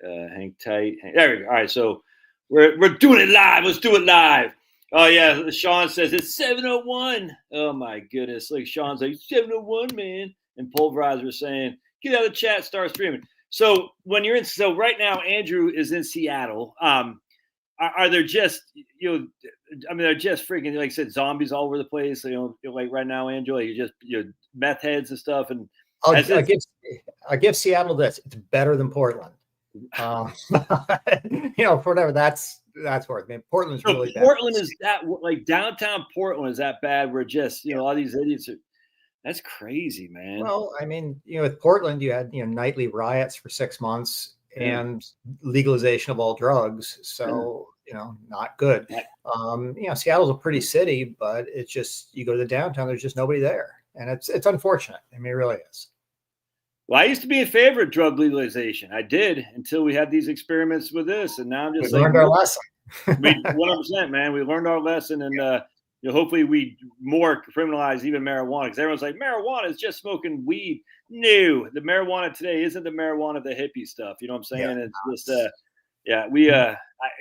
Hang tight. There we go. All right, so we're doing it live. Let's do it live. Oh yeah, Sean says it's 7:01. Oh my goodness! Like Sean's like 7:01, man. And Pulverizer saying, get out of the chat, start streaming. So when you're in, so right now Andrew is in Seattle. Are there just I mean, they're just freaking, like I said, zombies all over the place. Like right now, Andrew, like you just meth heads and stuff. And I'll give Seattle this: it's better than Portland. For whatever that's worth. I mean, Portland's really bad. Portland is that, like downtown Portland is that bad? Where just all these idiots are. That's crazy, man. Well, I mean, with Portland, you had nightly riots for 6 months and legalization of all drugs. So not good. Seattle's a pretty city, but it's just you go to the downtown, there's just nobody there, and it's unfortunate. I mean, it really is. Well, I used to be in favor of drug legalization. I did until we had these experiments with this, and now I'm just learned our lesson. 100%, man. We learned our lesson, and hopefully we more criminalize even marijuana, because everyone's like, marijuana is just smoking weed. No, the marijuana today isn't the marijuana of the hippie stuff. You know what I'm saying? Yeah. It's just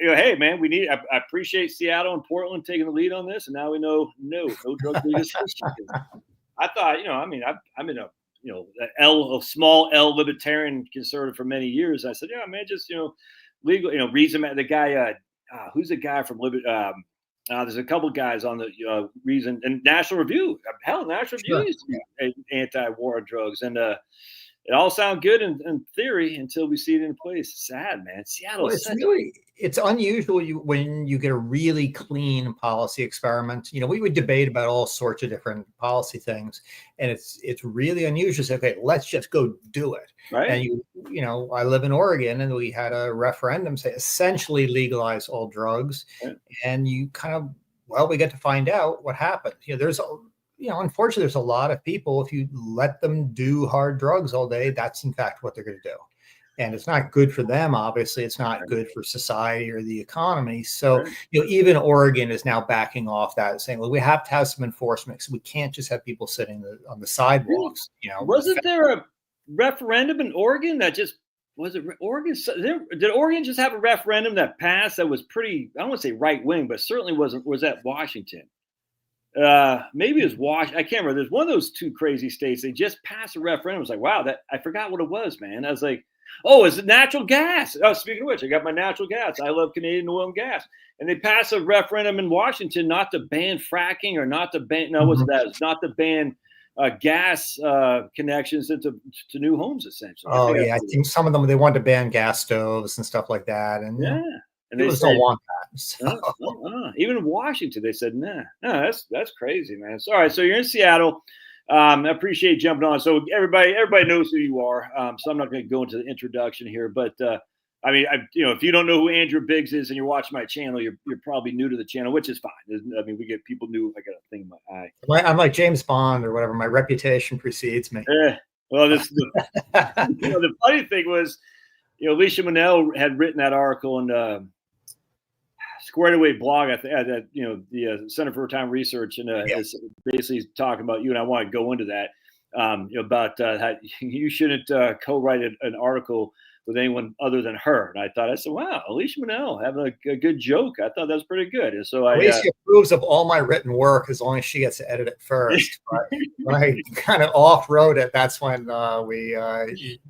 hey man, we need. I appreciate Seattle and Portland taking the lead on this, and now we know no drug legalization. I thought, I'm in a small L libertarian conservative for many years. I said, yeah, man, just legal. Reason. The guy, who's the guy from Liberty? There's a couple guys on the Reason and National Review. Hell, National Review used to be anti-war on drugs, and it all sounds good in theory until we see it in place. It's sad, man. Seattle. Well, it's unusual when you get a really clean policy experiment. We would debate about all sorts of different policy things, and it's really unusual to say, okay, let's just go do it. Right. And I live in Oregon, and we had a referendum say essentially legalize all drugs, and you kind of we get to find out what happened. Unfortunately, there's a lot of people, if you let them do hard drugs all day, that's in fact what they're going to do. And it's not good for them. Obviously, it's not good for society or the economy. So, even Oregon is now backing off that, saying, well, we have to have some enforcement. So we can't just have people sitting on the sidewalks. Wasn't there a referendum in Oregon that just, was it Oregon? Did Oregon just have a referendum that passed that was pretty, I don't want to say right wing, but certainly was that Washington? Maybe it was Washington. I can't remember. There's one of those two crazy states. They just passed a referendum. I was like, wow, I forgot what it was, man. I was like, oh, is it natural gas? Oh, speaking of which, I got my natural gas. I love Canadian oil and gas. And they passed a referendum in Washington not to ban fracking or not to ban, what's that? It's not to ban gas connections to new homes, essentially. Oh, I think some of them, they wanted to ban gas stoves and stuff like that. And and they just don't want that. So. Even in Washington, they said, no, that's crazy, man. So, all right, so you're in Seattle. I appreciate jumping on. So everybody knows who you are. So I'm not going to go into the introduction here, but if you don't know who Andrew Biggs is and you're watching my channel, you're probably new to the channel, which is fine. I mean, we get people new. I got a thing in my eye. I'm like James Bond or whatever. My reputation precedes me. Well, the funny thing was, Alicia Manel had written that article in Squared Away blog, I think, that the Center for Retirement Research, and is basically talking about you, and I want to go into that about how you shouldn't co-write an article with anyone other than her. And I said, wow, Alicia Manel having a good joke. I thought that was pretty good. And so Alicia approves of all my written work as long as she gets to edit it first. But when I kind of off-wrote it, that's when we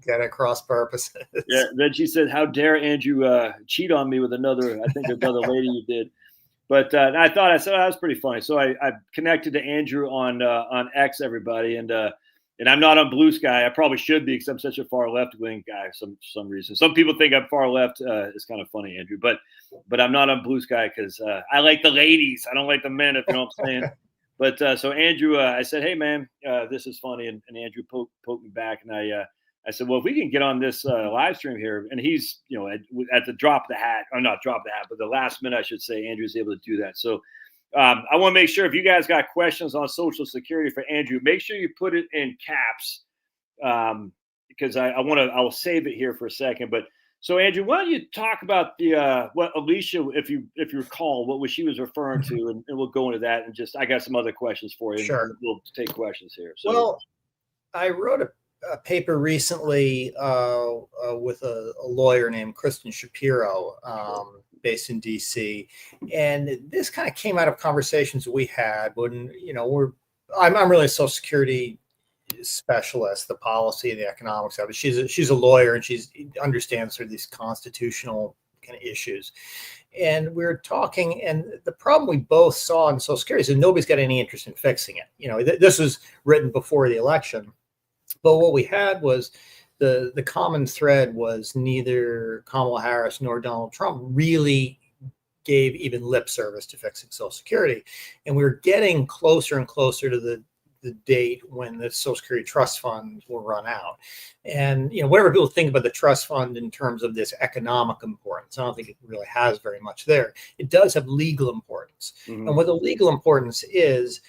get at cross purposes. Yeah. Then she said, how dare Andrew cheat on me with another lady you did. But I said that was pretty funny. So I connected to Andrew on X, everybody, and I'm not on Blue Sky. I probably should be because I'm such a far left wing guy for some reason. Some people think I'm far left. It's kind of funny, Andrew, but I'm not on Blue Sky because I like the ladies. I don't like the men, if you know what I'm saying. But so Andrew, I said, hey man, this is funny, and Andrew poked me back, and I said, well, if we can get on this live stream here, and he's at the drop of the hat, or not drop of the hat, but the last minute, I should say, Andrew's able to do that. So. I want to make sure if you guys got questions on Social Security for Andrew, make sure you put it in caps because I'll save it here for a second. But so Andrew, why don't you talk about what Alicia, if you recall, what she was referring to, and we'll go into that. And I got some other questions for you. Sure. And we'll take questions here. So. Well, I wrote a a paper recently with a lawyer named Kristen Shapiro, based in DC, and this kind of came out of conversations we had when I'm really a Social Security specialist, the policy and the economics of it. She's a lawyer and she understands sort of these constitutional kind of issues. And we were talking, and the problem we both saw in Social Security is that nobody's got any interest in fixing it. This was written before the election, but what we had was the common thread was neither Kamala Harris nor Donald Trump really gave even lip service to fixing Social Security. And we were getting closer and closer to the date when the Social Security trust fund will run out. And, whatever people think about the trust fund in terms of this economic importance, I don't think it really has very much there. It does have legal importance. Mm-hmm. And what the legal importance is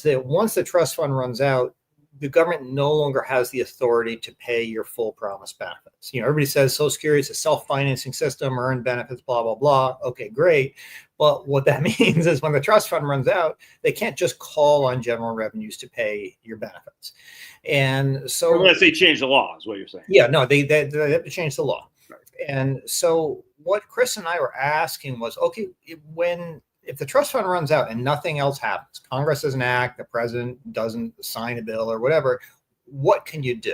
that once the trust fund runs out, the government no longer has the authority to pay your full promise benefits. Everybody says Social Security is a self-financing system, earn benefits, blah, blah, blah. Okay, great. But what that means is when the trust fund runs out, they can't just call on general revenues to pay your benefits. And so unless they change the law is what you're saying. Yeah, no, they have to change the law. Right. And so what Chris and I were asking was, okay, if the trust fund runs out and nothing else happens, Congress doesn't act, the president doesn't sign a bill or whatever, what can you do?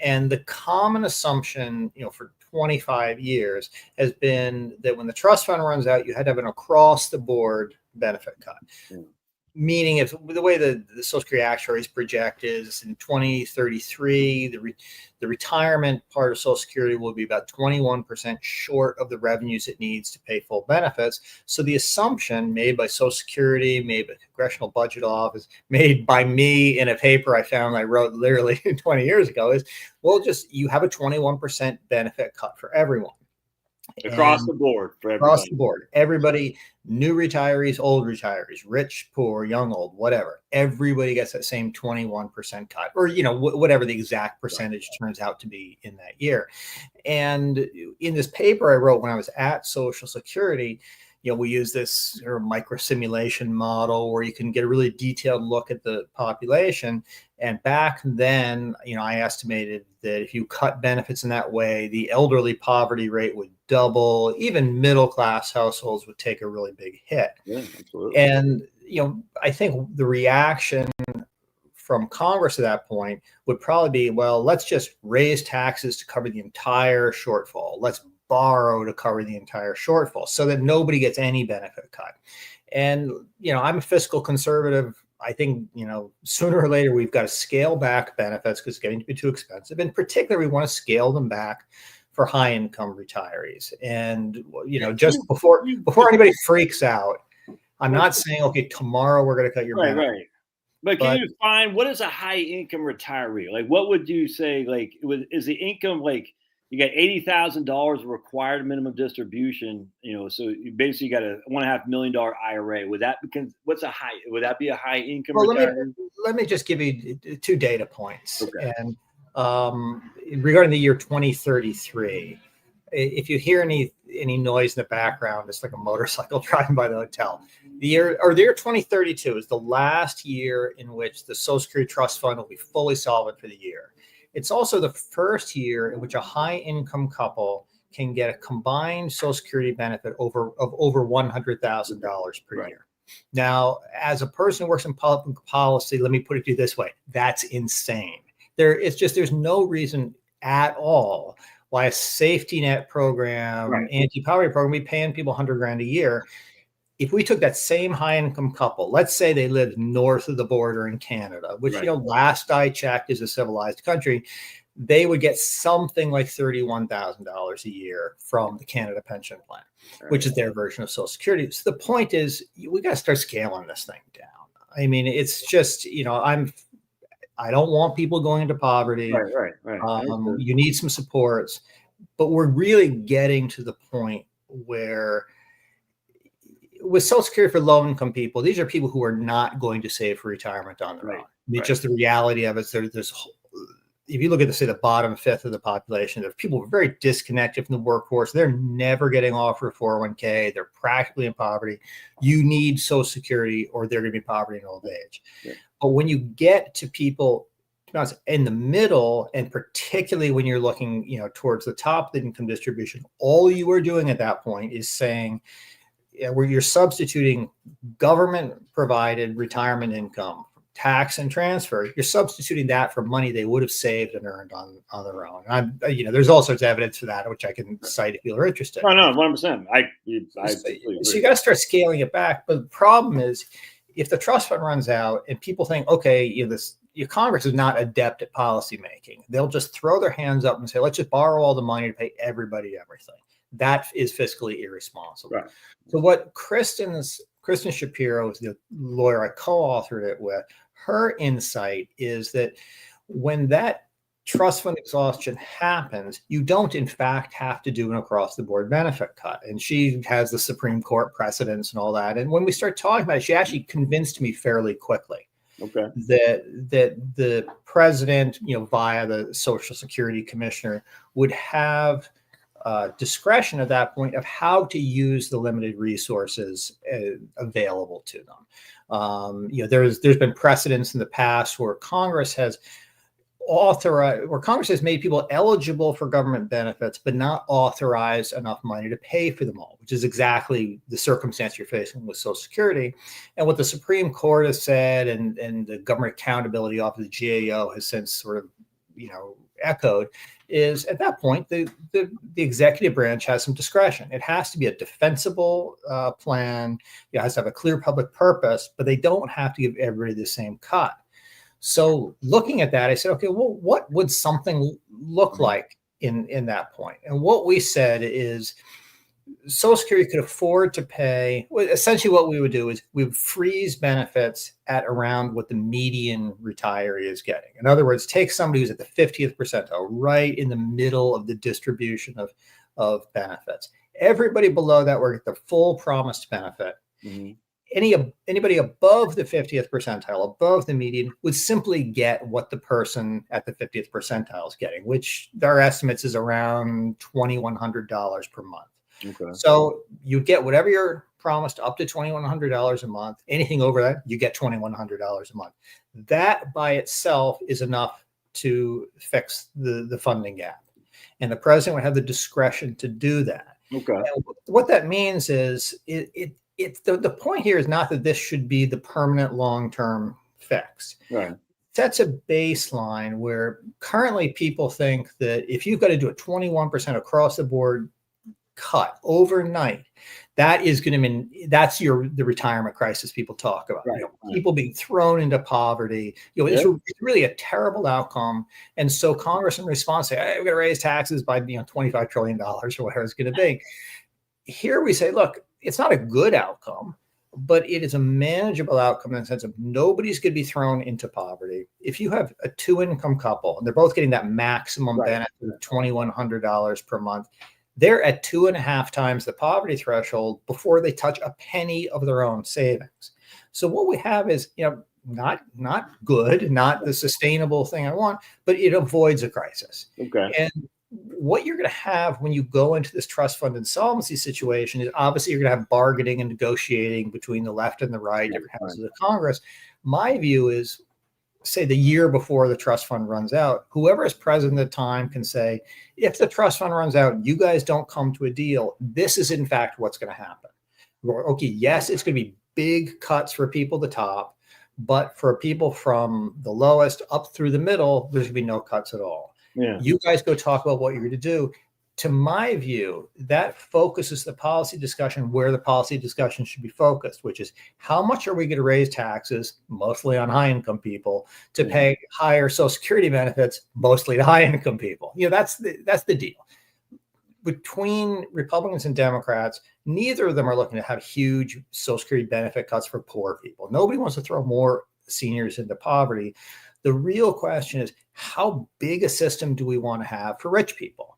And the common assumption, for 25 years has been that when the trust fund runs out, you had to have an across the board benefit cut. Mm. Meaning, if the way the Social Security actuaries project is in 2033, the retirement part of Social Security will be about 21% short of the revenues it needs to pay full benefits. So the assumption made by Social Security, made by the Congressional Budget Office, made by me in a paper I wrote literally 20 years ago is, well, you have a 21% benefit cut for everyone. Across the board for everybody. Across the board. Everybody, new retirees, old retirees, rich, poor, young, old, whatever. Everybody gets that same 21% cut, or, whatever the exact percentage turns out to be in that year. And in this paper I wrote when I was at Social Security, we use this sort of micro simulation model where you can get a really detailed look at the population. And back then, I estimated that if you cut benefits in that way, the elderly poverty rate would double. Even middle class households would take a really big hit. Yeah, absolutely. And, I think the reaction from Congress at that point would probably be, well, let's just raise taxes to cover the entire shortfall. Let's borrow to cover the entire shortfall so that nobody gets any benefit cut. And, I'm a fiscal conservative. I think, sooner or later, we've got to scale back benefits because it's getting to be too expensive. In particular, we want to scale them back for high income retirees. And, just before anybody freaks out, I'm not saying, okay, tomorrow we're going to cut your benefit. Right. But can you define what is a high income retiree? Like, what would you say, is the income you got $80,000 required minimum distribution, so you basically got a $1.5 million IRA. Would that be a high income? Well, let me just give you 2 data points. Okay. And regarding the year 2033, if you hear any noise in the background, it's like a motorcycle driving by the hotel. The year 2032 is the last year in which the Social Security Trust Fund will be fully solvent for the year. It's also the first year in which a high-income couple can get a combined Social Security benefit of over $100,000 per year. Now, as a person who works in public policy, let me put it to you this way: that's insane. There's no reason at all why a safety net program, anti-poverty program, be paying people $100,000 a year. If we took that same high-income couple, let's say they lived north of the border in Canada, which, last I checked is a civilized country, they would get something like $31,000 a year from the Canada Pension Plan, which is their version of Social Security. So the point is, we got to start scaling this thing down. I mean, it's just, I don't want people going into poverty. Right. You need some supports, but we're really getting to the point where with Social Security for low-income people, these are people who are not going to save for retirement on their own. It's just the reality of it. There's, if you look at the bottom fifth of the population, there's people who are very disconnected from the workforce. They're never getting offered 401k. They're practically in poverty. You need Social Security or they're going to be in poverty in old age. Yeah. But when you get to people be honest, in the middle, and particularly when you're looking, towards the top of the income distribution, all you are doing at that point is saying, where you're substituting government provided retirement income, tax and transfer, you're substituting that for money they would have saved and earned on their own. And there's all sorts of evidence for that, which I can cite if you're interested. No, 100%. So you got to start scaling it back. But the problem is, if the trust fund runs out and people think, okay, your Congress is not adept at policy making, they'll just throw their hands up and say, let's just borrow all the money to pay everybody everything. That is fiscally irresponsible. Right. So what Kristen Shapiro is the lawyer I co-authored it with. Her insight is that when that trust fund exhaustion happens, you don't in fact have to do an across the board benefit cut. And she has the Supreme Court precedents and all that. And when we start talking about it, she actually convinced me fairly quickly that the president, via the Social Security Commissioner, would have discretion at that point of how to use the limited resources available to them. There's been precedents in the past where Congress has made people eligible for government benefits, but not authorized enough money to pay for them all, which is exactly the circumstance you're facing with Social Security. And what the Supreme Court has said, and the Government Accountability Office, the GAO, has since sort of, echoed, is at that point, the executive branch has some discretion. It has to be a defensible plan. It has to have a clear public purpose, but they don't have to give everybody the same cut. So looking at that, I said, okay, well, what would something look like in that point? And what we said is Social Security could afford to pay. Essentially, what we would do is we would freeze benefits at around what the median retiree is getting. In other words, take somebody who's at the 50th percentile, right in the middle of the distribution of benefits. Everybody below that will get the full promised benefit. Mm-hmm. Anybody above the 50th percentile, above the median, would simply get what the person at the 50th percentile is getting, which their estimates is around $2,100 per month. Okay. So you get whatever you're promised up to $2,100 a month. Anything over that, you get $2,100 a month. That by itself is enough to fix the funding gap. And the president would have the discretion to do that. Okay. And what that means is the point here is not that this should be the permanent long-term fix. Right. That's a baseline where currently people think that if you've got to do a 21% across the board cut overnight, that is going to mean that's the retirement crisis people talk about. Right. People being thrown into poverty. It's really a terrible outcome. And so Congress, in response, say, hey, we're going to raise taxes by $25 trillion or whatever it's going to be. Here we say, look, it's not a good outcome, but it is a manageable outcome in the sense of nobody's going to be thrown into poverty. If you have a two-income couple and they're both getting that maximum benefit of $2,100 per month, they're at 2.5 times the poverty threshold before they touch a penny of their own savings. So what we have is, not good, not the sustainable thing I want, but it avoids a crisis. Okay. And what you're going to have when you go into this trust fund insolvency situation is obviously you're going to have bargaining and negotiating between the left and the right, different houses of Congress. My view is, say the year before the trust fund runs out, whoever is president at the time can say, if the trust fund runs out, you guys don't come to a deal, this is in fact what's going to happen. Okay, yes, it's going to be big cuts for people at the top, but for people from the lowest up through the middle, there's going to be no cuts at all. Yeah. You guys go talk about what you're going to do. To my view, that focuses the policy discussion where the policy discussion should be focused, which is how much are we going to raise taxes, mostly on high income people, to pay higher Social Security benefits, mostly to high income people. That's the deal. Between Republicans and Democrats, neither of them are looking to have huge Social Security benefit cuts for poor people. Nobody wants to throw more seniors into poverty. The real question is, how big a system do we want to have for rich people?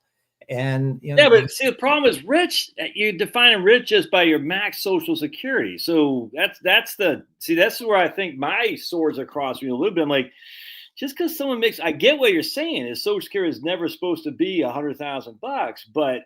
And but see, the problem is rich. You define rich as by your max Social Security. So that's where I think my swords are crossing a little bit. I'm like, just because someone makes, I get what you're saying is Social Security is never supposed to be $100,000, but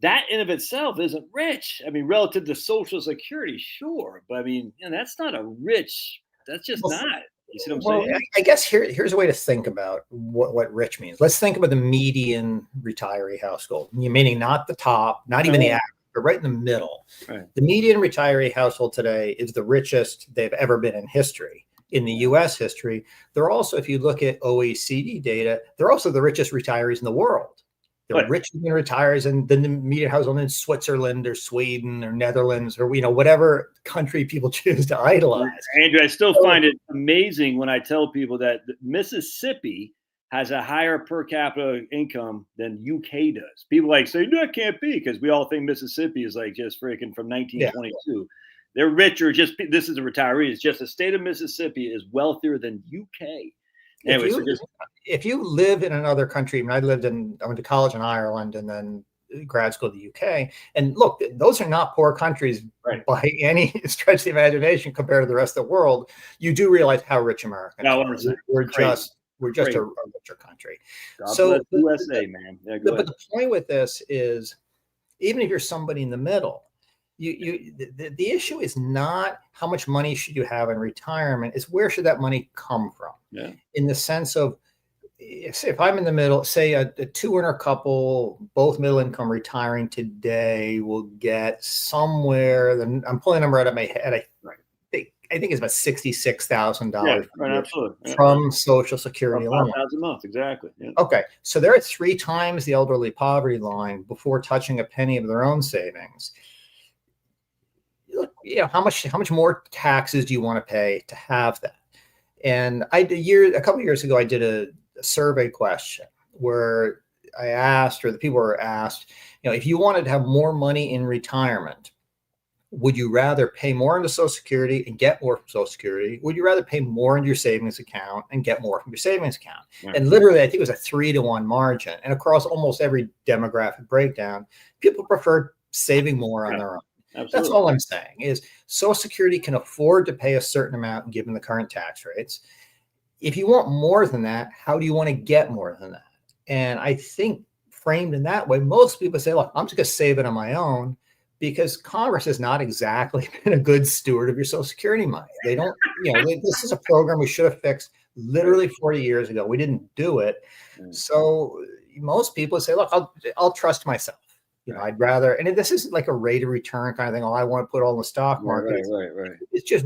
that in of itself isn't rich. I mean, relative to Social Security, sure, but I mean, that's not a rich. That's just not. You see what I'm Well, saying? I guess here's a way to think about what rich means. Let's think about the median retiree household, meaning not the top, not even the average, but right in the middle. Right. The median retiree household today is the richest they've ever been in history. In the US history, they're also, if you look at OECD data, they're also the richest retirees in the world. They're richer than retirees and than the median household in Switzerland or Sweden or Netherlands or whatever country people choose to idolize. Andrew, I still find it amazing when I tell people that Mississippi has a higher per capita income than UK does. People say, no, it can't be, because we all think Mississippi is just freaking from 1922. Yeah. They're richer. This is a retiree. It's just the state of Mississippi is wealthier than UK. Anyway, if you live in another country, I went to college in Ireland and then grad school in the UK. And look, those are not poor countries by any stretch of the imagination compared to the rest of the world. You do realize how rich Americans are. We're just a richer country. God bless USA, man. Yeah, but the point with this is, even if you're somebody in the middle, the issue is not how much money should you have in retirement, it's where should that money come from? Yeah. In the sense of, if I'm in the middle, say a two-earner couple, both middle income, retiring today will get somewhere, I'm pulling a number out of my head, I think it's about $66,000 from Social Security alone. $5,000 a month, exactly. Yeah. Okay, so they're at 3 times the elderly poverty line before touching a penny of their own savings. How much more taxes do you want to pay to have that? And a couple of years ago, I did a survey question where I asked, or the people were asked, if you wanted to have more money in retirement, would you rather pay more into Social Security and get more from Social Security? Would you rather pay more into your savings account and get more from your savings account? Yeah. And literally, I think it was a 3-to-1 margin. And across almost every demographic breakdown, people preferred saving more on their own. Absolutely. That's all I'm saying is Social Security can afford to pay a certain amount given the current tax rates. If you want more than that, how do you want to get more than that? And I think framed in that way, most people say, look, I'm just going to save it on my own, because Congress has not exactly been a good steward of your Social Security money. They don't, this is a program we should have fixed literally 40 years ago. We didn't do it. So most people say, look, I'll trust myself. I'd rather, and this isn't like a rate of return kind of thing. Oh, I want to put all in the stock market. Right. It's just,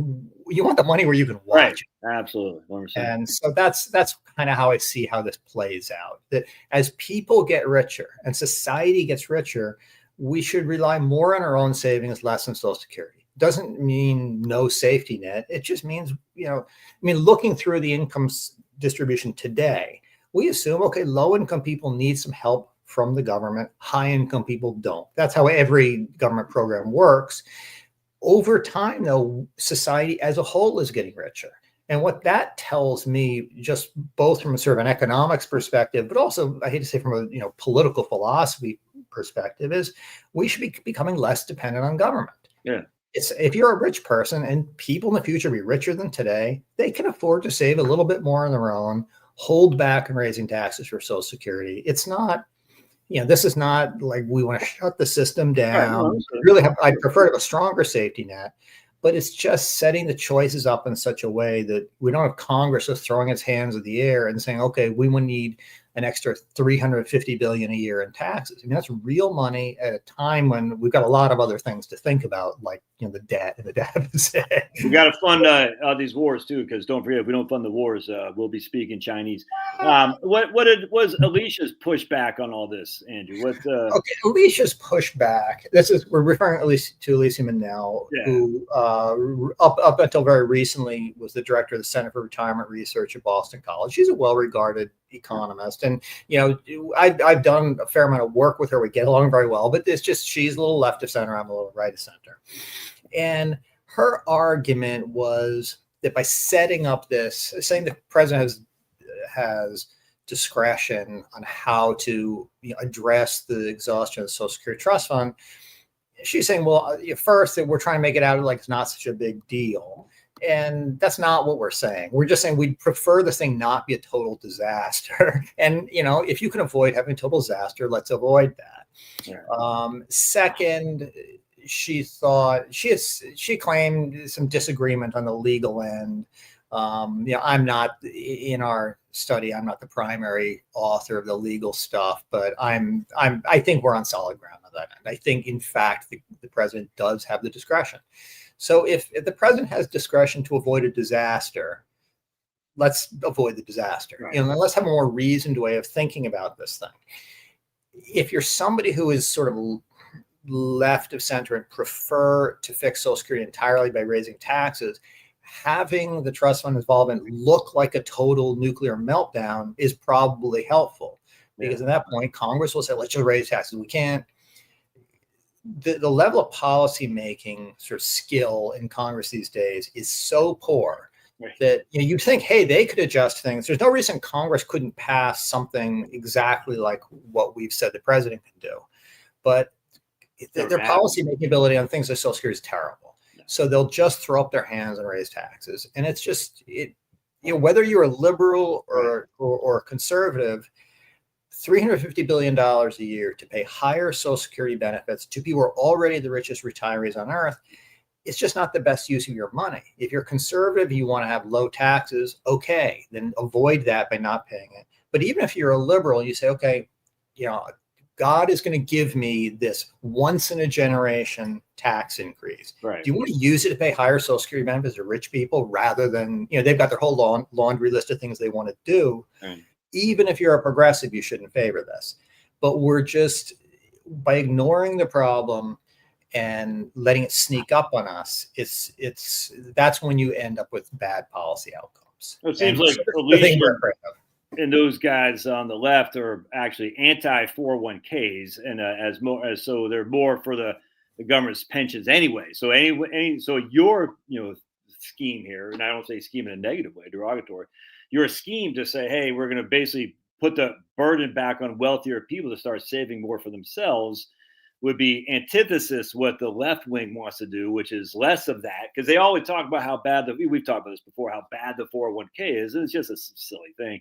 you want the money where you can watch it. Absolutely. 100%. And so that's kind of how I see how this plays out. That as people get richer and society gets richer, we should rely more on our own savings, less on Social Security. Doesn't mean no safety net. It just means, looking through the income distribution today, we assume, okay, low income people need some help from the government. High income people don't. That's how every government program works. Over time, though, society as a whole is getting richer. And what that tells me, just both from a sort of an economics perspective, but also, I hate to say, from a political philosophy perspective, is we should be becoming less dependent on government. Yeah. If you're a rich person, and people in the future be richer than today, they can afford to save a little bit more on their own, hold back on raising taxes for Social Security. It's not, this is not like we want to shut the system down. I'd prefer to have a stronger safety net, but it's just setting the choices up in such a way that we don't have Congress just throwing its hands in the air and saying, okay, we would need an extra $350 billion a year in taxes. That's real money at a time when we've got a lot of other things to think about, like the debt and the deficit. We got to fund these wars too, because don't forget, if we don't fund the wars, we'll be speaking Chinese. What was Alicia's pushback on all this, Andrew? Okay, Alicia's pushback. We're referring at least to Alicia Manel, who up until very recently was the director of the Center for Retirement Research at Boston College. She's a well-regarded economist, and I've done a fair amount of work with her. We get along very well, but it's just she's a little left of center, I'm a little right of center. And her argument was that by setting up this, saying the president has discretion on how to address the exhaustion of the Social Security Trust Fund, she's saying, well, first, that we're trying to make it out like it's not such a big deal. And that's not what we're saying. We're just saying we'd prefer this thing not be a total disaster. And, if you can avoid having total disaster, let's avoid that. Yeah. Second, she claimed some disagreement on the legal end I'm not in our study. I'm not the primary author of the legal stuff, but I think we're on solid ground on that end. I think, in fact, the president does have the discretion. So if the president has discretion to avoid a disaster, let's avoid the disaster. Right. Let's have a more reasoned way of thinking about this thing. If you're somebody who is sort of left of center and prefer to fix Social Security entirely by raising taxes, having the trust fund involvement look like a total nuclear meltdown is probably helpful, because at that point, Congress will say, let's just raise taxes. We can't. The level of policy making sort of skill in Congress these days is so poor that you think, hey, they could adjust things. There's no reason Congress couldn't pass something exactly like what we've said the president can do. But their policy making ability on things like Social Security is terrible. So they'll just throw up their hands and raise taxes. And it's just, whether you're a liberal or conservative, $350 billion a year to pay higher Social Security benefits to people who are already the richest retirees on earth, it's just not the best use of your money. If you're conservative, you want to have low taxes, okay, then avoid that by not paying it. But even if you're a liberal, you say, okay, God is going to give me this once in a generation tax increase. Right. Do you want to use it to pay higher Social Security benefits to rich people rather than, they've got their whole laundry list of things they want to do. Right. Even if you're a progressive, you shouldn't favor this. But we're just, by ignoring the problem and letting it sneak up on us, that's when you end up with bad policy outcomes. It seems like Alicia and those guys on the left are actually anti 401ks, and so they're more for the government's pensions anyway. So so your scheme here, and I don't say scheme in a negative way, derogatory. Your scheme to say, hey, we're going to basically put the burden back on wealthier people to start saving more for themselves, would be antithesis what the left wing wants to do, which is less of that, because they always talk about how bad we've talked about this before, how bad the 401k is, and it's just a silly thing.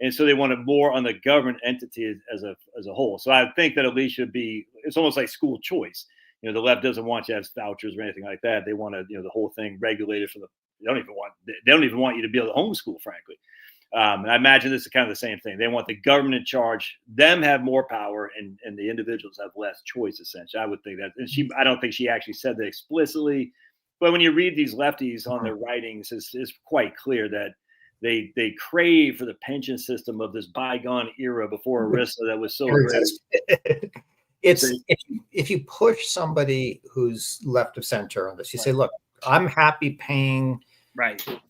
And so they want it more on the government entity as a whole. So I think that at least should be, it's almost like school choice. The left doesn't want you to have vouchers or anything like that. They want to, the whole thing regulated for they don't even want you to be able to homeschool, frankly. And I imagine this is kind of the same thing. They want the government in charge, them have more power, and the individuals have less choice, essentially. I would think that. And I don't think she actually said that explicitly. But when you read these lefties on their writings, it's quite clear that they crave for the pension system of this bygone era before ERISA that was so great. If you push somebody who's left of center on this, you say, look, I'm happy paying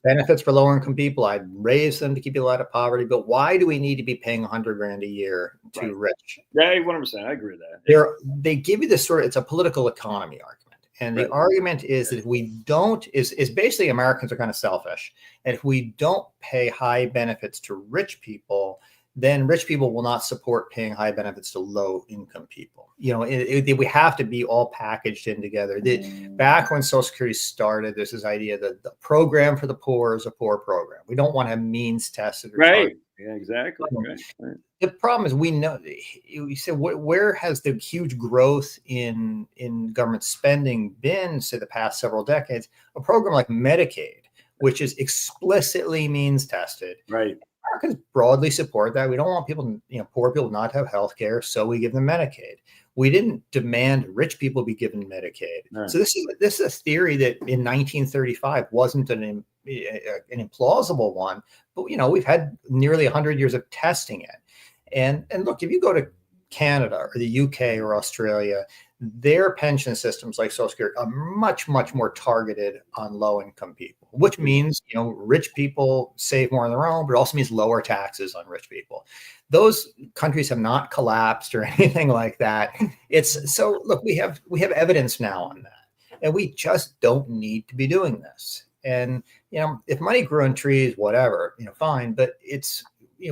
benefits for lower income people. I'd raise them to keep people out of poverty. But why do we need to be paying $100,000 a year to rich? Yeah, 100%. I agree with that. They give you this it's a political economy argument. And the argument is that if we don't, is basically Americans are kind of selfish. And if we don't pay high benefits to rich people, then rich people will not support paying high benefits to low income people. We have to be all packaged in together. Back when Social Security started, there's this idea that the program for the poor is a poor program. We don't want to have means tested. Right. Yeah, exactly. Right. The problem is we said, where has the huge growth in government spending been, say, the past several decades? A program like Medicaid, which is explicitly means tested. Right. Americans broadly support that. We don't want people, poor people not to have health care, so we give them Medicaid. We didn't demand rich people be given Medicaid. Right. So this is a theory that in 1935 wasn't an implausible one, but we've had nearly 100 years of testing it. And look, if you go to Canada or the UK or Australia, their pension systems like Social Security are much, much more targeted on low income people, which means, rich people save more on their own, but it also means lower taxes on rich people. Those countries have not collapsed or anything like that. Look, we have evidence now on that, and we just don't need to be doing this. And, if money grew on trees, whatever, fine, but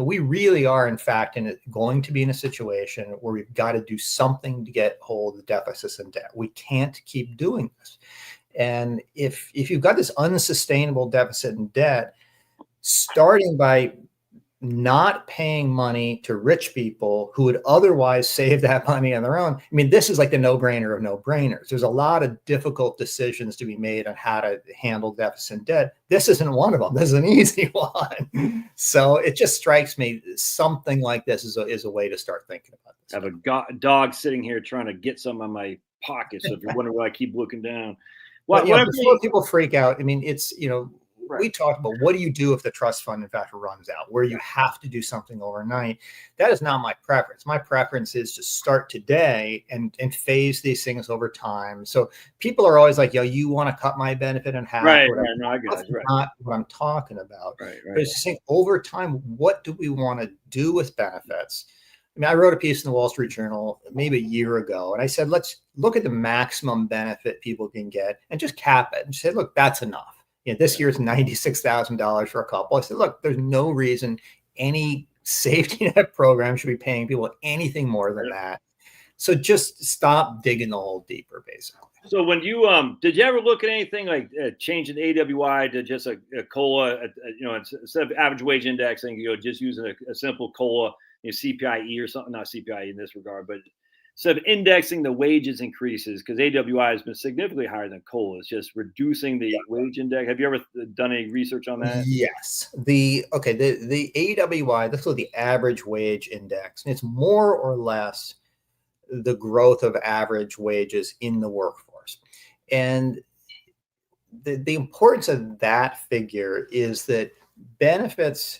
we really are, in fact, going to be in a situation where we've got to do something to get hold of the deficits and debt. We can't keep doing this. And if you've got this unsustainable deficit and debt, starting by not paying money to rich people who would otherwise save that money on their own. I mean, this is like the no-brainer of no-brainers. There's a lot of difficult decisions to be made on how to handle deficit and debt. This isn't one of them. This is an easy one. So it just strikes me something like this is a way to start thinking about this. I have a dog sitting here trying to get some on my pocket. So if you're wondering why I keep looking down, before people freak out, I mean, it's, right. We talked about what do you do if the trust fund, in fact, runs out, where you have to do something overnight. That is not my preference. My preference is to start today and phase these things over time. So people are always like, you want to cut my benefit in half. Right. No, I got That's it. Right. not what I'm talking about. Right. But it's just saying over time, what do we want to do with benefits? I mean, I wrote a piece in the Wall Street Journal maybe a year ago, and I said, let's look at the maximum benefit people can get and just cap it and say, look, that's enough. This year's $96,000 for a couple. I said, look, there's no reason any safety net program should be paying people anything more than that. So just stop digging the hole deeper, basically. So when you did you ever look at anything like changing AWI to just a COLA, instead of average wage indexing, just using a simple COLA, CPIE or something, not CPIE in this regard, but instead of indexing the wages increases, because AWI has been significantly higher than COLA, it's just reducing the wage index. Have you ever done any research on that? Yes. The AWI, this is the average wage index, and it's more or less the growth of average wages in the workforce. And the importance of that figure is that benefits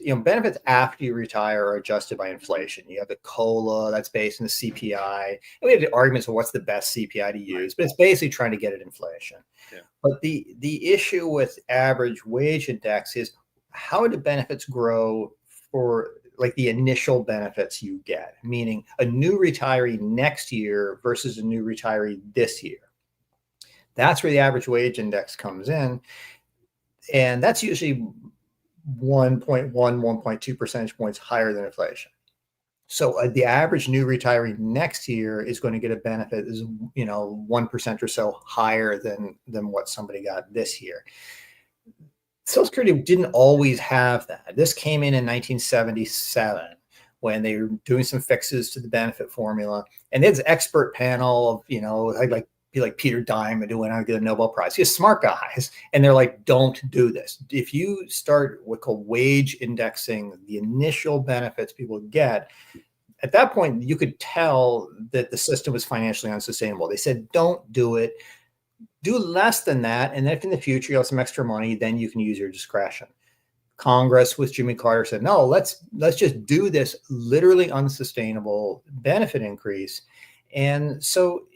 after you retire are adjusted by inflation. You have the COLA that's based on the CPI. And we have the arguments of what's the best CPI to use, but it's basically trying to get at inflation. Yeah. But the issue with average wage index is how do benefits grow for like the initial benefits you get, meaning a new retiree next year versus a new retiree this year. That's where the average wage index comes in. And that's usually 1.2 percentage points higher than inflation. So the average new retiree next year is going to get a benefit is 1% or so higher than what somebody got this year. Social Security didn't always have that. This came in 1977 when they were doing some fixes to the benefit formula, and there's an expert panel of like Peter Diamond who went on to get a Nobel Prize. He's smart guys. And they're like, don't do this. If you start what's called wage indexing, the initial benefits people get, at that point, you could tell that the system was financially unsustainable. They said, don't do it. Do less than that. And if in the future you have some extra money, then you can use your discretion. Congress with Jimmy Carter said, no, let's just do this literally unsustainable benefit increase. And so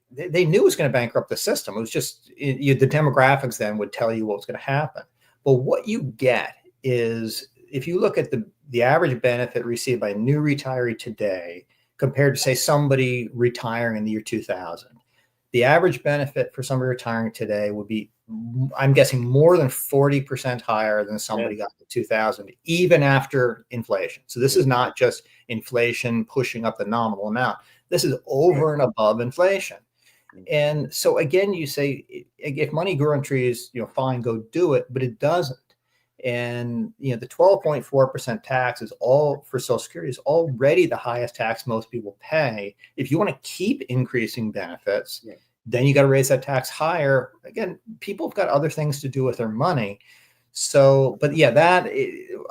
they knew it was going to bankrupt the system. It was just the demographics then would tell you what was going to happen. But what you get is if you look at the average benefit received by a new retiree today compared to, say, somebody retiring in the year 2000, the average benefit for somebody retiring today would be, I'm guessing, more than 40% higher than somebody got in 2000, even after inflation. So this is not just inflation pushing up the nominal amount. This is over and above inflation. And so again, you say, if money grew on trees, fine, go do it, but it doesn't. And the 12.4% tax is all for Social Security is already the highest tax most people pay. If you want to keep increasing benefits, then you got to raise that tax higher. Again, people have got other things to do with their money. So, but yeah,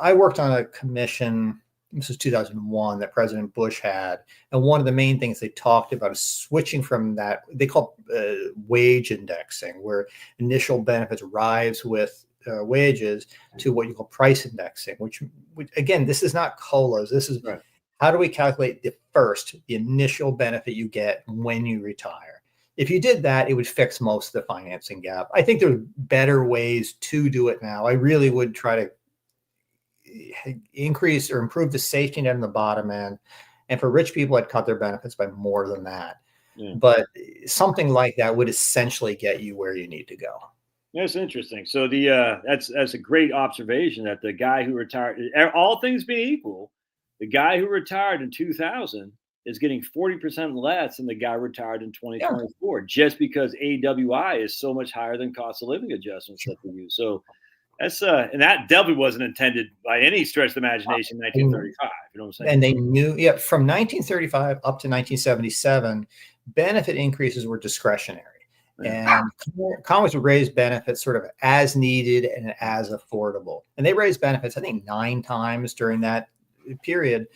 I worked on a commission. This was 2001 that President Bush had. And one of the main things they talked about is switching from that, they call wage indexing, where initial benefits rise with wages, to what you call price indexing, which again, this is not COLAs. This is how do we calculate the initial benefit you get when you retire? If you did that, it would fix most of the financing gap. I think there's better ways to do it now. I really would try to increase or improve the safety net on the bottom end. And for rich people, I'd cut their benefits by more than that. Yeah. But something like that would essentially get you where you need to go. That's interesting. So that's a great observation that the guy who retired, all things being equal, the guy who retired in 2000 is getting 40% less than the guy retired in 2024, just because AWI is so much higher than cost of living adjustments that they use. So That's and that definitely wasn't intended by any stretch of the imagination in 1935. You know what I'm saying? And they knew, yeah, from 1935 up to 1977, benefit increases were discretionary. Yeah. And Congress would raise benefits sort of as needed and as affordable. And they raised benefits, I think, 9 times during that period.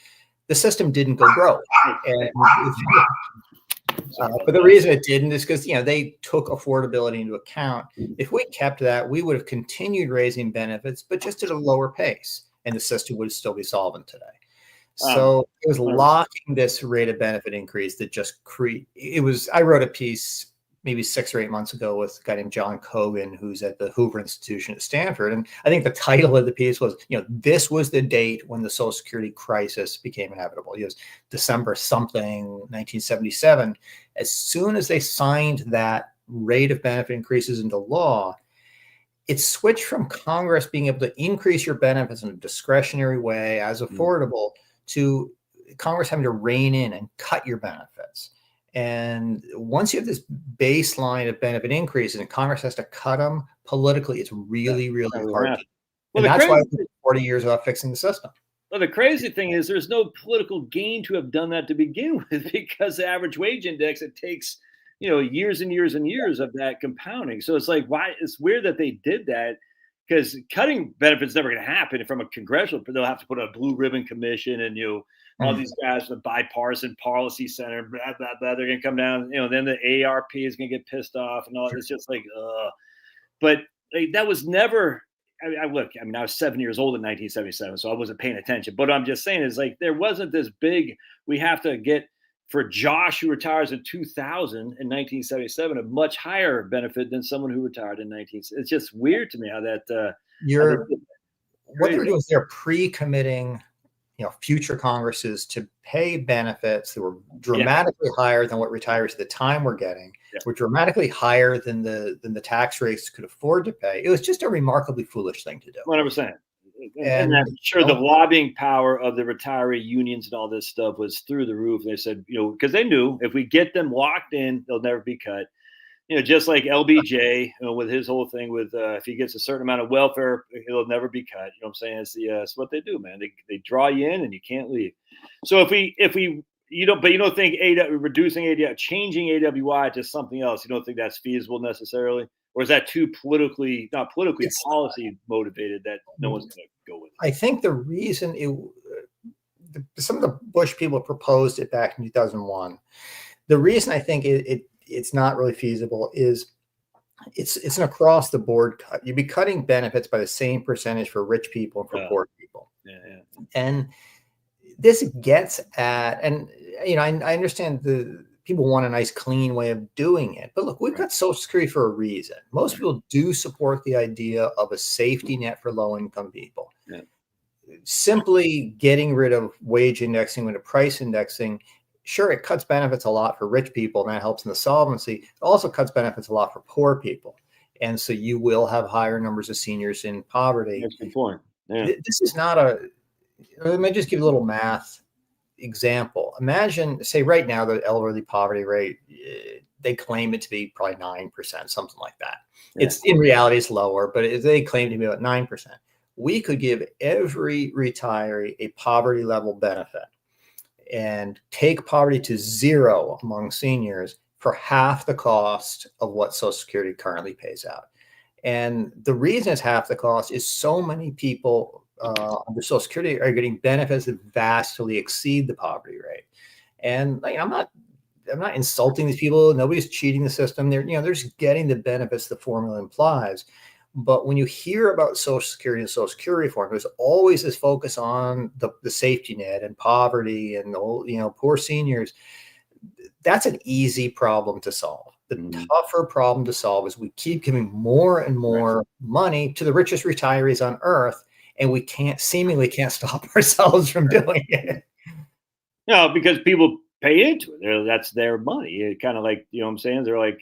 The system didn't go broke. And but the reason it didn't is because, they took affordability into account. If we kept that, we would have continued raising benefits, but just at a lower pace, and the system would still be solvent today. So it was locking this rate of benefit increase that just I wrote a piece maybe 6 or 8 months ago with a guy named John Cogan, who's at the Hoover Institution at Stanford. And I think the title of the piece was, this was the date when the Social Security crisis became inevitable. It was December something, 1977. As soon as they signed that rate of benefit increases into law, it switched from Congress being able to increase your benefits in a discretionary way as affordable to Congress having to rein in and cut your benefits. And once you have this baseline of benefit increases and Congress has to cut them politically, it's really, really hard. And that's why it's 40 years without fixing the system. Well, the crazy thing is there's no political gain to have done that to begin with, because the average wage index, it takes, years and years and years of that compounding. So it's like, why? It's weird that they did that, because cutting benefits never going to happen from a congressional. They'll have to put a blue ribbon commission, and all these guys from the bipartisan policy center, blah blah blah. They're going to come down. Then the ARP is going to get pissed off, and all. It's just like, but that was never. I was 7 years old in 1977, so I wasn't paying attention. But I'm just saying is like there wasn't this big. We have to get for Josh, who retires in 2000 in 1977, a much higher benefit than someone who retired in 19. It's just weird to me how that. What they're doing is they're pre-committing, future Congresses to pay benefits that were dramatically higher than what retirees at the time were getting, were dramatically higher than the tax rates could afford to pay. It was just a remarkably foolish thing to do. 100%. And I'm sure the lobbying power of the retiree unions and all this stuff was through the roof. They said, because they knew if we get them locked in, they'll never be cut. Just like LBJ, with his whole thing with if he gets a certain amount of welfare, he'll never be cut. You know what I'm saying? It's what they do, man. They draw you in and you can't leave. So if we you don't think reducing AWI, changing AWI to something else, you don't think that's feasible necessarily? Or is that too not politically policy motivated that no one's going to go with it? I think the reason some of the Bush people proposed it back in 2001. The reason I think it's not really feasible is it's an across the board cut. You'd be cutting benefits by the same percentage for rich people and for poor people. And this gets at, and I understand the people want a nice clean way of doing it, but look, we've got Social Security for a reason. Most people do support the idea of a safety net for low income people. Simply getting rid of wage indexing with a price indexing, sure, it cuts benefits a lot for rich people, and that helps in the solvency. It also cuts benefits a lot for poor people. And so you will have higher numbers of seniors in poverty. That's a good point. Yeah. This is not let me just give you a little math example. Imagine, say right now, the elderly poverty rate, they claim it to be probably 9%, something like that. It's in reality, it's lower, but they claim to be about 9%. We could give every retiree a poverty level benefit and take poverty to zero among seniors for half the cost of what Social Security currently pays out. And the reason it's half the cost is so many people under Social Security are getting benefits that vastly exceed the poverty rate. And I'm not insulting these people. Nobody's cheating the system. They're just getting the benefits the formula implies. But when you hear about Social Security and Social Security reform, there's always this focus on the safety net and poverty and poor seniors. That's an easy problem to solve. The tougher problem to solve is we keep giving more and more money to the richest retirees on earth, and we seemingly can't stop ourselves from doing it. No, because people pay into it. That's their money. It kind of like, what I'm saying? They're like,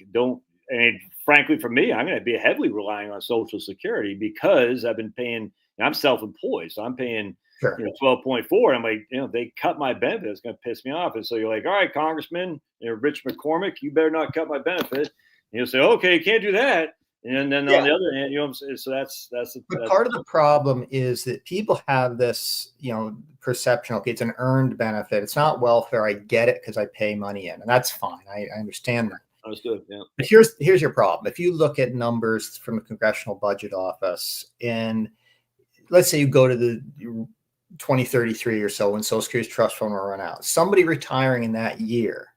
frankly, for me, I'm going to be heavily relying on Social Security because I've been paying, I'm self-employed. So I'm paying 12.4. I'm like, they cut my benefit. It's going to piss me off. And so you're like, all right, Congressman, Rich McCormick, you better not cut my benefit. And you'll say, okay, you can't do that. And then Yeah. on the other hand, you know what I'm saying? So But part of the problem is that people have this, perception. Okay, it's an earned benefit. It's not welfare. I get it because I pay money in, and that's fine. I understand that. understood. Yeah. But here's your problem. If you look at numbers from the Congressional Budget Office, and let's say you go to the 2033 or so when Social Security's trust fund will run out, somebody retiring in that year,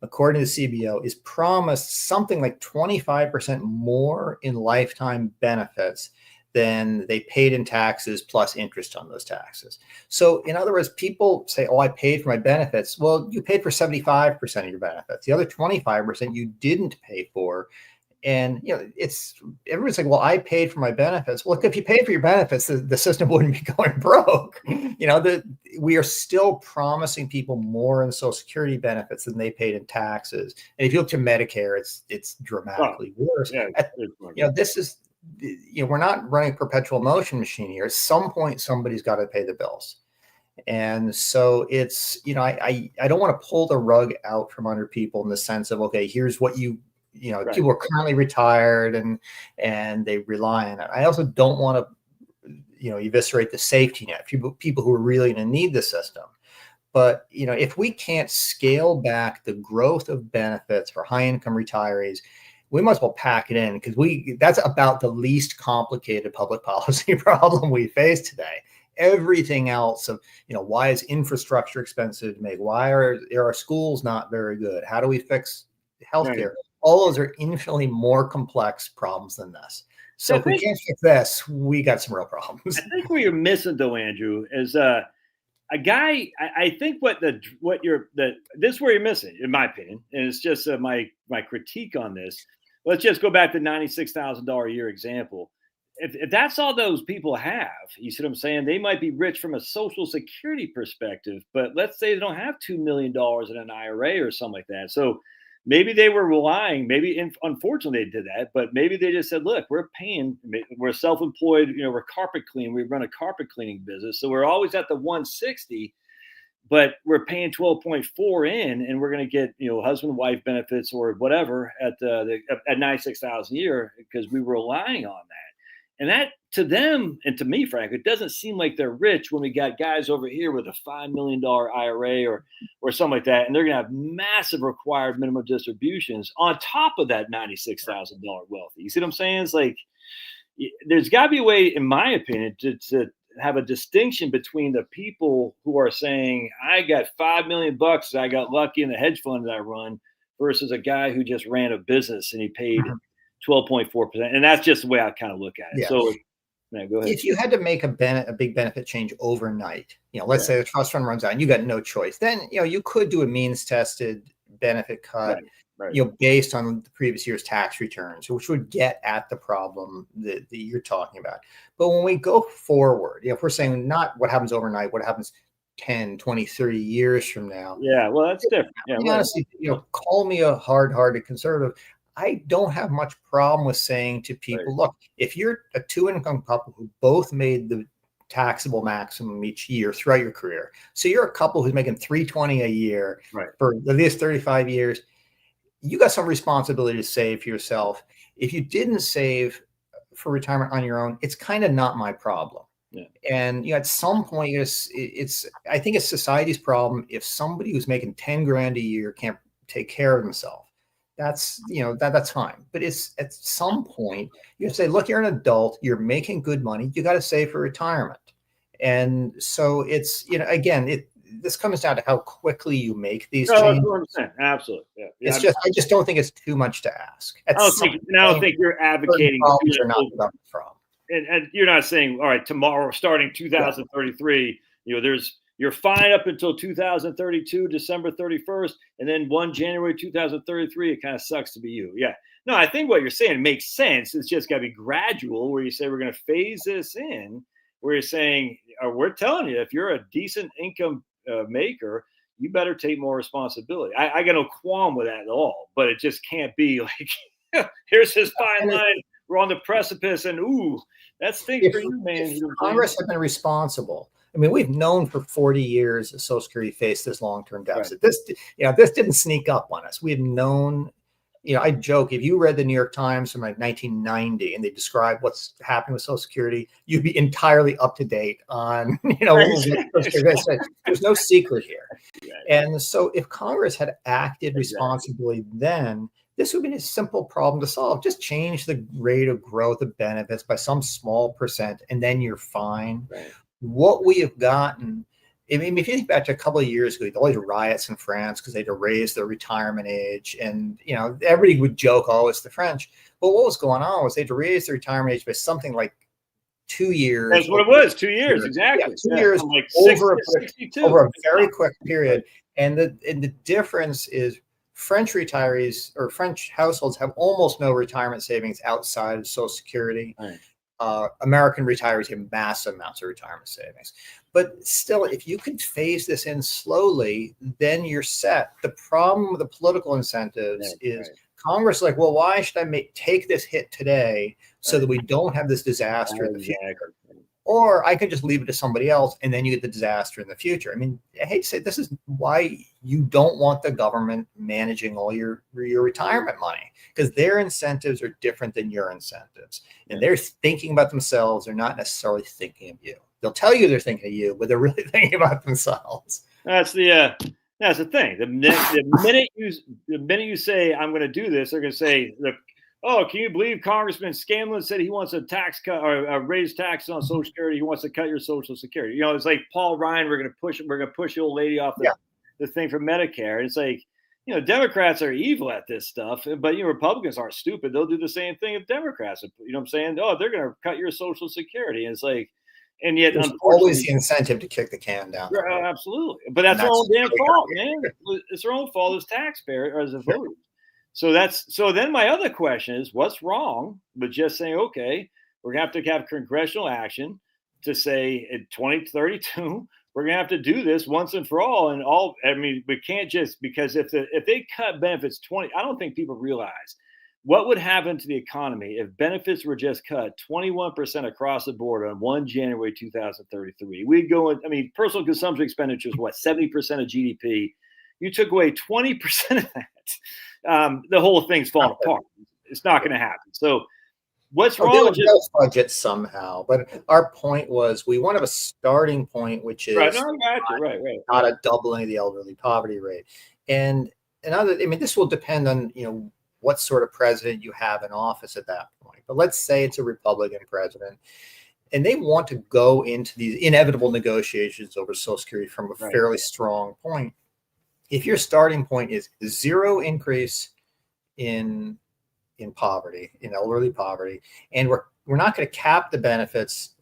according to the CBO, is promised something like 25% more in lifetime benefits than they paid in taxes plus interest on those taxes. So in other words, people say, oh, I paid for my benefits. Well, you paid for 75% of your benefits. The other 25% you didn't pay for. And it's everyone's like, well, I paid for my benefits. Well, if you paid for your benefits, the system wouldn't be going broke. We are still promising people more in Social Security benefits than they paid in taxes. And if you look to Medicare, it's dramatically worse. Yeah, This is, we're not running a perpetual motion machine here. At some point, somebody's got to pay the bills. And so it's, I don't want to pull the rug out from under people in the sense of, okay, here's what right. People are currently retired and they rely on it. I also don't want to, eviscerate the safety net, people who are really going to need the system. But, if we can't scale back the growth of benefits for high income retirees, we must well pack it in, because that's about the least complicated public policy problem we face today. Everything else of, why is infrastructure expensive to make? Why are our schools not very good? How do we fix healthcare? Right. All those are infinitely more complex problems than this. So if we can't fix this, we got some real problems. I think what you're missing, though, Andrew, is a guy. I think this is where you're missing, in my opinion, and it's just my critique on this. Let's just go back to $96,000 a year example. If that's all those people have, you see what I'm saying? They might be rich from a Social Security perspective, but let's say they don't have $2 million in an IRA or something like that. So maybe they were relying, unfortunately they did that, but maybe they just said, look, we're self-employed, we're carpet cleaning. We run a carpet cleaning business. So we're always at the 160, but we're paying 12.4 in, and we're going to get, husband, wife benefits or whatever at 96,000 a year, because we were relying on that. And that, to them, and to me, Frank, it doesn't seem like they're rich when we got guys over here with a $5 million IRA or something like that, and they're going to have massive required minimum distributions on top of that $96,000 wealthy. You see what I'm saying? It's like, there's got to be a way, in my opinion, to have a distinction between the people who are saying, I got $5 million, I got lucky in the hedge fund that I run, versus a guy who just ran a business and he paid 12.4%. And that's just the way I kind of look at it. Yeah. So go ahead. If you had to make a big benefit change overnight, let's say the trust fund runs out and you got no choice, then, you could do a means tested benefit cut, right. Based on the previous year's tax returns, which would get at the problem that you're talking about. But when we go forward, if we're saying not what happens overnight, what happens 10, 20, 30 years from now. Yeah, well, that's different. Yeah, honestly, call me a hard-hearted conservative. I don't have much problem with saying to people, look, if you're a two-income couple who both made the taxable maximum each year throughout your career, so you're a couple who's making $320 a year for at least 35 years, you got some responsibility to save for yourself. If you didn't save for retirement on your own, it's kind of not my problem. Yeah. And at some point, I think it's society's problem if somebody who's making 10 grand a year can't take care of themselves. That's that's fine. But it's at some point you have to say, look, you're an adult, you're making good money, you got to save for retirement. And so it's this comes down to how quickly you make these changes. 100%. Absolutely. Yeah. I just don't think it's too much to ask. I don't think you're advocating are not from. And you're not saying, all right, tomorrow, starting 2033, you're fine up until 2032, December 31st, and then 1 January 2033, it kind of sucks to be you. Yeah. No, I think what you're saying makes sense. It's just got to be gradual, where you say we're going to phase this in, where you're saying, or we're telling you, if you're a decent income maker, you better take more responsibility. I got no qualm with that at all, but it just can't be like, here's his fine line. We're on the precipice, and that stinks for you, man. Congress have been responsible. I mean, we've known for 40 years that Social Security faced this long-term deficit. Right. This didn't sneak up on us. We've known, I joke, if you read the New York Times from like 1990 and they describe what's happening with Social Security, you'd be entirely up to date on, there's no secret here. And so if Congress had acted responsibly then, this would be a simple problem to solve. Just change the rate of growth of benefits by some small percent, and then you're fine. Right. What we have gotten, I mean, if you think back to a couple of years ago, all these riots in France because they had to raise their retirement age. And, everybody would joke, oh, it's the French. But what was going on was they had to raise the retirement age by something like 2 years. That's what it was, 2 years, exactly. Yeah, 2 years like over a very quick period. Right. And the difference is French retirees or French households have almost no retirement savings outside of Social Security. Right. American retirees have massive amounts of retirement savings. But still, if you can phase this in slowly, then you're set. The problem with the political incentives is Congress is like, well, why should I take this hit today so that we don't have this disaster in the future? Or I could just leave it to somebody else, and then you get the disaster in the future. I mean, I hate to say this is why you don't want the government managing all your retirement money, because their incentives are different than your incentives. And they're thinking about themselves. They're not necessarily thinking of you. They'll tell you they're thinking of you, but they're really thinking about themselves. That's the thing. The minute you say I'm going to do this, they're going to say, look, oh, can you believe Congressman Scanlon said he wants a tax cut or raise taxes on Social Security? He wants to cut your Social Security. It's like Paul Ryan. We're going to push the old lady off the thing for Medicare. It's like, Democrats are evil at this stuff, but Republicans aren't stupid. They'll do the same thing if Democrats. What I'm saying? Oh, they're going to cut your Social Security. And it's like, and yet there's always the incentive to kick the can down. Absolutely, but that's their own damn fault, man. It's their own fault as taxpayers or as a voter. So then my other question is, what's wrong with just saying, okay, we're going to have congressional action to say in 2032, we're going to have to do this once and for all. And we can't just, because if they cut benefits 20, I don't think people realize what would happen to the economy if benefits were just cut 21% across the board on 1 January 2033. We'd go in, personal consumption expenditures, 70% of GDP. You took away 20% of that. The whole thing's falling apart. It's not going to happen. So what's wrong with just budget somehow? But our point was we want to have a starting point, which is not a doubling of the elderly poverty rate. And this will depend on, what sort of president you have in office at that point. But let's say it's a Republican president and they want to go into these inevitable negotiations over Social Security from a fairly strong point. If your starting point is zero increase in poverty, in elderly poverty, and we're not going to cap the benefits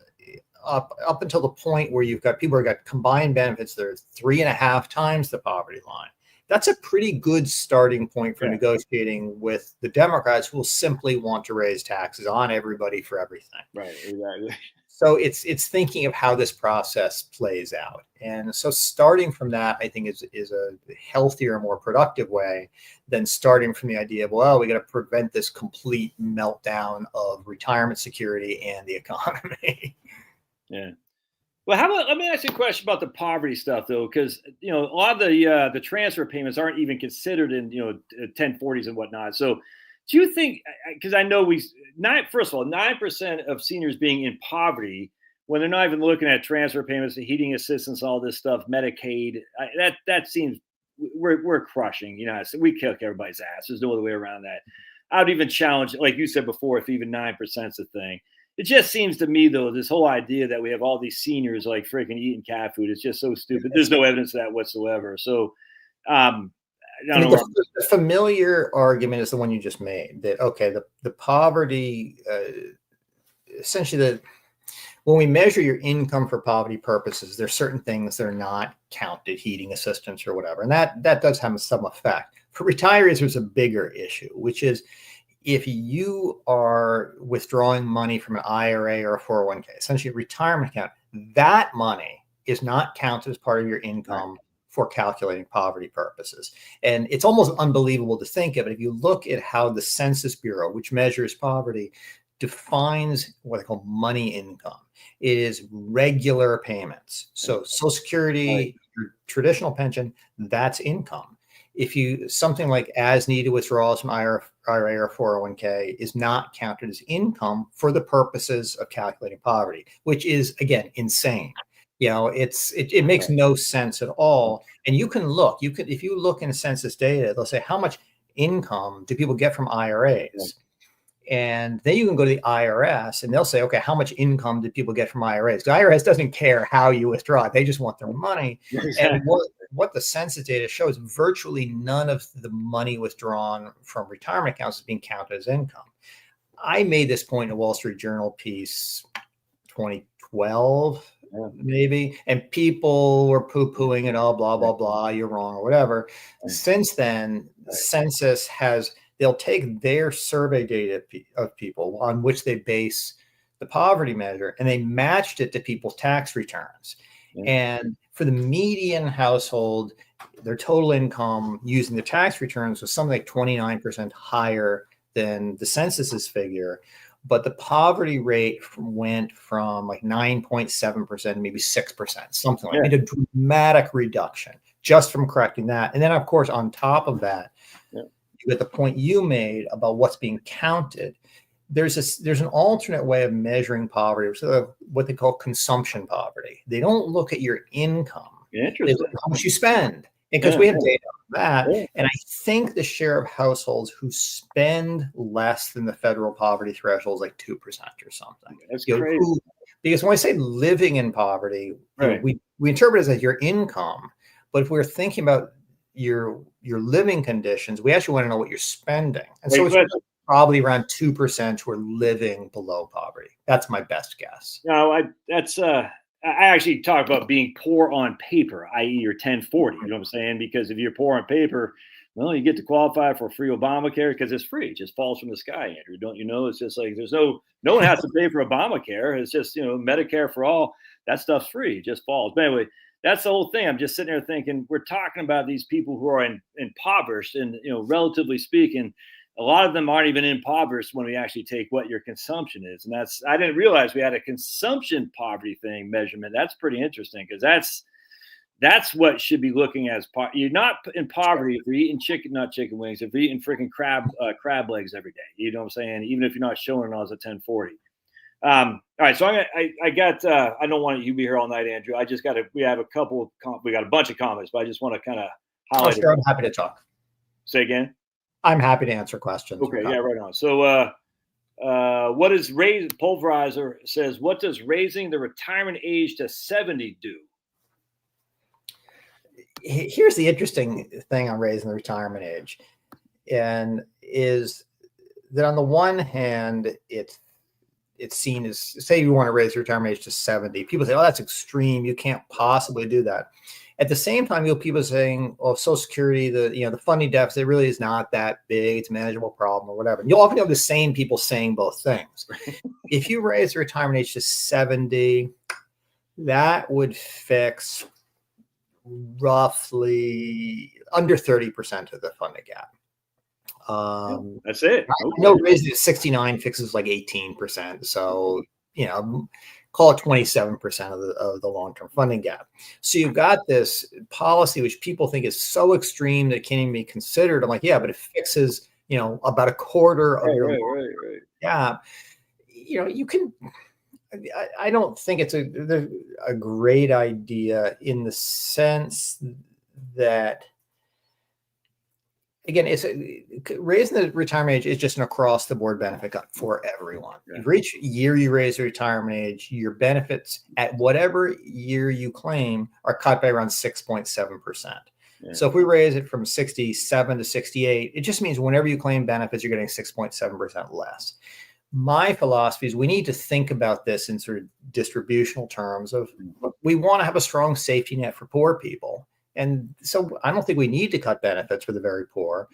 up until the point where you've got people who got combined benefits that are 3.5 times the poverty line. That's a pretty good starting point for negotiating with the Democrats, who will simply want to raise taxes on everybody for everything. Right, exactly. So it's thinking of how this process plays out. And so starting from that, I think, is a healthier, more productive way than starting from the idea of, well, we got to prevent this complete meltdown of retirement security and the economy. Yeah. Well, let me ask you a question about the poverty stuff, though, because, a lot of the transfer payments aren't even considered in, 1040s and whatnot. So do you think, because I know first of all, 9% of seniors being in poverty when they're not even looking at transfer payments, the heating assistance, all this stuff, Medicaid, that seems we're crushing, so we kick everybody's ass. There's no other way around that. I would even challenge, like you said before, if even 9% is a thing. It just seems to me, though, this whole idea that we have all these seniors like freaking eating cat food is just so stupid. There's no evidence of that whatsoever. So, the familiar argument is the one you just made, that, okay, the poverty, essentially when we measure your income for poverty purposes, there's certain things that are not counted, heating assistance or whatever. And that does have some effect. For retirees, there's a bigger issue, which is, if you are withdrawing money from an IRA or a 401k, essentially a retirement account, that money is not counted as part of your income for calculating poverty purposes. And it's almost unbelievable to think of it. If you look at how the Census Bureau, which measures poverty, defines what they call money income, it is regular payments. So Social Security, your traditional pension, that's income. if you something like as needed withdrawals from IRA or 401k is not counted as income for the purposes of calculating poverty, which is again insane. It makes no sense at all. And you could if you look in census data, they'll say how much income do people get from IRAs. And then you can go to the IRS and they'll say, okay, how much income do people get from IRAs? The IRS doesn't care how you withdraw it. They just want their money. And what the census data shows, virtually none of the money withdrawn from retirement accounts is being counted as income. I made this point in a Wall Street Journal piece 2012, maybe, and people were poo-pooing it all, blah, blah, blah, you're wrong or whatever. Since then, census they'll take their survey data of people on which they base the poverty measure, and they matched it to people's tax returns. And for the median household, their total income using the tax returns was something like 29% higher than the census's figure. But the poverty rate went from like 9.7% to maybe 6%, something like that. A dramatic reduction just from correcting that. And then, of course, on top of that, with the point you made about what's being counted, there's an alternate way of measuring poverty, what they call consumption poverty. They don't look at your income. They look at how much you spend. Because we have data on that. And I think the share of households who spend less than the federal poverty threshold is like 2% or something. That's crazy. Because when I say living in poverty, we interpret it as your income. But if we're thinking about your living conditions, we actually want to know what you're spending. And so it's probably around 2% who are living below poverty. That's my best guess. No, I actually talk about being poor on paper, i.e. you're 1040, you know what I'm saying? Because if you're poor on paper, well, you get to qualify for free Obamacare because it's free. It just falls from the sky, Andrew. Don't you know? It's just like no one has to pay for Obamacare. It's just, Medicare for all. That stuff's free. It just falls. But anyway, that's the whole thing. I'm just sitting there thinking, we're talking about these people who are impoverished, and relatively speaking, a lot of them aren't even impoverished when we actually take what your consumption is. And I didn't realize we had a consumption poverty thing measurement. That's pretty interesting, because that's what should be looking as you're not in poverty if you're eating not chicken wings, if you're eating freaking crab legs every day. You know what I'm saying? Even if you're not showing it as a 1040. All right, so I don't want you to be here all night, Andrew. We got a bunch of comments, but I just want to kind of highlight. Sure, I'm happy to talk. Say again. I'm happy to answer questions. Okay, yeah, right on. So, what is Pulverizer says, what does raising the retirement age to 70 do? Here's the interesting thing on raising the retirement age, and is that on the one hand, it's seen as, say you want to raise the retirement age to 70. People say, oh, that's extreme. You can't possibly do that. At the same time, people saying, "Oh, Social Security, the funding deficit really is not that big. It's a manageable problem, or whatever." And you'll often have the same people saying both things. If you raise the retirement age to 70, that would fix roughly under 30% of the funding gap. That's it. I know raising it to 69 fixes like 18%. So call it 27% of the long-term funding gap. So you've got this policy which people think is so extreme that it can't even be considered. I'm like, yeah, but it fixes, about a quarter of your gap. You can. I don't think it's a great idea in the sense that, again, raising the retirement age is just an across-the-board benefit cut for everyone. Yeah. Each year you raise the retirement age, your benefits at whatever year you claim are cut by around 6.7%. Yeah. So if we raise it from 67 to 68, it just means whenever you claim benefits, you're getting 6.7% less. My philosophy is we need to think about this in sort of distributional terms of, we want to have a strong safety net for poor people. And so I don't think we need to cut benefits for the very poor,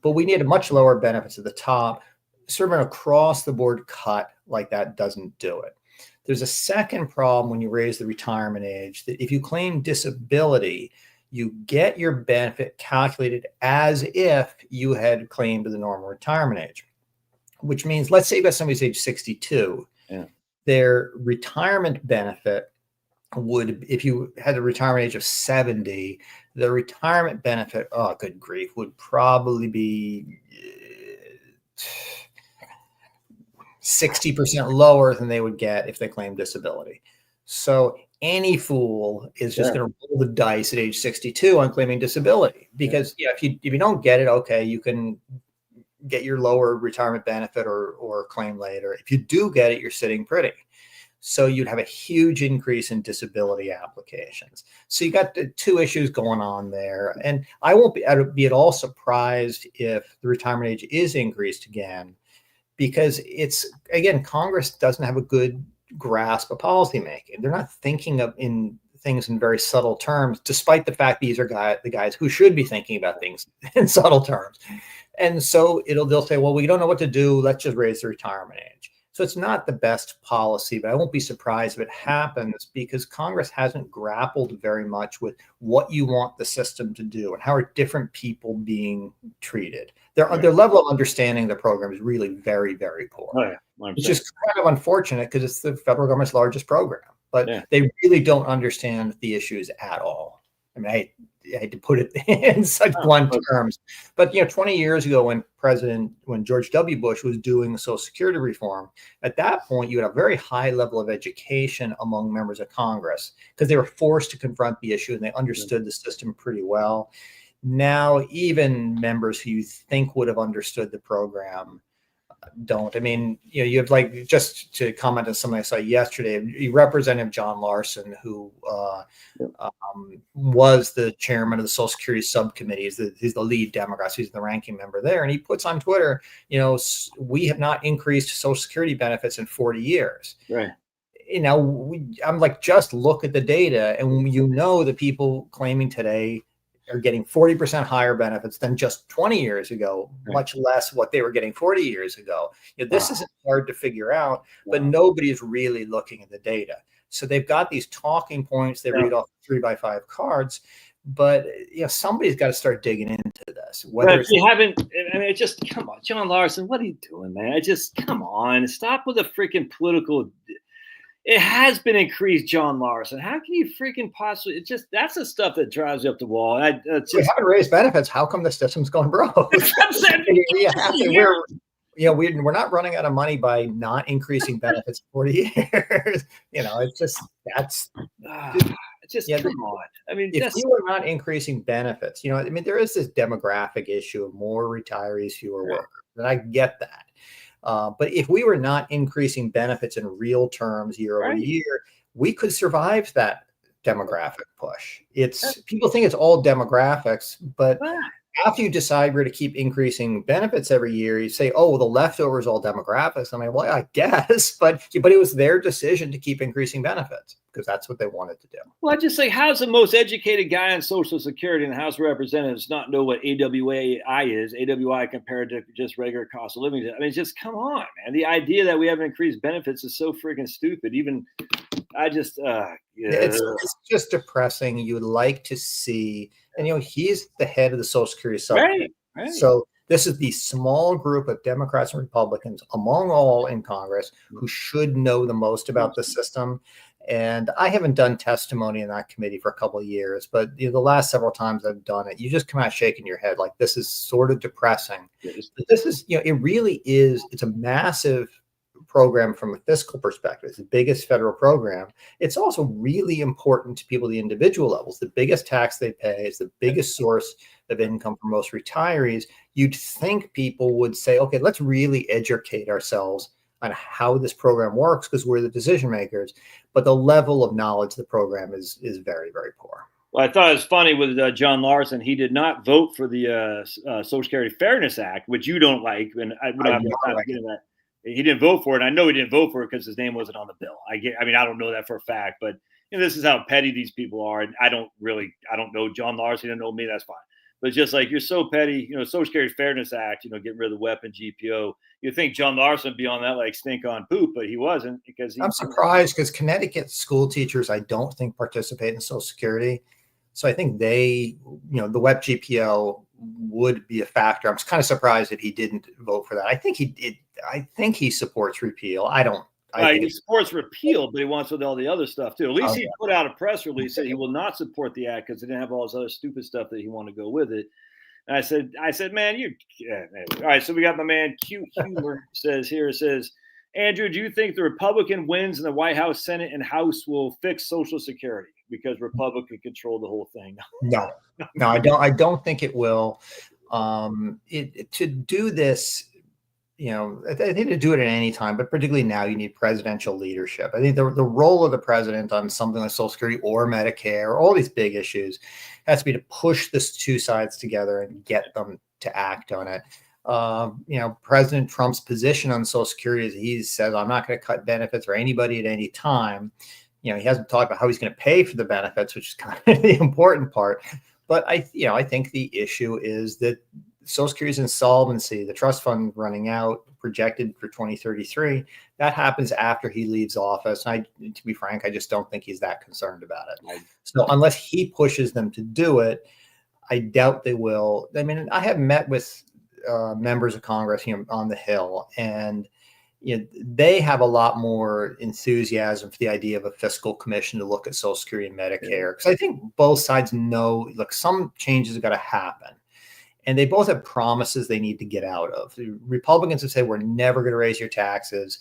but we need a much lower benefits at the top. Sort of an across the board cut like that doesn't do it. There's a second problem when you raise the retirement age, that if you claim disability, you get your benefit calculated as if you had claimed the normal retirement age, which means, let's say you've got somebody's age 62, their retirement benefit would, if you had a retirement age of 70, the retirement benefit, oh, good grief, would probably be 60% lower than they would get if they claimed disability. So any fool is just going to roll the dice at age 62 on claiming disability, because if you don't get it, okay, you can get your lower retirement benefit or claim later. If you do get it, you're sitting pretty. So you'd have a huge increase in disability applications. So you got the two issues going on there. And I won't be at all surprised if the retirement age is increased again, because it's, again, Congress doesn't have a good grasp of policymaking. They're not thinking of in things in very subtle terms, despite the fact these are the guys who should be thinking about things in subtle terms. And so they'll say, well, we don't know what to do. Let's just raise the retirement age. So it's not the best policy, but I won't be surprised if it happens, because Congress hasn't grappled very much with what you want the system to do and how are different people being treated. Their level of understanding of the program is really very, very poor. Oh, yeah. It's just kind of unfortunate because it's the federal government's largest program, but they really don't understand the issues at all. I mean, I hate to put it in such blunt terms, but 20 years ago when George W. Bush was doing Social Security reform, at that point you had a very high level of education among members of Congress because they were forced to confront the issue and they understood the system pretty well. Now, even members who you think would have understood the program don't. I mean, you have, like, just to comment on something I saw yesterday, Representative John Larson, who was the chairman of the Social Security subcommittee. He's the lead Democrat. So he's the ranking member there. And he puts on Twitter, we have not increased Social Security benefits in 40 years. Right. I'm like, just look at the data. And the people claiming today are getting 40% higher benefits than just 20 years ago, much less what they were getting 40 years ago. This isn't hard to figure out, but nobody's really looking at the data. So they've got these talking points. They read off 3x5 cards, but somebody's got to start digging into this. Whether you haven't, I mean, just come on, John Larson, what are you doing, man? Come on, stop with the freaking political. It has been increased, John Larson. How can you freaking possibly? That's the stuff that drives you up the wall. We haven't raised benefits. How come the system's going broke? We're not running out of money by not increasing benefits 40 years. It's just come on. I mean, if you are not increasing benefits, there is this demographic issue of more retirees, fewer workers, and I get that. But if we were not increasing benefits in real terms year over year, we could survive that demographic push. People think it's all demographics, but after you decide we're to keep increasing benefits every year, you say, oh, well, the leftover is all demographics. I mean, well, I guess, but it was their decision to keep increasing benefits because that's what they wanted to do. Well, I just say, how's the most educated guy on Social Security in the House of Representatives not know what AWI is, AWI compared to just regular cost of living? I mean, just come on, man. The idea that we haven't increased benefits is so freaking stupid. It's just depressing. You would like to see, and he's the head of the Social Security subcommittee. Right. So this is the small group of Democrats and Republicans among all in Congress who should know the most about the system. And I haven't done testimony in that committee for a couple of years, but the last several times I've done it, you just come out shaking your head like this is sort of depressing. But this is, it really is. It's a massive program from a fiscal perspective. It's the biggest federal program. It's also really important to people at the individual levels. The biggest tax they pay is the biggest source of income for most retirees. You'd think people would say, okay, let's really educate ourselves on how this program works because we're the decision makers. But the level of knowledge of the program is very, very poor. Well, I thought it was funny with John Larson. He did not vote for the Social Security Fairness Act, which you don't like. And we don't have time to get into that. He didn't vote for it. And I know he didn't vote for it because his name wasn't on the bill. I don't know that for a fact, but this is how petty these people are. And I don't know John Larson. He didn't know me. That's fine. But it's just like, you're so petty, Social Security Fairness Act, getting rid of the weapon GPO. You think John Larson would be on that like stink on poop, but he wasn't because I'm surprised because Connecticut school teachers, I don't think participate in Social Security. So I think they, the WEP GPO would be a factor. I'm kind of surprised that he didn't vote for that. I think he did. I think he supports repeal. I I think he supports repeal, but he wants with all the other stuff too. At least he put out a press release that he will not support the act because it didn't have all this other stupid stuff that he wanted to go with it. And I said, man, all right. So we got my man Cute Humor says, Andrew, do you think the Republican wins in the White House, Senate, and House will fix Social Security because Republican control the whole thing? No, I don't think it will. To do this, I think to do it at any time, but particularly now, you need presidential leadership. I think the role of the president on something like Social Security or Medicare, or all these big issues, has to be to push the two sides together and get them to act on it. President Trump's position on Social Security is he says, I'm not going to cut benefits for anybody at any time. He hasn't talked about how he's going to pay for the benefits, which is kind of the important part. But I think the issue is that Social Security's insolvency, the trust fund running out, projected for 2033, that happens after he leaves office. And to be frank, I just don't think he's that concerned about it. So unless he pushes them to do it, I doubt they will. I mean, I have met with members of Congress on the Hill, and they have a lot more enthusiasm for the idea of a fiscal commission to look at Social Security and Medicare. Because I think both sides know, look, some changes have got to happen. And they both have promises they need to get out of. The Republicans have said, we're never going to raise your taxes.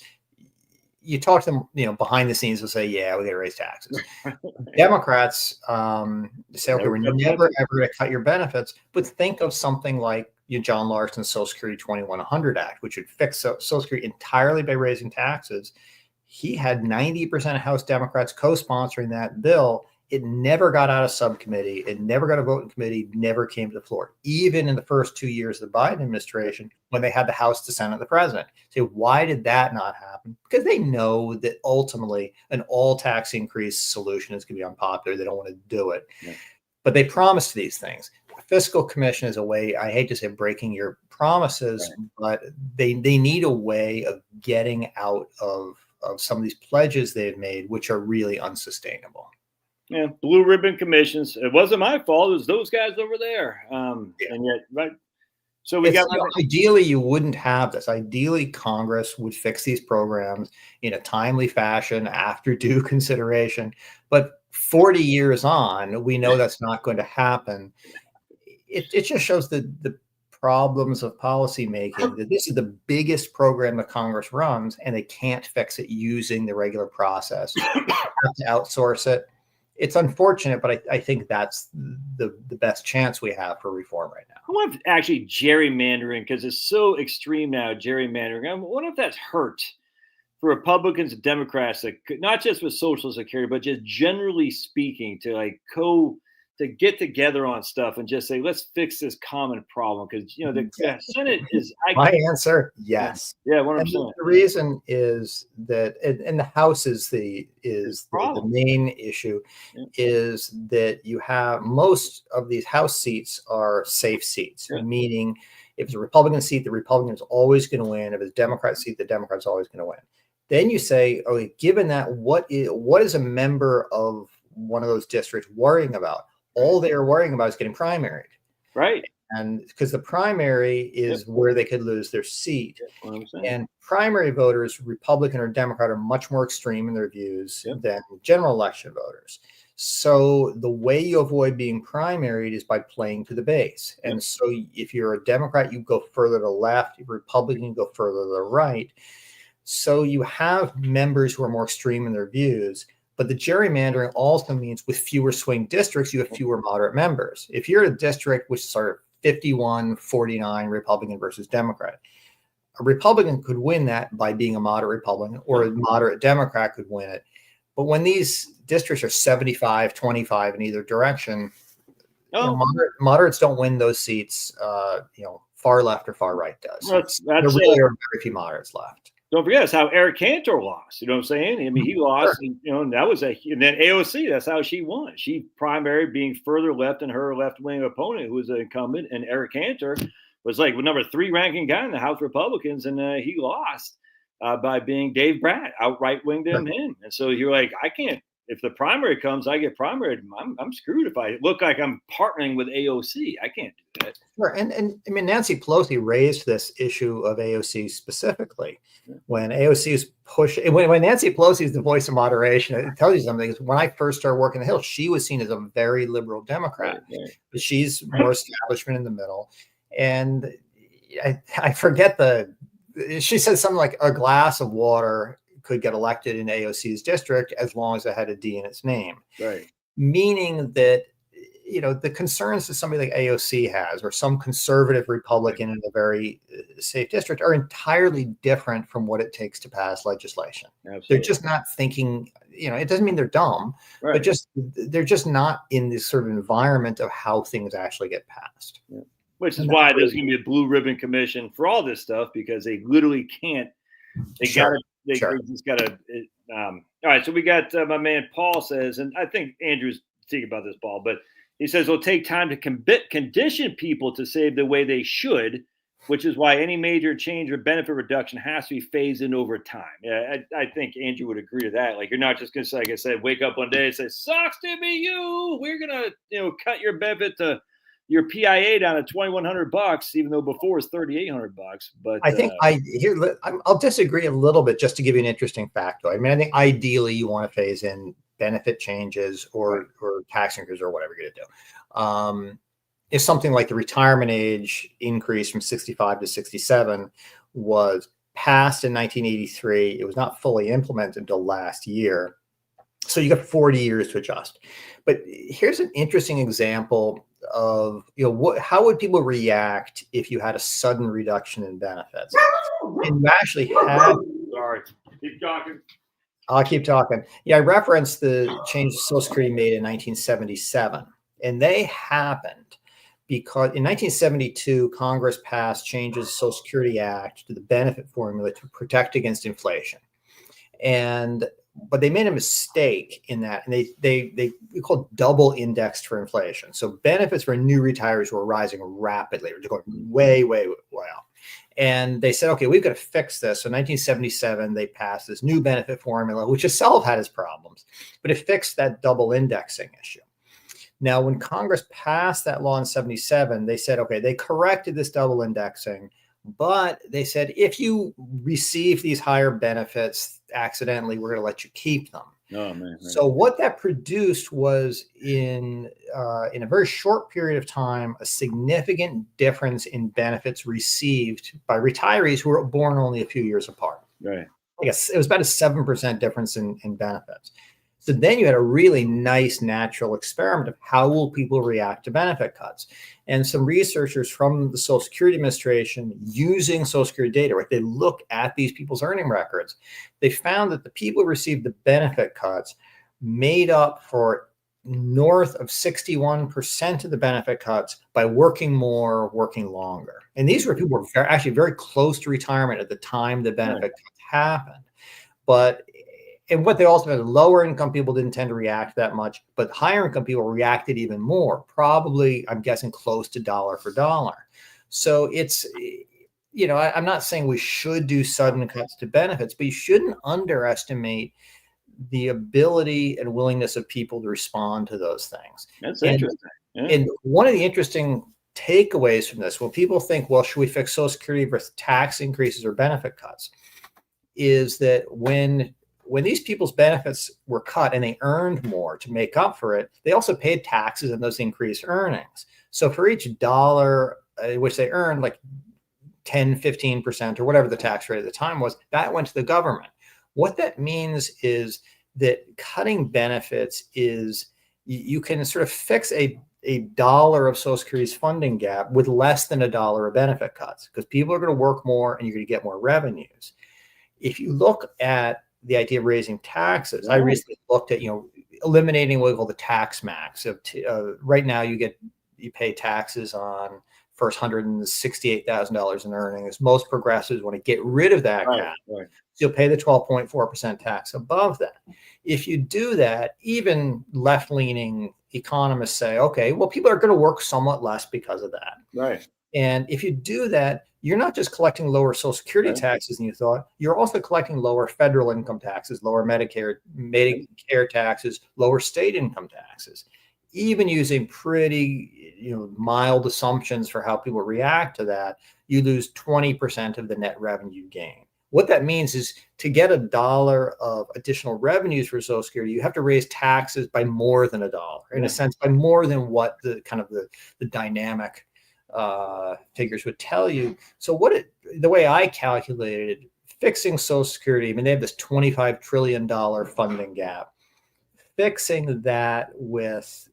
You talk to them, behind the scenes, they'll say, yeah, we're going to raise taxes. Democrats say, okay, we're never, ever going to cut your benefits. But think of something like John Larson's Social Security 2100 Act, which would fix Social Security entirely by raising taxes. He had 90% of House Democrats co-sponsoring that bill. It never got out of subcommittee. It never got a vote in committee, never came to the floor, even in the first 2 years of the Biden administration when they had the House, the Senate, and the president. So why did that not happen? Because they know that ultimately an all tax increase solution is going to be unpopular. They don't want to do it. Yeah. But they promised these things. The fiscal commission is a way, I hate to say breaking your promises, right, but they need a way of getting out of some of these pledges they've made, which are really unsustainable. Yeah, blue ribbon commissions. It wasn't my fault. It was those guys over there. And yet, right. So ideally, you wouldn't have this. Ideally, Congress would fix these programs in a timely fashion after due consideration. But 40 years on, we know that's not going to happen. It just shows the problems of policymaking, that this is the biggest program that Congress runs, and they can't fix it using the regular process. They have to outsource it. It's unfortunate, but I think that's the best chance we have for reform right now. I wonder if actually gerrymandering, because it's so extreme now, gerrymandering, I wonder if that's hurt for Republicans and Democrats, not just with Social Security, but just generally speaking, to get together on stuff and just say, let's fix this common problem. Because, the Senate is... My answer, yes. Yeah, 100%. The reason is that, and the House is the main issue, is that you have most of these House seats are safe seats, meaning if it's a Republican seat, the Republican is always going to win. If it's a Democrat seat, the Democrat's always going to win. Then you say, okay, given that, what is a member of one of those districts worrying about? All they are worrying about is getting primaried. Right. And because the primary is where they could lose their seat. And primary voters, Republican or Democrat, are much more extreme in their views than general election voters. So the way you avoid being primaried is by playing to the base. And so if you're a Democrat, you go further to the left. If you're Republican, you go further to the right. So you have members who are more extreme in their views. But the gerrymandering also means with fewer swing districts, you have fewer moderate members. If you're a district which is sort of 51-49 Republican versus Democrat, a Republican could win that by being a moderate Republican, or a moderate Democrat could win it. But when these districts are 75-25 in either direction, moderates don't win those seats. Far left or far right does. There really are very few moderates left. Don't forget, that's how Eric Cantor lost. You know what I'm saying? I mean, he lost, and that was and then AOC, that's how she won. She primary being further left than her left-wing opponent, who was an incumbent, and Eric Cantor was like the number 3 ranking guy in the House Republicans, and he lost by being Dave Brat, outright winged him. And so you're like, I can't if the primary comes, I get primary. I'm screwed if I look like I'm partnering with AOC. I can't do that. Sure. And I mean, Nancy Pelosi raised this issue of AOC specifically when AOC is pushing. When Nancy Pelosi is the voice of moderation, it tells you something. When I first started working the Hill, she was seen as a very liberal Democrat, but she's more establishment in the middle. And I forget she said something like a glass of water could get elected in AOC's district as long as it had a D in its name. Right. Meaning that, the concerns that somebody like AOC has, or some conservative Republican in a very safe district, are entirely different from what it takes to pass legislation. Absolutely. They're just not thinking, it doesn't mean they're dumb, but they're just not in this sort of environment of how things actually get passed. Yeah. Which is why there's going to be a blue ribbon commission for all this stuff, because they literally can't. They just got to. All right, so we got my man Paul says, and I think Andrew's thinking about this, Paul, but he says it'll take time to condition people to save the way they should, which is why any major change or benefit reduction has to be phased in over time. Yeah, I think Andrew would agree to that. Like, you're not just going to say, like I said, wake up one day and say, "Sucks to be you. We're going to, cut your benefit to your PIA down to $2,100, even though before it's $3,800." But I think I'll disagree a little bit, just to give you an interesting fact, though. I mean, I think ideally you want to phase in benefit changes or tax increases or whatever you're going to do. If something like the retirement age increase from 65 to 67 was passed in 1983, it was not fully implemented until last year. So you got 40 years to adjust. But here's an interesting example of, how would people react if you had a sudden reduction in benefits? And you actually had. Sorry, keep talking. I'll keep talking. Yeah, I referenced the change Social Security made in 1977, and they happened because in 1972, Congress passed changes to the Social Security Act to the benefit formula to protect against inflation. But they made a mistake in that, and they called double indexed for inflation. So benefits for new retirees were rising rapidly. They're going way, way, way up. And they said, okay, we've got to fix this. So in 1977, they passed this new benefit formula, which itself had its problems, but it fixed that double indexing issue. Now, when Congress passed that law in 77, they said, okay, they corrected this double indexing, but they said, if you receive these higher benefits accidentally, we're going to let you keep them. Oh, man. So what that produced was in a very short period of time, a significant difference in benefits received by retirees who were born only a few years apart. Right. I guess it was about a 7% difference in benefits. So then you had a really nice natural experiment of how will people react to benefit cuts. And some researchers from the Social Security Administration, using Social Security data, right, they look at these people's earning records. They found that the people who received the benefit cuts made up for north of 61% of the benefit cuts by working more, working longer. And these were people who were actually very close to retirement at the time the benefit cuts happened. And what they also had, lower income people didn't tend to react that much, but higher income people reacted even more, probably, I'm guessing, close to dollar for dollar. So it's, I'm not saying we should do sudden cuts to benefits, but you shouldn't underestimate the ability and willingness of people to respond to those things. That's interesting. Yeah. And one of the interesting takeaways from this, when people think, well, should we fix Social Security with tax increases or benefit cuts, is that when these people's benefits were cut and they earned more to make up for it, they also paid taxes on those increased earnings. So for each dollar which they earned, like 10, 15%, or whatever the tax rate at the time was, that went to the government. What that means is that cutting benefits is you can sort of fix a dollar of Social Security's funding gap with less than $1 of benefit cuts, because people are going to work more and you're going to get more revenues. If you look at the idea of raising taxes, I recently looked at, eliminating what we call the tax max. Right now, you pay taxes on first $168,000 in earnings. Most progressives want to get rid of that cap. Right. So you'll pay the 12.4% tax above that. If you do that, even left-leaning economists say, okay, well, people are going to work somewhat less because of that. Right. And if you do that, you're not just collecting lower Social Security taxes than you thought. You're also collecting lower federal income taxes, lower Medicare taxes, lower state income taxes. Even using pretty mild assumptions for how people react to that, you lose 20% of the net revenue gain. What that means is to get $1 of additional revenues for Social Security, you have to raise taxes by more than $1. In a sense, by more than what the dynamic figures would tell you. So the way I calculated fixing Social Security, I mean, they have this $25 trillion funding gap. Fixing that with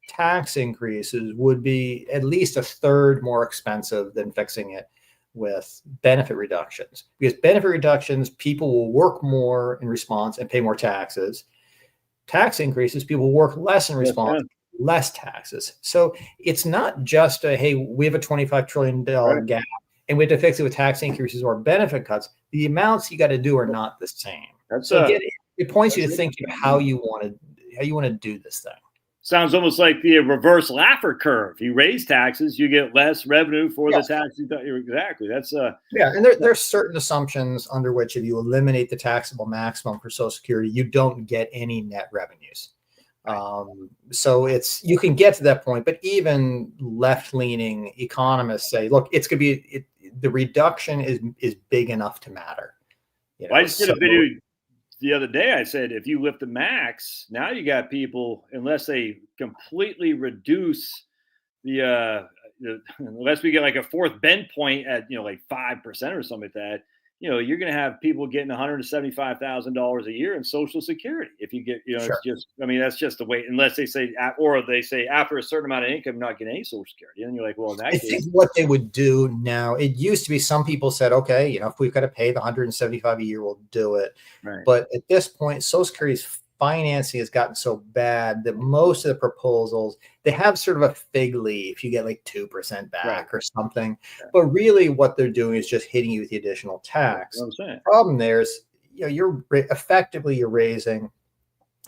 tax increases would be at least a third more expensive than fixing it with benefit reductions, because benefit reductions, people will work more in response and pay more taxes. Tax increases, people will work less in response, less taxes. So it's not just hey, we have a $25 trillion gap and we have to fix it with tax increases or benefit cuts. The amounts you got to do are not the same. It points you to thinking how you want to do this thing. Sounds almost like the reverse Laffer curve. You raise taxes, you get less revenue for the taxes. Exactly. That's and there's certain assumptions under which if you eliminate the taxable maximum for Social Security, you don't get any net revenues. So you can get to that point, but even left-leaning economists say, look, it's going to be the reduction is big enough to matter. I just did a video the other day. I said, if you lift the max, now you got people, unless they completely reduce unless we get like a fourth bend point at, like 5% or something like that, you're going to have people getting $175,000 a year in Social Security. If you get, it's just, that's just the way, unless they say, or they say after a certain amount of income, you're not getting any Social Security. And you're like, well, in that case, think what they would do now, it used to be some people said, okay, if we've got to pay the $175 a year, we'll do it. Right. But at this point, Social Security's financing has gotten so bad that most of the proposals, they have sort of a fig leaf. You get like 2% back or something. But really what they're doing is just hitting you with the additional tax. The problem there is, you're raising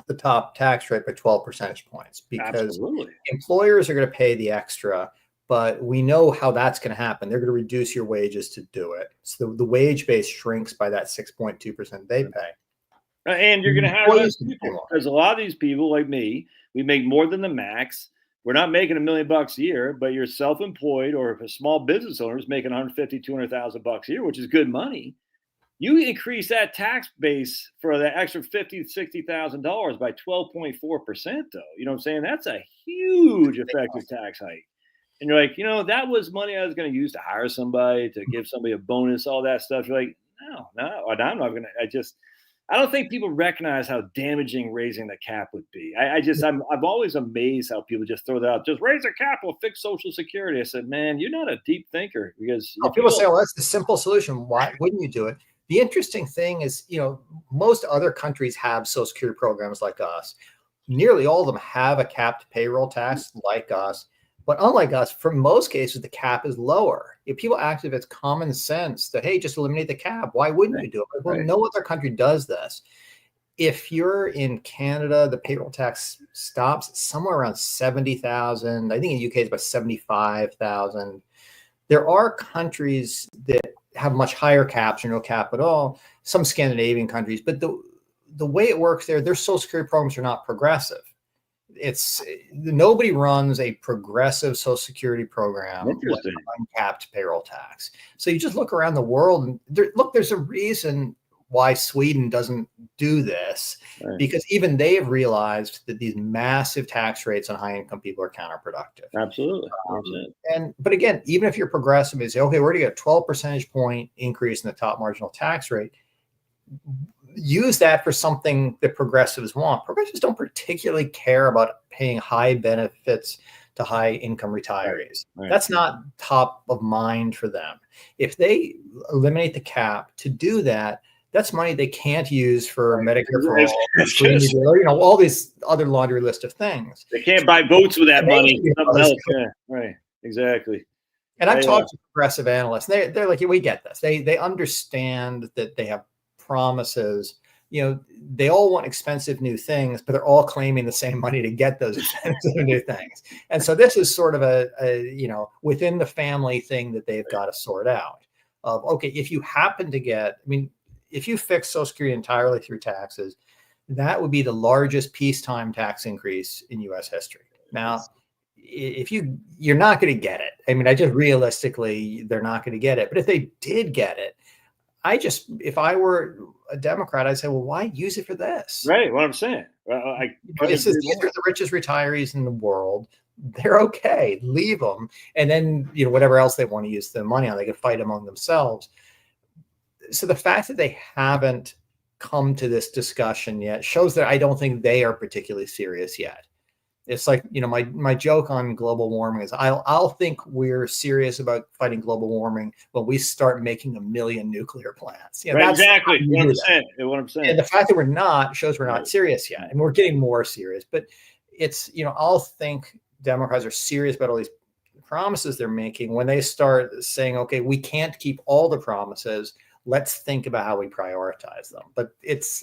the top tax rate by 12 percentage points because employers are going to pay the extra, but we know how that's going to happen. They're going to reduce your wages to do it. So the wage base shrinks by that 6.2% they pay. And you're going to have less people, because a lot of these people like me, we make more than the max. We're not making $1 million a year, but you're self-employed or if a small business owner is making $150,000, $200,000 a year, which is good money. You increase that tax base for that extra $50,000, $60,000 by 12.4%, though. You know what I'm saying? That's a huge effective tax hike. And you're like, that was money I was going to use to hire somebody, to give somebody a bonus, all that stuff. You're like, no, I'm not going to. I don't think people recognize how damaging raising the cap would be. I'm always amazed how people just throw that out. Just raise the cap, we'll fix Social Security. I said, man, you're not a deep thinker, because people say, well, that's the simple solution. Why wouldn't you do it? The interesting thing is, most other countries have Social Security programs like us. Nearly all of them have a capped payroll tax like us. But unlike us, for most cases, the cap is lower. If people act if it's common sense that, hey, just eliminate the cap, why wouldn't you do it? Well, no other country does this. If you're in Canada, the payroll tax stops somewhere around 70,000. I think in the UK it's about 75,000. There are countries that have much higher caps or no cap at all, some Scandinavian countries, but the way it works there, their Social Security programs are not progressive. Nobody runs a progressive Social Security program with uncapped payroll tax. So you just look around the world and there's a reason why Sweden doesn't do this, because even they have realized that these massive tax rates on high income people are counterproductive. Absolutely. But again, even if you're progressive, you say, okay, we're going to get a 12 percentage point increase in the top marginal tax rate. Use that for something that progressives want. Progressives don't particularly care about paying high benefits to high income retirees. That's not top of mind for them. If they eliminate the cap to do that, that's money they can't use for Medicare for all, all these other laundry list of things. They can't buy votes with that money. Something else. Yeah, right. Exactly. And I've talked to progressive analysts. They're like, we get this. They understand that they have promises they all want expensive new things, but they're all claiming the same money to get those expensive new things. And so this is sort of a within the family thing that they've got to sort out of, okay, if you happen to get, if you fix Social Security entirely through taxes, that would be the largest peacetime tax increase in U.S. history. Now, if you're not going to get it. I just realistically, they're not going to get it. But if they did get it, if I were a Democrat, I'd say, well, why use it for this? Right. What I'm saying. These are the richest retirees in the world. They're okay. Leave them. And then, whatever else they want to use the money on, they can fight among themselves. So the fact that they haven't come to this discussion yet shows that I don't think they are particularly serious yet. It's like, my joke on global warming is I'll think we're serious about fighting global warming when we start making 1 million nuclear plants. Right, that's exactly what I'm saying. And the fact that we're not shows we're not serious yet. And we're getting more serious. But it's, I'll think Democrats are serious about all these promises they're making when they start saying, okay, we can't keep all the promises. Let's think about how we prioritize them. But it's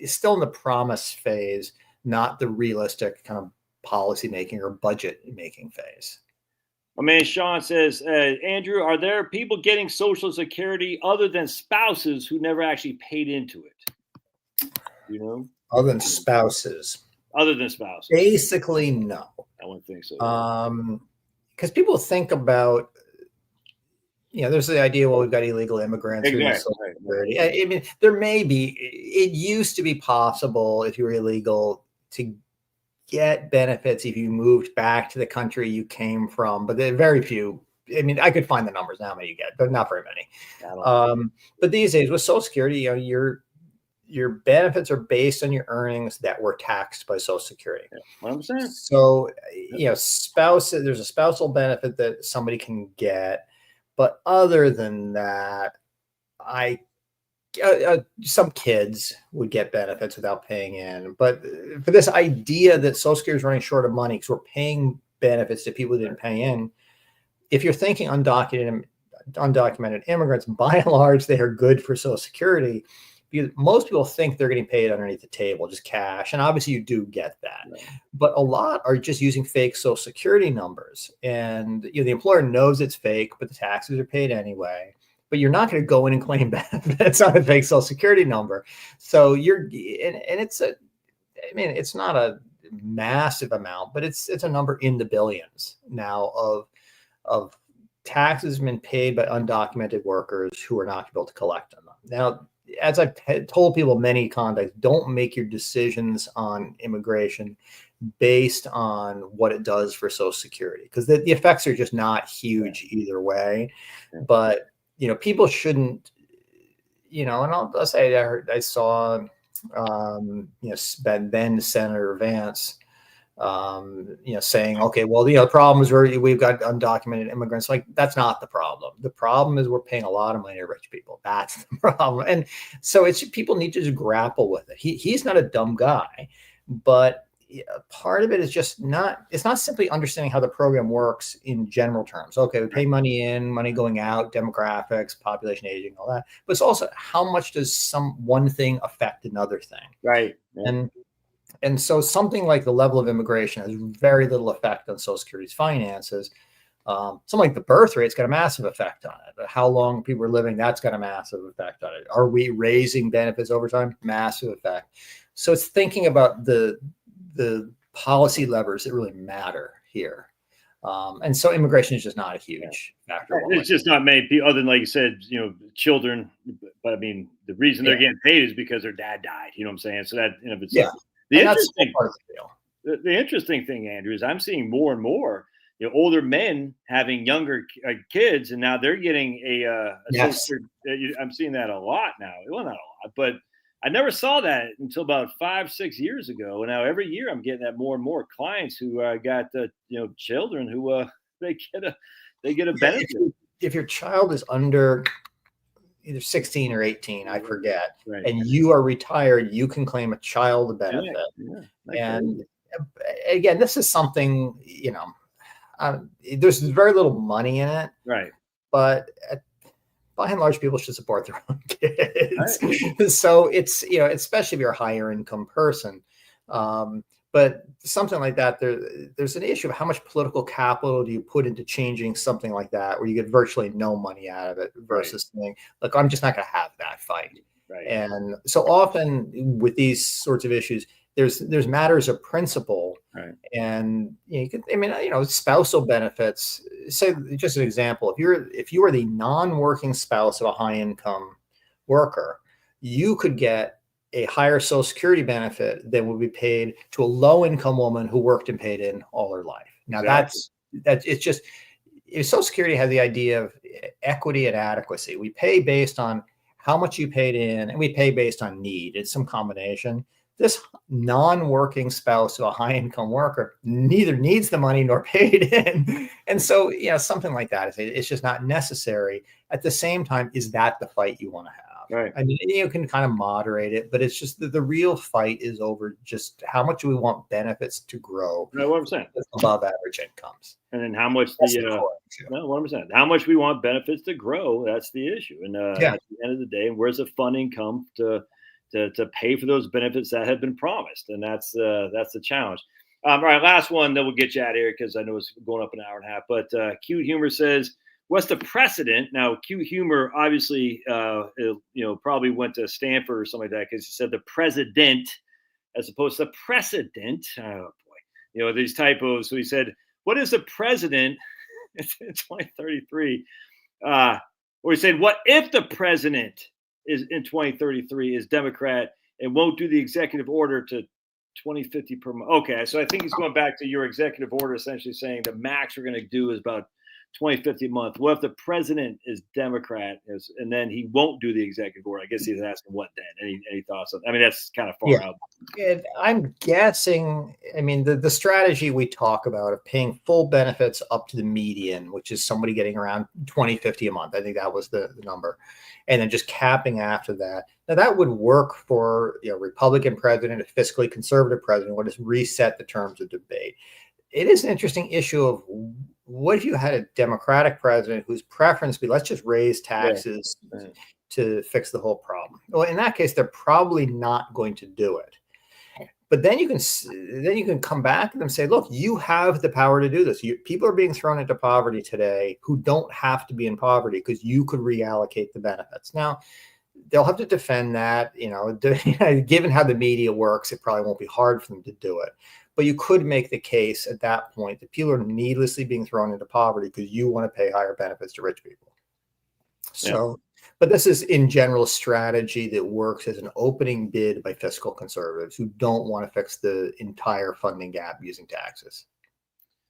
still in the promise phase, not the realistic kind of policy making or budget making phase. Sean says, Andrew, are there people getting Social Security other than spouses who never actually paid into it? Other than spouses. Basically, no. I wouldn't think so. Because people think about, there's the idea, well, we've got illegal immigrants. Exactly. There may be, it used to be possible if you were illegal to get benefits if you moved back to the country you came from, but there are very few. I could find the numbers now, how many you get, but not very many. But these days with Social Security, your benefits are based on your earnings that were taxed by Social Security. Yeah, 100%. So, spouses, there's a spousal benefit that somebody can get, but other than that, some kids would get benefits without paying in. But for this idea that Social Security is running short of money because we're paying benefits to people who didn't pay in, if you're thinking undocumented immigrants, by and large, they are good for Social Security because most people think they're getting paid underneath the table, just cash. And obviously you do get that. Right. But a lot are just using fake Social Security numbers. And the employer knows it's fake, but the taxes are paid anyway. But you're not going to go in and claim benefits on a fake Social Security number. So it's not a massive amount, but it's a number in the billions now of taxes been paid by undocumented workers who are not able to collect on them. Now, as I've told people many contexts, don't make your decisions on immigration based on what it does for Social Security, because the effects are just not huge either way. But people shouldn't, and I'll say I saw, then Senator Vance, saying, okay, well, the problem is we've got undocumented immigrants. Like, that's not the problem. The problem is we're paying a lot of money to rich people. That's the problem. And so people need to just grapple with it. He's not a dumb guy, but part of it is just it's not simply understanding how the program works in general terms. Okay, we pay money in, money going out, demographics, population aging, all that. But it's also how much does one thing affect another thing? Right. Yeah. And so something like the level of immigration has very little effect on Social Security's finances. Something like the birth rate's got a massive effect on it. How long people are living, that's got a massive effect on it. Are we raising benefits over time? Massive effect. So it's thinking about the policy levers that really matter here. And so immigration is just not a huge factor. It's just not many people, other than, like you said, children. But the reason they're getting paid is because their dad died. You know what I'm saying? So that, the interesting thing, Andrew, is I'm seeing more and more, older men having younger kids, and now they're getting I'm seeing that a lot now. Well, not a lot, but I never saw that until about 5-6 years ago. And now every year I'm getting that more and more clients who got children who they get a benefit. If your child is under either 16 or 18, I forget, right, and you are retired, you can claim a child benefit. And again, this is something, there's very little money in it. Right. But by and large, people should support their own kids. Right. So it's, especially if you're a higher income person. But something like that, there's an issue of how much political capital do you put into changing something like that, where you get virtually no money out of it, versus saying, look, I'm just not going to have that fight. Right. And so often with these sorts of issues, there's matters of principle. Right. And spousal benefits. Say, just an example, if you are the non-working spouse of a high income worker, you could get a higher Social Security benefit than would be paid to a low income woman who worked and paid in all her life. Now that's it's just, Social Security has the idea of equity and adequacy. We pay based on how much you paid in, and we pay based on need. It's some combination. This non-working spouse of a high-income worker neither needs the money nor paid in. And so, something like that, it's just not necessary. At the same time, is that the fight you want to have? Right. I mean, you can kind of moderate it, but it's just that the real fight is over just how much do we want benefits to grow, Right, what I'm saying, above average incomes. And then how much what I'm saying, how much we want benefits to grow, that's the issue. And at the end of the day, where's the funding come to pay for those benefits that have been promised? And that's the challenge. All right, last one, then we'll get you out of here because I know it's going up an hour and a half. But Cute Humor says, what's the precedent? Now, Cute Humor obviously, probably went to Stanford or something like that, because he said the president as opposed to precedent. Oh boy, these typos. So he said, what is the president in 2033? Or he said, what if the president is in 2033 is Democrat and won't do the executive order to 2050 per month? Okay, so I think he's going back to your executive order, essentially saying the max we're going to do is about 2050 a month. What if the president is Democrat and then he won't do the executive order? I guess he's asking what then. Any thoughts on? I mean, that's kind of far out. I'm guessing. I mean, the strategy we talk about of paying full benefits up to the median, which is somebody getting around 2050 a month. I think that was the number, and then just capping after that. Now that would work for Republican president, a fiscally conservative president would just reset the terms of debate. It is an interesting issue of what if you had a Democratic president whose preference be, let's just raise taxes to fix the whole problem. Well, in that case, they're probably not going to do it. But then you can come back and say, look, you have the power to do this. People are being thrown into poverty today who don't have to be in poverty because you could reallocate the benefits. Now, they'll have to defend that. Given how the media works, it probably won't be hard for them to do it. But you could make the case at that point that people are needlessly being thrown into poverty because you want to pay higher benefits to rich people. So, but this is in general a strategy that works as an opening bid by fiscal conservatives who don't want to fix the entire funding gap using taxes.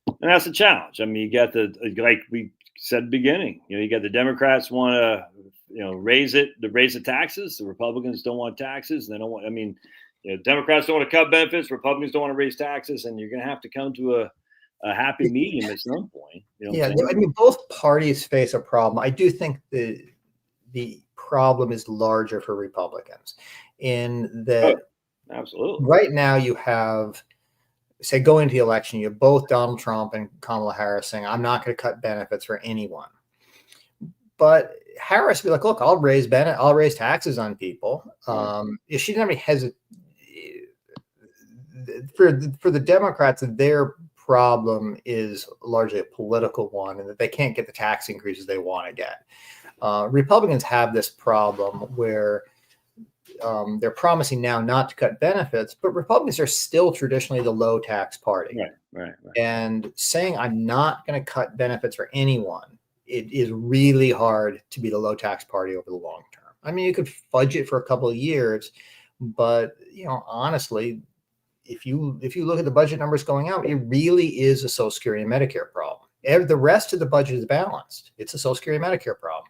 And that's a challenge. I mean, you got like we said at the beginning, you got the Democrats want to, raise the taxes. The Republicans don't want taxes. They don't want, Democrats don't want to cut benefits. Republicans don't want to raise taxes. And you're going to have to come to a happy medium at some point. I mean, both parties face a problem. I do think the problem is larger for Republicans in that absolutely. Right now you have, say, going into the election, you have both Donald Trump and Kamala Harris saying, I'm not going to cut benefits for anyone. But Harris would be like, look, I'll raise taxes on people. If she didn't have any for the Democrats, their problem is largely a political one, and that they can't get the tax increases they want to get. Republicans have this problem where they're promising now not to cut benefits, but Republicans are still traditionally the low tax party. Right. And saying I'm not going to cut benefits for anyone, it is really hard to be the low tax party over the long term. I mean, you could fudge it for a couple of years, but honestly, if you look at the budget numbers going out, it really is a Social Security and Medicare problem. The rest of the budget is balanced. It's a Social Security and Medicare problem.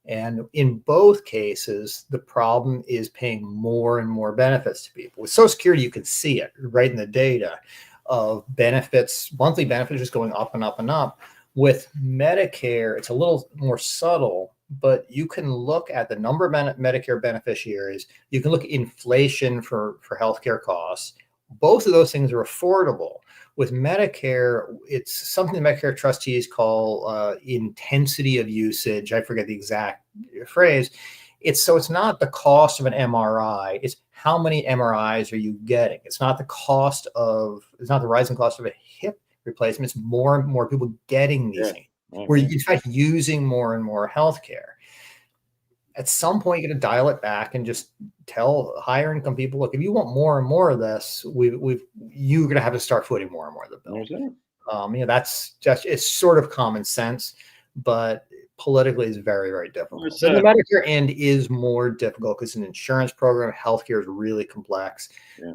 And in both cases, the problem is paying more and more benefits to people. With Social Security, you can see it right in the data of benefits, monthly benefits just going up and up and up. With Medicare, it's a little more subtle, but you can look at the number of Medicare beneficiaries. You can look at inflation for healthcare costs, both of those things are affordable. With Medicare, it's something the Medicare trustees call intensity of usage. I forget the exact phrase. It's not the cost of an MRI. It's how many MRIs are you getting? It's not the rising cost of a hip replacement. It's more and more people getting these things. We're in fact using more and more healthcare. At some point, you got to dial it back and just tell higher income people, look, if you want more and more of this, you're going to have to start footing more and more of the bill. That's just, it's sort of common sense, but politically is very, very difficult. The Medicare end is more difficult because it's an insurance program. Healthcare is really complex.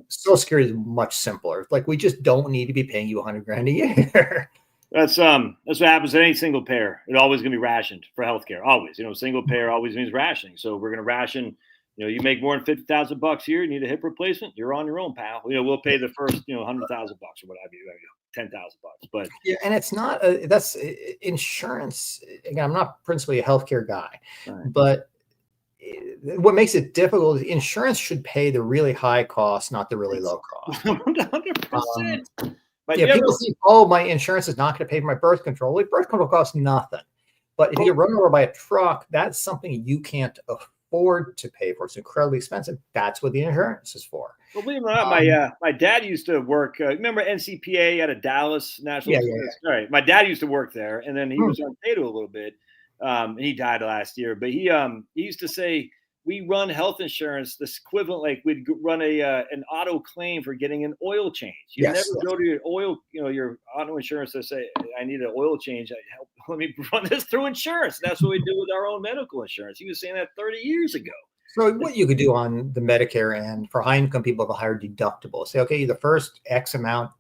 Social Security is much simpler. Like, we just don't need to be paying you $100,000 a year. That's what happens at any single payer. It's always going to be rationed for healthcare. Always, single payer always means rationing. So we're going to ration. You make more than $50,000 a year, you need a hip replacement, you're on your own, pal. We'll pay the first, $100,000 or whatever, $10,000. But and it's not that's insurance. Again, I'm not principally a healthcare guy, but what makes it difficult is insurance should pay the really high cost, not the really low cost. 100%. People think, oh, my insurance is not going to pay for my birth control. Well, birth control costs nothing. But if you get run over by a truck, that's something you can't afford to pay for. It's incredibly expensive. That's what the insurance is for. Well, believe it or not, my dad used to work. Remember NCPA out of Dallas National? Yeah. All right. My dad used to work there, and then he was on Tato a little bit. He died last year, but he used to say, we run health insurance, this equivalent, like we'd run an auto claim for getting an oil change. You never go to your oil, your auto insurance to say, I need an oil change. Let me run this through insurance. That's what we do with our own medical insurance. He was saying that 30 years ago. So what you could do on the Medicare end for high income people with a higher deductible, say, okay, the first X amount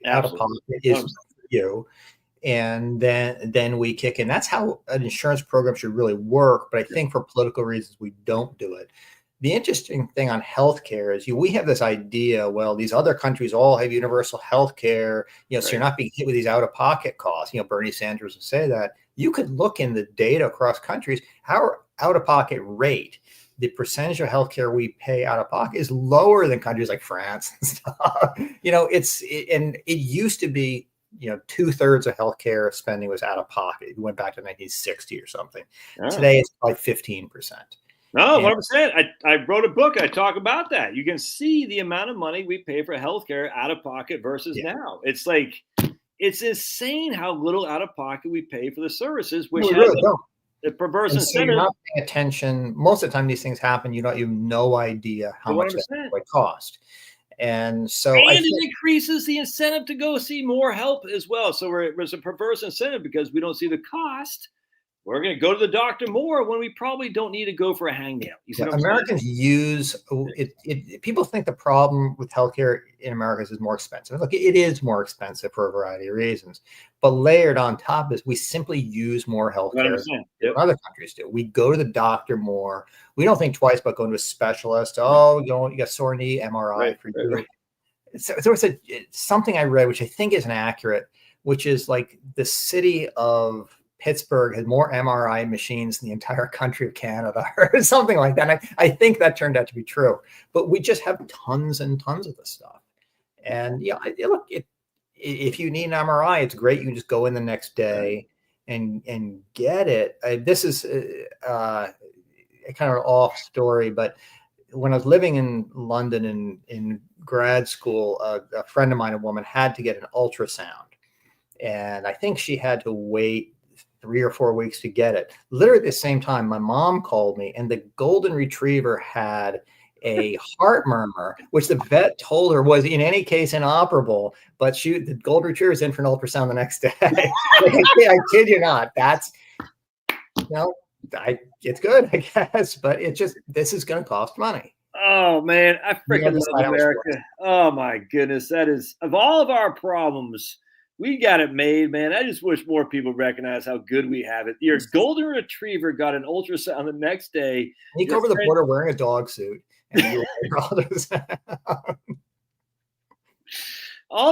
out of pocket is for you. And then we kick in. That's how an insurance program should really work. But I think for political reasons, we don't do it. The interesting thing on healthcare is we have this idea, well, these other countries all have universal healthcare, so you're not being hit with these out-of-pocket costs. Bernie Sanders would say that. You could look in the data across countries, our out-of-pocket rate, the percentage of healthcare we pay out of pocket is lower than countries like France and stuff. And it used to be, 2/3 of healthcare spending was out of pocket. We went back to 1960 or something. Today it's like 15%. No, 100%. I wrote a book. I talk about that. You can see the amount of money we pay for healthcare out of pocket versus now. It's like, it's insane how little out of pocket we pay for the services, which a perverse incentive. So you're not paying attention. Most of the time these things happen, you have no idea how 100%. Much that would cost. And so it increases the incentive to go see more help as well. So there's a perverse incentive because we don't see the cost. We're going to go to the doctor more when we probably don't need to go for a hangnail. Americans use it. People think the problem with healthcare in America is more expensive. Look, it is more expensive for a variety of reasons. But layered on top is we simply use more healthcare than other countries do. We go to the doctor more. We don't think twice about going to a specialist. Oh, you got sore knee, MRI for you. Right. So it's something I read, which I think is inaccurate, which is like the city of Pittsburgh had more MRI machines than the entire country of Canada or something like that. And I think that turned out to be true, but we just have tons and tons of this stuff. And look, if you need an MRI, it's great. You can just go in the next day and get it. This is a kind of an off story, but when I was living in London in grad school, a friend of mine, a woman, had to get an ultrasound. And I think she had to wait 3 or 4 weeks to get it. Literally at the same time, my mom called me, and the golden retriever had a heart murmur, which the vet told her was in any case inoperable, but the golden retriever is in for an ultrasound the next day. I kid you not. That's, it's good, I guess, but this is going to cost money. Oh man, I freaking love America. Oh my goodness. That is, of all of our problems, we got it made, man. I just wish more people recognize how good we have it. Your golden retriever got an ultrasound the next day. You go over the border wearing a dog suit. And all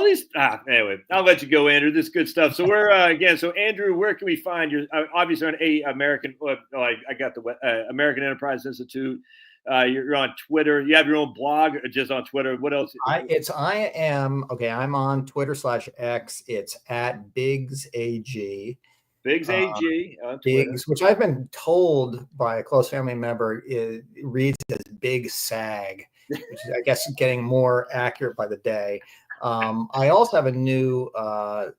these. Anyway, I'll let you go, Andrew. This is good stuff. So we're So Andrew, where can we find your? Obviously on American. I got the American Enterprise Institute. You're on Twitter. You have your own blog or just on Twitter. What else? I'm on Twitter/X. It's at BiggsAG. Biggs AG on Twitter. Biggs, which I've been told by a close family member, reads as Big Sag, which is, I guess, getting more accurate by the day. I also have a new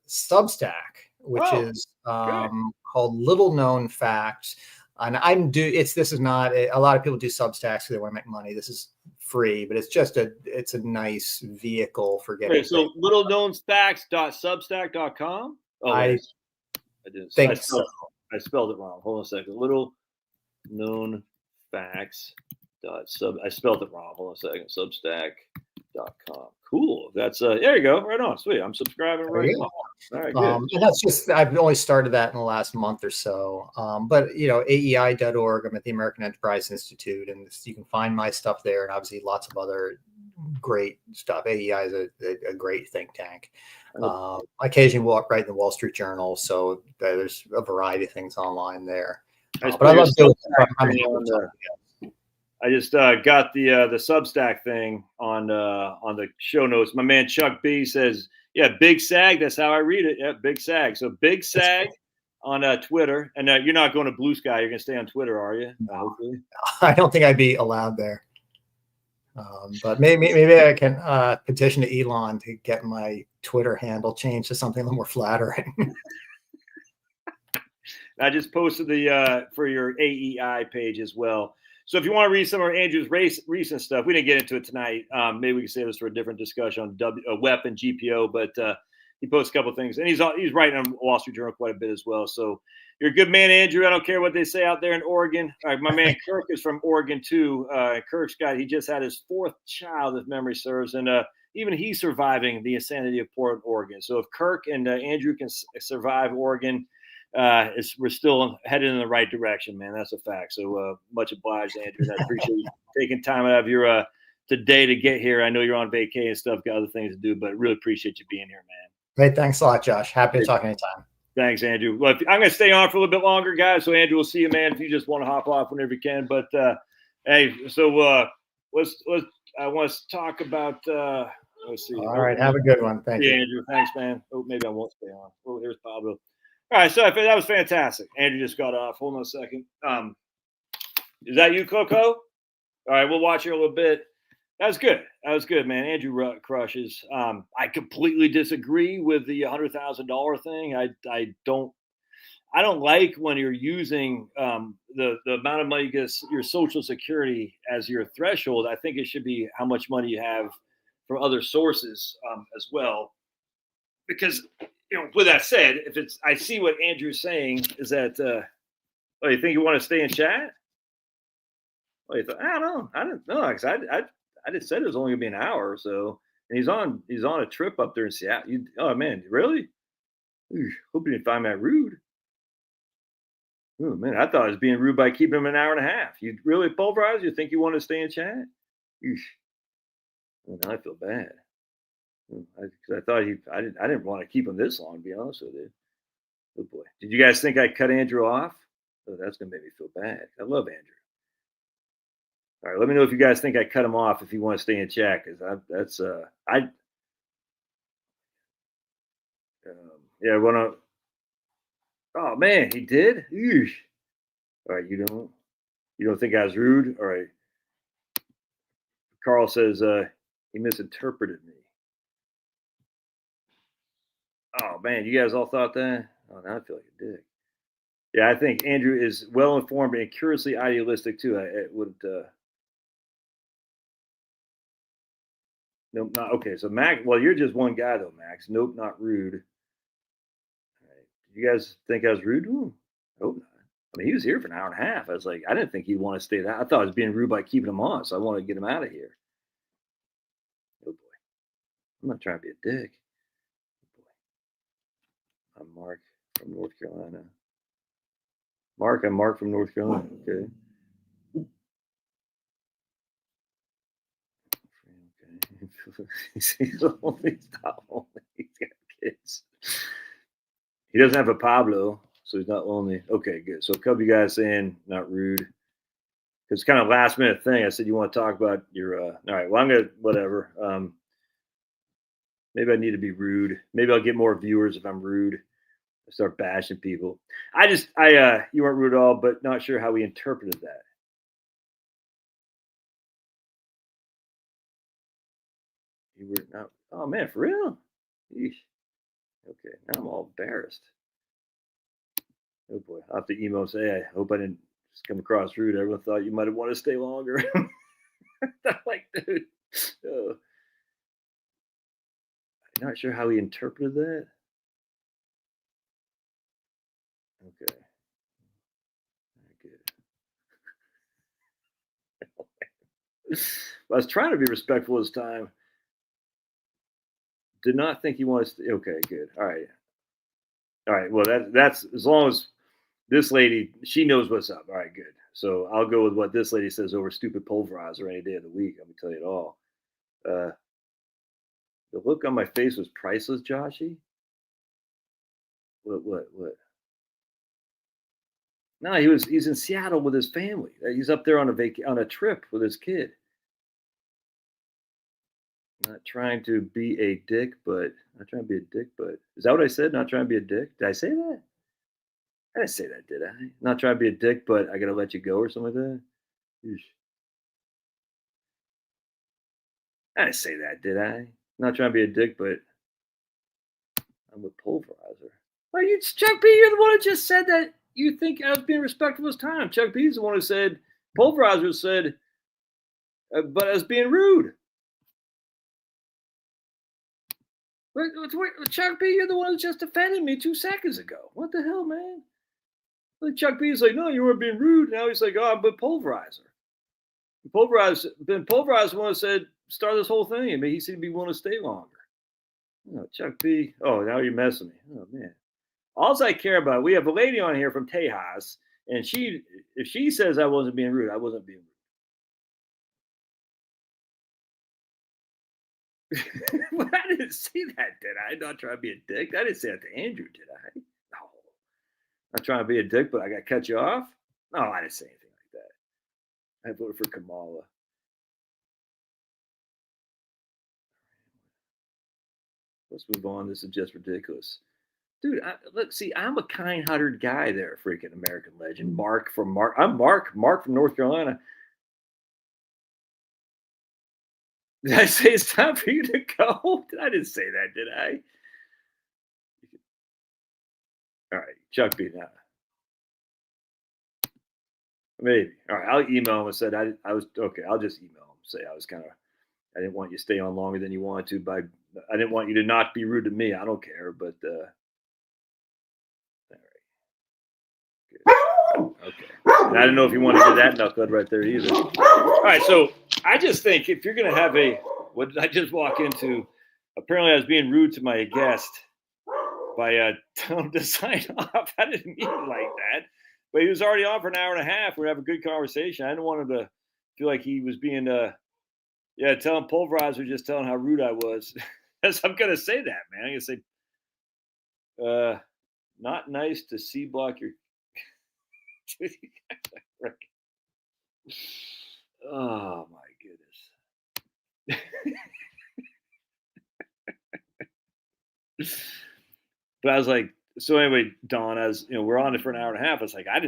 Substack, which is called Little Known Facts. And this is not a lot of people do Substacks because they want to make money. This is free, but it's a nice vehicle for getting. So littleknownfacts.substack.com. Oh, I didn't think so. I spelled it wrong. Hold on a second. Little known facts. I spelled it wrong. Hold on a second. Substack.com. Cool. That's there you go. Right on. Sweet. I'm subscribing right now. All right, good. And that's just, I've only started that in the last month or so. But AEI.org, I'm at the American Enterprise Institute, and you can find my stuff there, and obviously lots of other great stuff. AEI is a great think tank. I occasionally write in the Wall Street Journal, so there's a variety of things online there. But I love doing it. I just got the Substack thing on the show notes. My man Chuck B says, "Yeah, Big Sag. That's how I read it. Yeah, Big Sag. So Big Sag on Twitter. And you're not going to Blue Sky. You're going to stay on Twitter, are you? Hopefully. I don't think I'd be allowed there. But maybe I can petition to Elon to get my Twitter handle changed to something a little more flattering." I just posted the for your AEI page as well. So if you want to read some of Andrew's recent stuff, we didn't get into it tonight. Maybe we can save this for a different discussion on WEP and GPO. But he posts a couple of things, and he's writing on Wall Street Journal quite a bit as well. So you're a good man, Andrew. I don't care what they say out there in Oregon. All right, my man Kirk is from Oregon too. He just had his 4th child, if memory serves, and even he's surviving the insanity of Portland, Oregon. So if Kirk and Andrew can survive Oregon, we're still headed in the right direction, man. That's a fact. So much obliged, Andrew. And I appreciate you taking time out of your today to get here. I know you're on vacay and stuff, got other things to do, but really appreciate you being here, man. Great. Thanks a lot, Josh. Happy to talk anytime. Thanks, Andrew. Well, I'm going to stay on for a little bit longer, guys. So Andrew, we'll see you, man, if you just want to hop off whenever you can. But hey, so let's I want to talk about let's see. All right, have a good one. Thank you, Andrew. Thanks, man. Oh, maybe I won't stay on. Oh, here's Pablo. All right, so that was fantastic. Andrew just got off. Hold on a second. Is that you, Coco? All right, we'll watch here a little bit. That was good, man. Andrew crushes. I completely disagree with the $100,000 thing. I don't like when you're using the amount of money you get your Social Security as your threshold. I think it should be how much money you have from other sources as well, because. With that said, I see what Andrew's saying is that, you think you want to stay in chat? I don't know. I didn't know because I just said it was only gonna be an hour or so, and he's on a trip up there in Seattle. Oh man, really? Hope you didn't find that rude. Oh man, I thought I was being rude by keeping him an hour and a half. You really pulverize? You think you want to stay in chat? Well, now I feel bad. Because I thought I didn't want to keep him this long, to be honest with you. Oh boy, did you guys think I cut Andrew off? Oh, that's gonna make me feel bad. I love Andrew. All right, let me know if you guys think I cut him off if you want to stay in chat, because I want to. Oh man, he did. Eesh. All right, you don't think I was rude? All right. Carl says he misinterpreted me. Oh man, you guys all thought that? Oh, now I feel like a dick. Yeah, I think Andrew is well informed and curiously idealistic too. It would. Nope, not okay. So Max, well, you're just one guy though, Max. Nope, not rude. All right. Did you guys think I was rude to him? I hope not. I mean, he was here for an hour and a half. I was like, I didn't think he'd want to stay that. I thought I was being rude by keeping him on, so I wanted to get him out of here. Oh boy, I'm not trying to be a dick. I'm Mark from North Carolina. I'm Mark from North Carolina. Okay. He's only he's got kids. He doesn't have a Pablo, so he's not lonely. Okay, good. So a couple of you guys saying not rude. it's kind of last minute thing. I said, you want to talk about your, all right, well, I'm going to, whatever. Maybe I need to be rude. Maybe I'll get more viewers if I'm rude. I start bashing people. You weren't rude at all, but not sure how we interpreted that. You were not, oh man, for real? Yeesh. Okay, now I'm all embarrassed. Oh boy, I'll have to email and say, hey, I hope I didn't just come across rude. Everyone thought you might have wanted to stay longer. Like, dude, oh. I'm not sure how he interpreted that. Okay, good. I was trying to be respectful this time. Did not think he wanted to. Okay, good. All right. All right. Well, that's as long as this lady, she knows what's up. All right, good. So I'll go with what this lady says over stupid pulverizer any day of the week. Let me tell you it all. Uh, the look on my face was priceless, Joshy. What? No, he's in Seattle with his family. He's up there on a trip with his kid. Not trying to be a dick, but is that what I said? Not trying to be a dick. Did I say that? I didn't say that, did I? Not trying to be a dick, but I gotta let you go or something like that. Yeesh. I didn't say that, did I? Not trying to be a dick, but I'm a pulverizer. Well, Chuck B. You're the one who just said that you think I was being respectful of his time. Chuck B's the one who said pulverizer said, but I was being rude. Chuck B. You're the one who just defended me 2 seconds ago. What the hell, man? Like Chuck B. is like, no, you weren't being rude. Now he's like, oh, I'm a pulverizer. Pulverized one said start this whole thing, and he seemed to be willing to stay longer. Oh, Chuck B. Oh, now you're messing me. Oh man. All I care about, we have a lady on here from Tejas, and if she says I wasn't being rude, I wasn't being rude. Well, I didn't say that, did I? Not trying to be a dick. I didn't say that to Andrew, did I? No. Not trying to be a dick, but I got to cut you off? No, I didn't say anything like that. I voted for Kamala. Let's move on. This is just ridiculous. Dude, look, see, I'm a kind-hearted guy there, freaking American legend. I'm Mark from North Carolina. Did I say it's time for you to go? I didn't say that, did I? All right, Chuck B. Now. Maybe. All right, I'll email him and said I was okay. I'll just email him. Say I didn't want you to stay on longer than you wanted to. I didn't want you to not be rude to me. I don't care, but all right. Good. Okay. And I didn't know if you wanted to do that knucklehead right there either. All right, so I just think if you're gonna have what did I just walk into? Apparently, I was being rude to my guest by telling him to sign off. I didn't mean it like that. But he was already on for an hour and a half. We're having a good conversation. I didn't want him to feel like he was being, tell him pulverizer, just telling how rude I was. I'm going to say that, man. I'm going to say, not nice to C-block your. Oh, my goodness. But I was like, so anyway, Don, we're on it for an hour and a half. I was like, I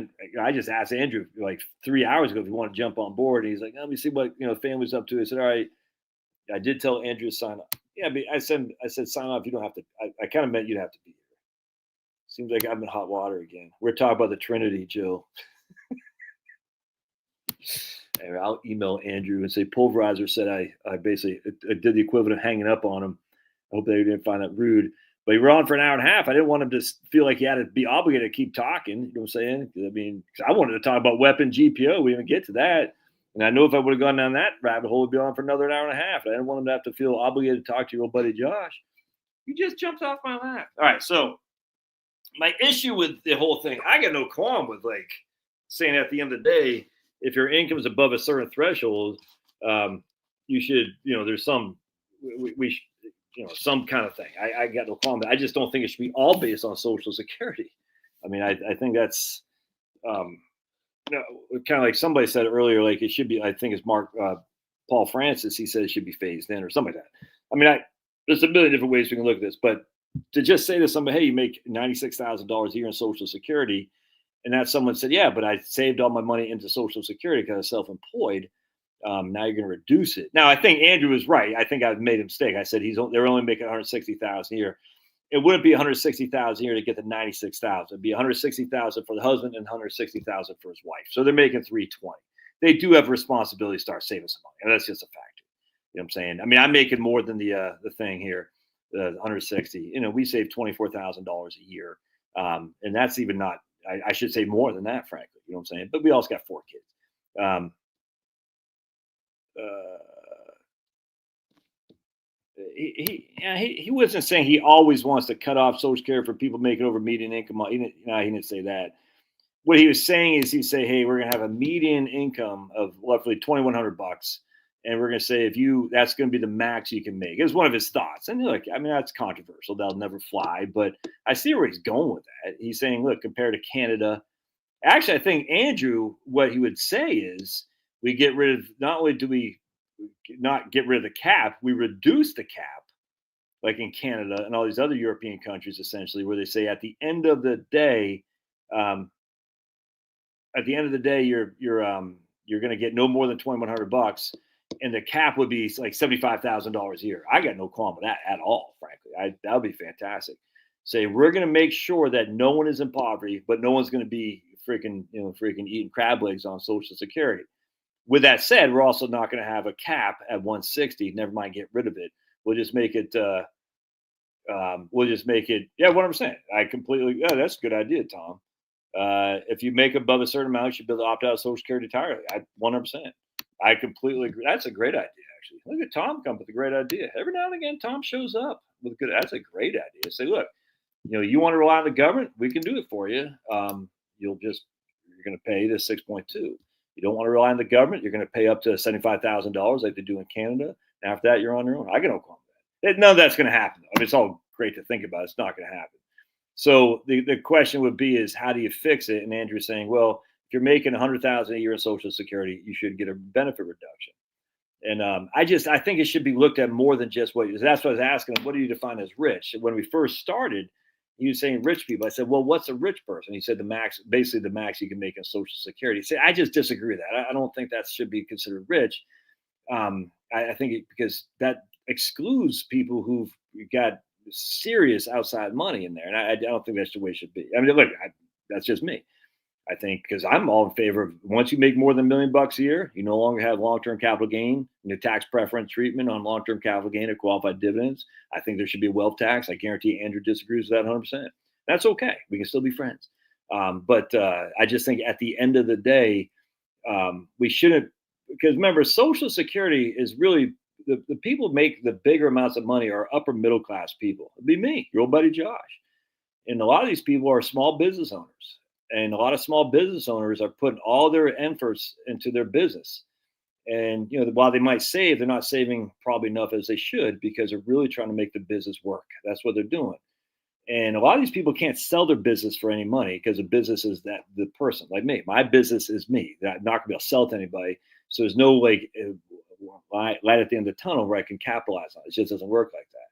just asked Andrew like 3 hours ago if he wanted to jump on board. And he's like, let me see what, the family's up to. I said, all right. I did tell Andrew to sign up. Yeah, but I said, sign off. You don't have to. I kind of meant you'd have to be here. Seems like I'm in hot water again. We're talking about the Trinity, Jill. Anyway, I'll email Andrew and say, pulverizer said I basically did the equivalent of hanging up on him. I hope they didn't find that rude. But we were on for an hour and a half. I didn't want him to feel like he had to be obligated to keep talking. You know what I'm saying? I mean, because I wanted to talk about weapon GPO. We didn't get to that. And I know if I would have gone down that rabbit hole, we'd be on for another hour and a half. I didn't want him to have to feel obligated to talk to your old buddy Josh. You just jumped off my lap. All right, so my issue with the whole thing, I got no qualm with like saying at the end of the day, if your income is above a certain threshold, you should, there's some, we some kind of thing. I got no qualm. I just don't think it should be all based on Social Security. I mean, I think that's, kind of like somebody said earlier, like it should be. I think it's Paul Francis. He said it should be phased in or something like that. I mean, there's a million different ways we can look at this, but to just say to somebody, "Hey, you make $96,000 a year in Social Security," and that someone said, "Yeah, but I saved all my money into Social Security because I was self-employed." Now you're going to reduce it. Now I think Andrew was right. I think I made a mistake. I said they're only making 160,000 a year. It wouldn't be 160,000 a year to get the 96,000. It'd be 160,000 for the husband and 160,000 for his wife. So they're making 320. They do have a responsibility to start saving some money. And that's just a factor. You know what I'm saying? I mean, I'm making more than the thing here, the 160. You know, we save $24,000 a year, and that's even not. I should say more than that, frankly. You know what I'm saying? But we also got 4 kids. He wasn't saying he always wants to cut off Social Security for people making over median income. He didn't say that. What he was saying is he'd say, hey, we're going to have a median income of roughly $2,100. And we're going to say, that's going to be the max you can make. It was one of his thoughts. And look, I mean, that's controversial. That'll never fly. But I see where he's going with that. He's saying, look, compared to Canada, actually, I think Andrew, what he would say is we get rid of, not only do we not get rid of the cap, we reduce the cap, like in Canada and all these other European countries, essentially, where they say at the end of the day, you're going to get no more than $2,100, and the cap would be like $75,000 a year. I got no qualm with that at all, frankly. That would be fantastic. Say we're going to make sure that no one is in poverty, but no one's going to be freaking eating crab legs on Social Security. With that said, we're also not going to have a cap at 160. Never mind, get rid of it. We'll just make it. Yeah, 100%. That's a good idea, Tom. If you make above a certain amount, you should be able to opt out of Social Security entirely. 100%. I completely agree. That's a great idea, actually. Look at Tom come with a great idea. Every now and again, Tom shows up with good. That's a great idea. Say, look, you want to rely on the government? We can do it for you. You're going to pay this 6.2. You don't want to rely on the government. You're going to pay up to $75,000 like they do in Canada. And after that, you're on your own. I get no qualm with that. None of that's going to happen. I mean, it's all great to think about. It's not going to happen. So the question would be is how do you fix it? And Andrew's saying, well, if you're making $100,000 a year in Social Security, you should get a benefit reduction. And I think it should be looked at more than just that's what I was asking him. What do you define as rich? When we first started, he was saying rich people. I said, well, what's a rich person? He said the max you can make in Social Security. He said, I just disagree with that. I don't think that should be considered rich. I think because that excludes people who've got serious outside money in there. And I don't think that's the way it should be. I mean, look, that's just me. I think because I'm all in favor of once you make more than $1 million a year, you no longer have long-term capital gain, tax preference treatment on long-term capital gain or qualified dividends. I think there should be a wealth tax. I guarantee Andrew disagrees with that 100%. That's okay. We can still be friends. But I just think at the end of the day, we shouldn't, because remember, Social Security is really the people who make the bigger amounts of money are upper middle class people. It'd be me, your old buddy Josh. And a lot of these people are small business owners. And a lot of small business owners are putting all their efforts into their business. And, while they might save, they're not saving probably enough as they should because they're really trying to make the business work. That's what they're doing. And a lot of these people can't sell their business for any money because the business is the person like me. My business is me. I'm not going to be able to sell to anybody. So there's no light at the end of the tunnel where I can capitalize on it. It just doesn't work like that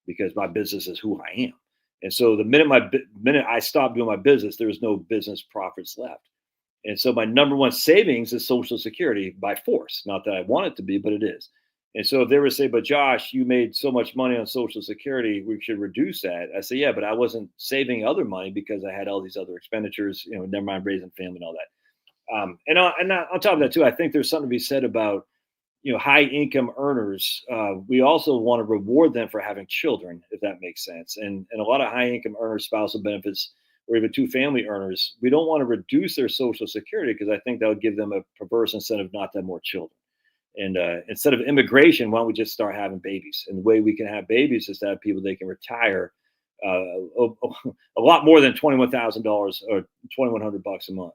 because my business is who I am. And so the minute I stopped doing my business, there was no business profits left. And so my number one savings is Social Security by force. Not that I want it to be, but it is. And so if they were to say, but Josh, you made so much money on Social Security, we should reduce that. I say, yeah, but I wasn't saving other money because I had all these other expenditures, never mind raising family and all that. And on top of that too, I think there's something to be said about, high income earners. We also want to reward them for having children, if that makes sense. And a lot of high income earners, spousal benefits, or even 2 family earners, we don't want to reduce their Social Security because I think that would give them a perverse incentive not to have more children. And instead of immigration, why don't we just start having babies? And the way we can have babies is to have people they can retire a lot more than $21,000 or $2,100 a month.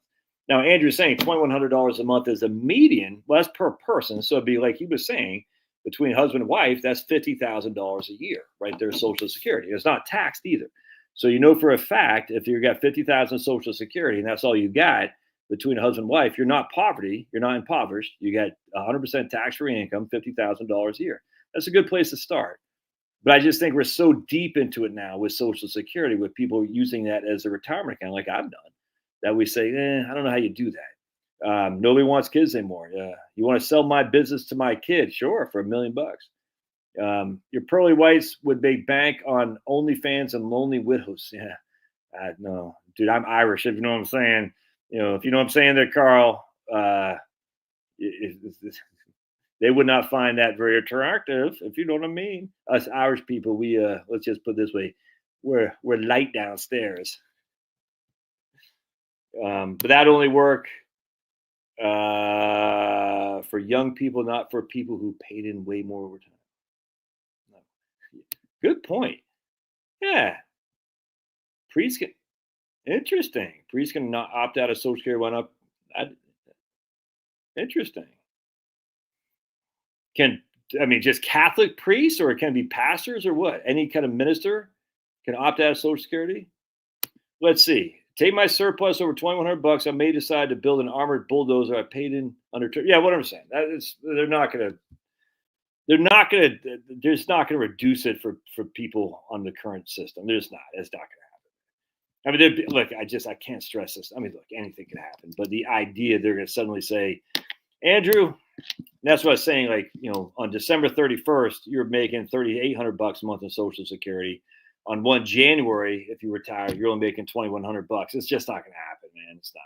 Now, Andrew's saying $2,100 a month is a median. Well, that's per person. So it'd be like he was saying, between husband and wife, that's $50,000 a year, right there, Social Security. It's not taxed either. So for a fact, if you got $50,000 Social Security and that's all you got, between a husband and wife, you're not poverty. You're not impoverished. You got 100% tax-free income, $50,000 a year. That's a good place to start. But I just think we're so deep into it now with Social Security, with people using that as a retirement account, like I've done, that we say, I don't know how you do that. Nobody wants kids anymore. You want to sell my business to my kid? Sure, for $1 million. Your pearly whites would make bank on OnlyFans and lonely widows. Yeah, no, dude, I'm Irish. If you know what I'm saying, if you know what I'm saying there, Carl. They would not find that very attractive, if you know what I mean. Us Irish people, we let's just put it this way, we're light downstairs. But that only work for young people, not for people who paid in way more over time. No. Good point. Yeah. Priests can, interesting. Priests can not opt out of Social Security, went up. Interesting. Just Catholic priests, or it can be pastors, or what? Any kind of minister can opt out of Social Security? Let's see. Take my surplus over $2,100. I may decide to build an armored bulldozer I paid in under. Yeah, what I'm saying. They're just not gonna reduce it for people on the current system. They're just not. It's not gonna happen. Look, I can't stress this. Look, anything can happen, but the idea they're gonna suddenly say, Andrew. And that's what I was saying. On December 31st, you're making $3,800 a month in Social Security. On 1 January, if you retire, you're only making $2,100. It's just not going to happen, man. It's not.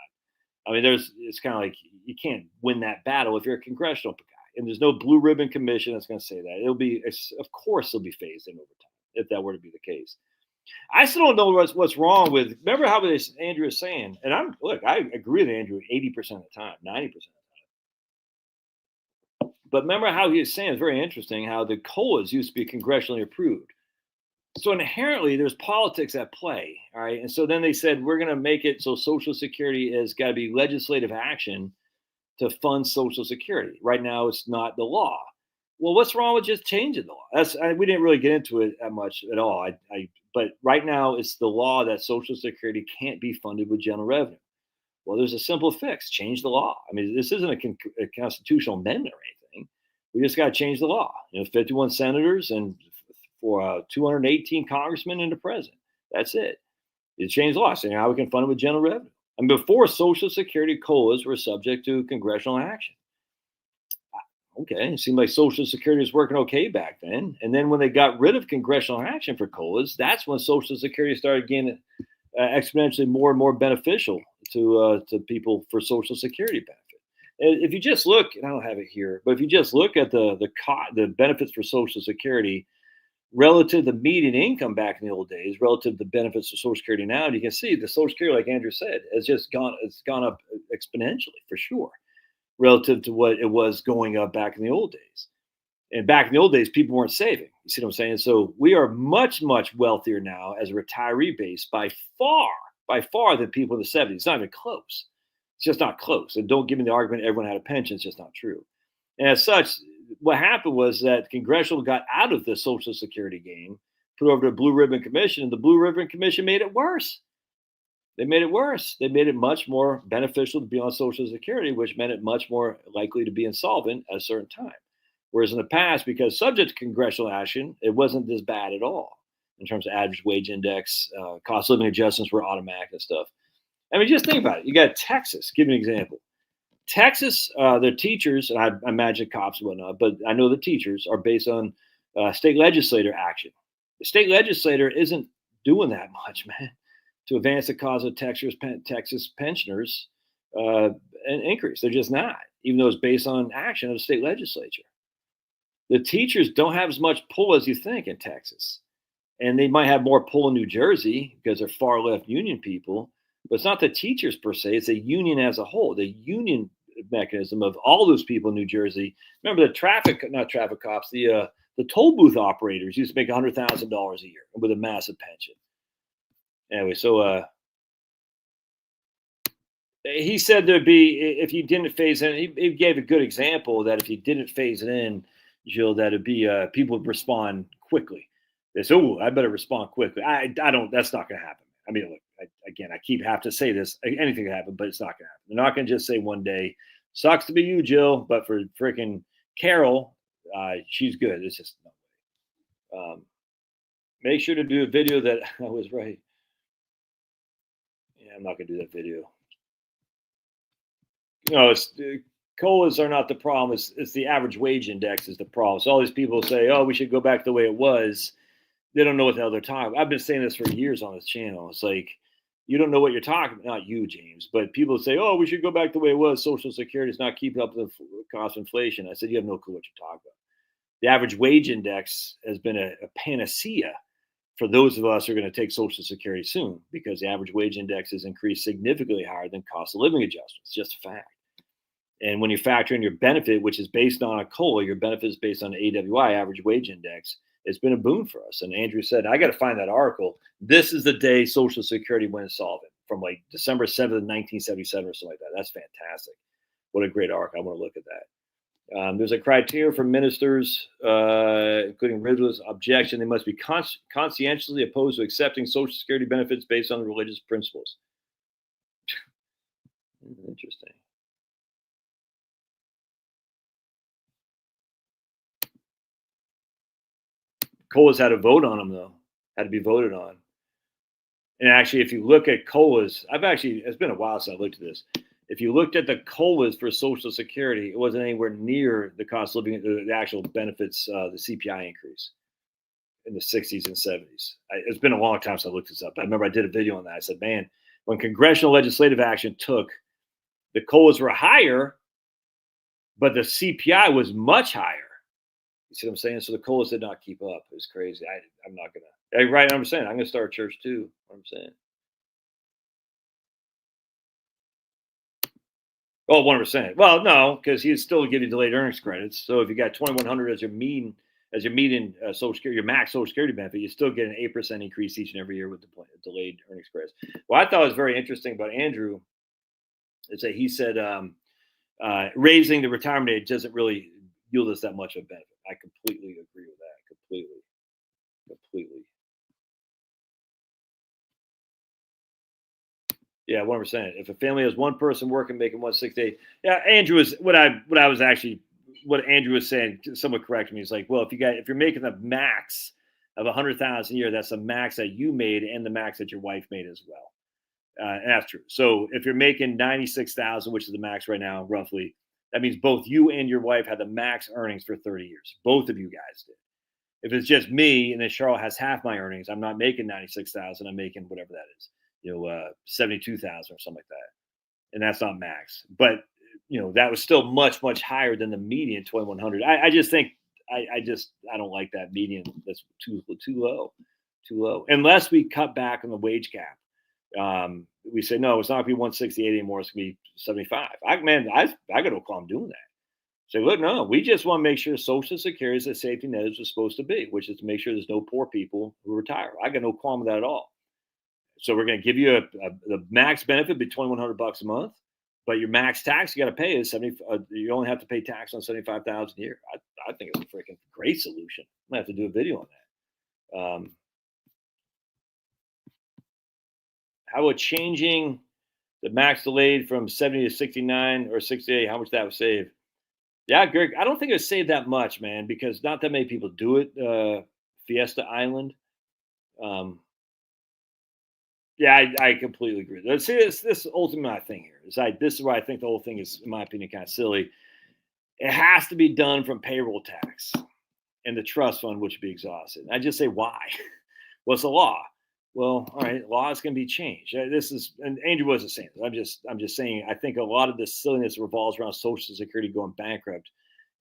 It's kind of like you can't win that battle if you're a congressional guy. And there's no blue ribbon commission that's going to say that. Of course, it'll be phased in over time if that were to be the case. I still don't know what's wrong with. Remember how Andrew is saying, and I agree with Andrew 80% of the time, 90%. But remember how he was saying, it's very interesting, how the COLAs used to be congressionally approved. So inherently, there's politics at play, all right? And so then they said, we're going to make it so Social Security has got to be legislative action to fund Social Security. Right now, it's not the law. Well, what's wrong with just changing the law? We didn't really get into it that much at all. But right now, it's the law that Social Security can't be funded with general revenue. Well, there's a simple fix. Change the law. This isn't a constitutional amendment or anything. We just got to change the law. 51 senators and for 218 congressmen and the president. That's it. You change the law, saying how we can fund it with general revenue. Before Social Security COLAs were subject to congressional action. Okay, it seemed like Social Security was working okay back then. And then when they got rid of congressional action for COLAs, that's when Social Security started getting exponentially more and more beneficial to people for Social Security benefit. If you just look, and I don't have it here, but if you just look at the benefits for Social Security relative to the median income back in the old days, relative to the benefits of Social Security now, and you can see the Social Security, like Andrew said, it's gone up exponentially for sure, relative to what it was going up back in the old days. And back in the old days, people weren't saving. You see what I'm saying? So we are much, much wealthier now as a retiree base by far than people in the 70s. It's not even close. It's just not close. And don't give me the argument everyone had a pension. It's just not true. And as such, what happened was that Congressional got out of the Social Security game, put over to a Blue Ribbon Commission, and the Blue Ribbon Commission made it worse. They made it worse. They made it much more beneficial to be on Social Security, which meant it much more likely to be insolvent at a certain time. Whereas in the past, because subject to congressional action, it wasn't this bad at all in terms of average wage index, cost of living adjustments were automatic and stuff. Just think about it. You got Texas. Give me an example. Texas, the teachers, and I imagine cops and whatnot, but I know the teachers are based on state legislator action. The state legislator isn't doing that much, man, to advance the cause of Texas pensioners an increase. They're just not, even though it's based on action of the state legislature. The teachers don't have as much pull as you think in Texas. And they might have more pull in New Jersey because they're far left union people. But it's not the teachers per se, it's the union as a whole, the union mechanism of all those people in New Jersey. Remember not traffic cops, the toll booth operators used to make $100,000 a year with a massive pension. Anyway, so he said there'd be, if you didn't phase in, he gave a good example that if you didn't phase it in, Jill, that it'd be people would respond quickly. They say, I better respond quickly. I don't, that's not going to happen. Look, again, I have to say this. Anything can happen, but it's not going to happen. They're not going to just say one day, "Sucks to be you, Jill," but for freaking Carol, she's good. It's just no way. Make sure to do a video that I was right. Yeah, I'm not going to do that video. It's COLAs are not the problem. It's the average wage index is the problem. So all these people say, "Oh, we should go back to the way it was." They don't know what the hell they're talking about. I've been saying this for years on this channel. It's like, you don't know what you're talking about. Not you, James, but people say, "Oh, we should go back to the way it was. Social Security is not keeping up with the cost of inflation." I said, you have no clue what you're talking about. The average wage index has been a panacea for those of us who are going to take Social Security soon, because the average wage index has increased significantly higher than cost of living adjustments. It's just a fact. And when you factor in your benefit, which is based on a COLA, your benefit is based on AWI, average wage index, it's been a boon for us. And Andrew said, I got to find that article. This is the day Social Security went insolvent, from like December 7th, 1977 or something like that. That's fantastic. What a great article. I want to look at that. There's a criteria for ministers, including religious objection. They must be conscientiously opposed to accepting Social Security benefits based on religious principles. Interesting. COLAs had a vote on them, though. Had to be voted on. And actually, if you look at COLAs, it's been a while since I looked at this. If you looked at the COLAs for Social Security, it wasn't anywhere near the cost of living, the actual benefits, the CPI increase in the 60s and 70s. It's been a long time since I looked this up. I remember I did a video on that. I said, man, when congressional legislative action took, the COLAs were higher, but the CPI was much higher. You see what I'm saying? So the COLAs did not keep up. It was crazy. I'm not going to. Right, I'm saying. I'm going to start a church too. What I'm saying. Oh, 1%. Well, no, because he'd still give you delayed earnings credits. So if you got 2,100 as your median Social Security, your max Social Security benefit, you still get an 8% increase each and every year with the delayed earnings credits. What I thought was very interesting about Andrew is that he said raising the retirement age doesn't really yield us that much of a benefit. I completely agree with that. Completely. Yeah, 1%. If a family has one person working, making 168, yeah, Andrew is what Andrew was saying. Someone corrected me. He's like, well, if you're making the max of 100,000 a year, that's the max that you made and the max that your wife made as well. And that's true. So if you're making 96,000, which is the max right now, roughly, that means both you and your wife had the max earnings for 30 years. Both of you guys did. If it's just me and then Charlotte has half my earnings, I'm not making 96,000. I'm making whatever that is, 72,000 or something like that. And that's not max. But, that was still much, much higher than the median 2,100. I just think I don't like that median. That's too low. Unless we cut back on the wage cap. We say, no, it's not going to be 168 anymore. It's going to be 75. I got no problem doing that. Say, look, no, we just want to make sure Social Security is a safety net as it's supposed to be, which is to make sure there's no poor people who retire. I got no qualm with that at all. So we're going to give you the max benefit, be $2,100 a month, but your max tax you got to pay is 70. You only have to pay tax on 75,000 a year. I think it's a freaking great solution. I'm gonna have to do a video on that. How about changing the max delayed from 70 to 69 or 68? How much that would save? Yeah, Greg, I don't think it would save that much, man, because not that many people do it. Fiesta Island. Yeah, I completely agree. See, this ultimate thing here is this is why I think the whole thing is, in my opinion, kind of silly. It has to be done from payroll tax and the trust fund, which would be exhausted. I just say, why? What's the law? Well, all right, laws can be changed. And Andrew wasn't saying this. I'm just saying, I think a lot of this silliness revolves around Social Security going bankrupt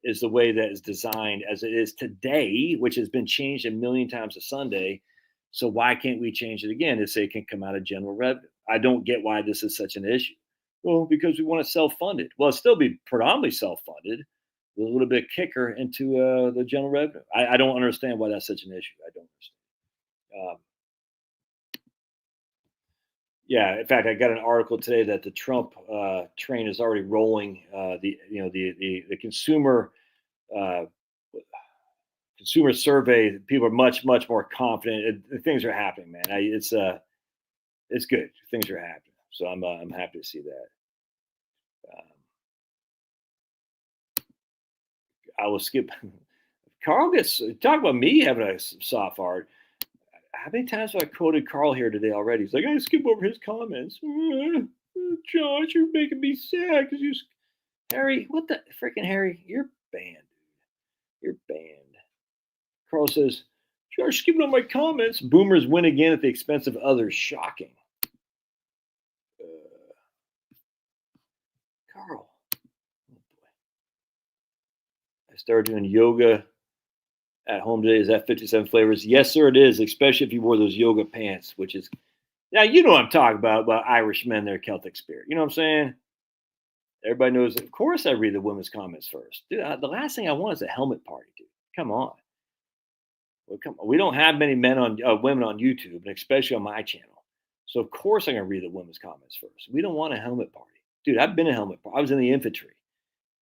is the way that is designed as it is today, which has been changed a million times a Sunday. So why can't we change it again to say it can come out of general revenue? I don't get why this is such an issue. Well, because we want to self-fund it. Well, it'll still be predominantly self-funded with a little bit of kicker into the general revenue. I don't understand why that's such an issue. I don't understand. Yeah, in fact, I got an article today that the Trump train is already rolling. The consumer survey, people are much more confident. Things are happening, man. it's good. Things are happening. So I'm happy to see that. I will skip. Carl gets talk about me having a soft heart. How many times have I quoted Carl here today already? He's like, I skip over his comments. Josh, you're making me sad because you, Harry. What the freaking Harry? You're banned, dude. You're banned. Carl says, Josh, skipping on my comments. Boomers win again at the expense of others. Shocking. Carl. Oh boy. I started doing yoga at home today. Is that 57 flavors? Yes, sir, it is, especially if you wore those yoga pants, which is, now you know what I'm talking about Irish men, their Celtic spirit. You know what I'm saying? Everybody knows. Of course, I read the women's comments first. Dude, the last thing I want is a helmet party, dude. Come on. Well, come on. We don't have many women on YouTube, and especially on my channel. So, of course, I'm going to read the women's comments first. We don't want a helmet party. Dude, I've been a helmet party. I was in the infantry.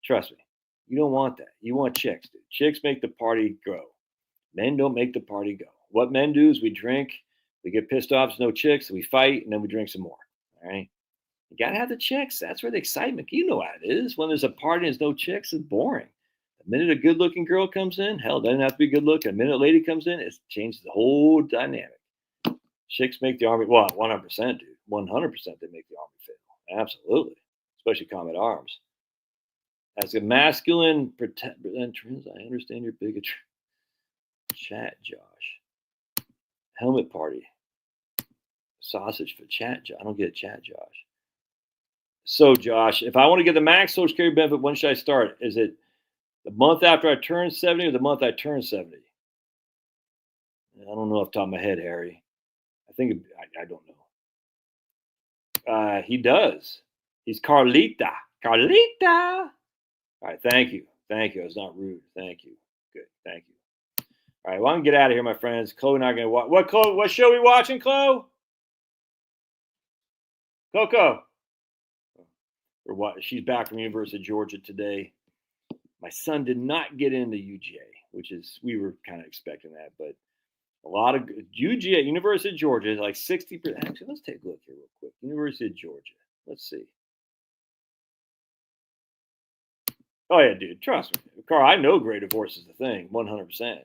Trust me. You don't want that. You want chicks, dude. Chicks make the party grow. Men don't make the party go. What men do is we drink, we get pissed off, there's no chicks, we fight, and then we drink some more. All right. You gotta have the chicks. That's where the excitement. You know how it is. When there's a party and there's no chicks, it's boring. The minute a good-looking girl comes in, hell, it doesn't have to be good looking. The minute a lady comes in, it changes the whole dynamic. Chicks make the army. Well, 100%, dude. 100% they make the army fit. Absolutely, especially combat arms. As a masculine entrance, I understand your bigotry. Chat, Josh. Helmet party. Sausage for chat, Josh. I don't get chat, Josh. So, Josh, if I want to get the max Social Security benefit, when should I start? Is it the month after I turn 70 or the month I turn 70? I don't know off the top of my head, Harry. I don't know. He does. He's Carlita. Carlita. All right, thank you. Thank you. I was not rude. Thank you. Good. Thank you. All right, well, I'm gonna get out of here, my friends. Chloe and I are gonna watch. What, Chloe? What show are we watching, Chloe? Coco. She's back from University of Georgia today. My son did not get into UGA, which is, we were kind of expecting that, but a lot of UGA, University of Georgia, is like 60%. Actually, let's take a look here real quick. University of Georgia. Let's see. Oh yeah, dude. Trust me, Carl. I know Great Divorce is the thing. 100%.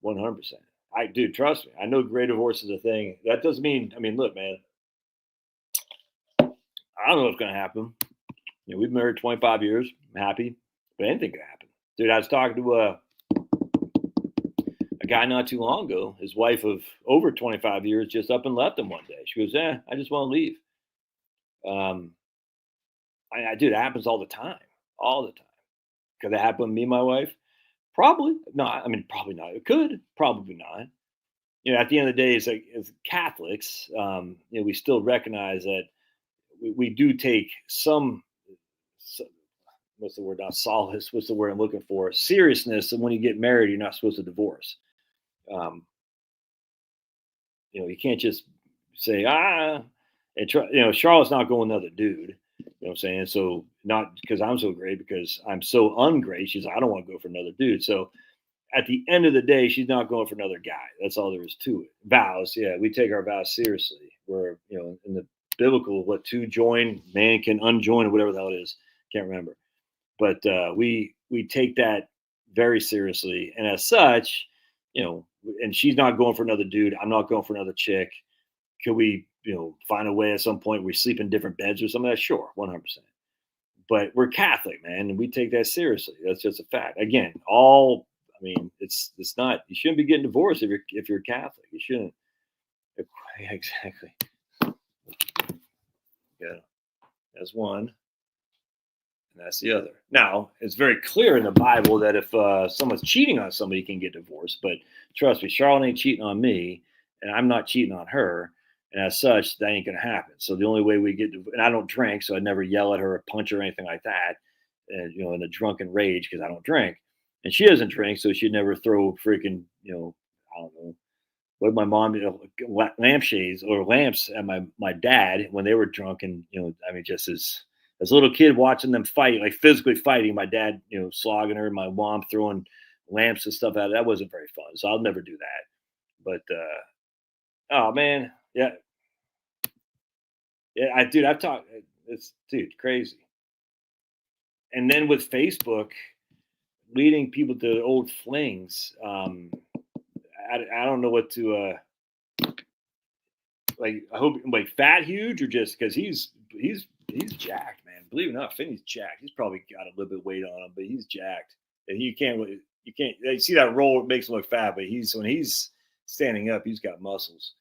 100%. Dude, trust me. I know Great Divorce is a thing. That doesn't mean. I mean, look, man. I don't know what's gonna happen. You know, we've been married 25 years. I'm happy, but anything could happen. Dude, I was talking to a guy not too long ago. His wife of over 25 years just up and left him one day. She goes, I just want to leave. Dude, it happens all the time. All the time. Could it happen to me and my wife? Probably not. I mean, probably not. It could. Probably not. You know, at the end of the day, it's like, as Catholics, you know, we still recognize that we do take some, what's the word? Not solace. What's the word I'm looking for? Seriousness. And when you get married, you're not supposed to divorce. You know, you can't just say, and try, you know, Charlotte's not going another dude. You know what I'm saying? So, not because I'm so great, because I'm so ungreat. She's like, I don't want to go for another dude. So at the end of the day, she's not going for another guy. That's all there is to it. Vows, yeah, we take our vows seriously. We're, you know, in the biblical, what two join, man can unjoin, or whatever the hell it is. Can't remember. But we take that very seriously. And as such, you know, and she's not going for another dude. I'm not going for another chick. Could we, you know, find a way at some point we sleep in different beds or something? Like that? Sure, 100%. But we're Catholic, man, and we take that seriously. That's just a fact. Again, I mean, it's not. You shouldn't be getting divorced if you're Catholic. You shouldn't. Yeah, exactly. Yeah, that's one, and that's the other. Now, it's very clear in the Bible that if someone's cheating on somebody, you can get divorced. But trust me, Charlotte ain't cheating on me, and I'm not cheating on her. And as such, that ain't going to happen. So the only way we get to, and I don't drink, so I'd never yell at her or punch her or anything like that, and, you know, in a drunken rage, because I don't drink. And she doesn't drink, so she'd never throw freaking, you know, I don't know, what my mom, you know, lampshades or lamps at my dad when they were drunk. And, you know, I mean, just as a little kid watching them fight, like physically fighting, my dad, you know, slogging her, my mom throwing lamps and stuff at it. That wasn't very fun. So I'll never do that. But, oh man, yeah. Yeah, I've talked. It's crazy. And then with Facebook leading people to old flings, I don't know what to like. I hope like fat huge or just because he's jacked, man. Believe it or not, Finney's jacked. He's probably got a little bit weight on him, but he's jacked. And you can't. You see that roll, it makes him look fat, but when he's standing up, he's got muscles.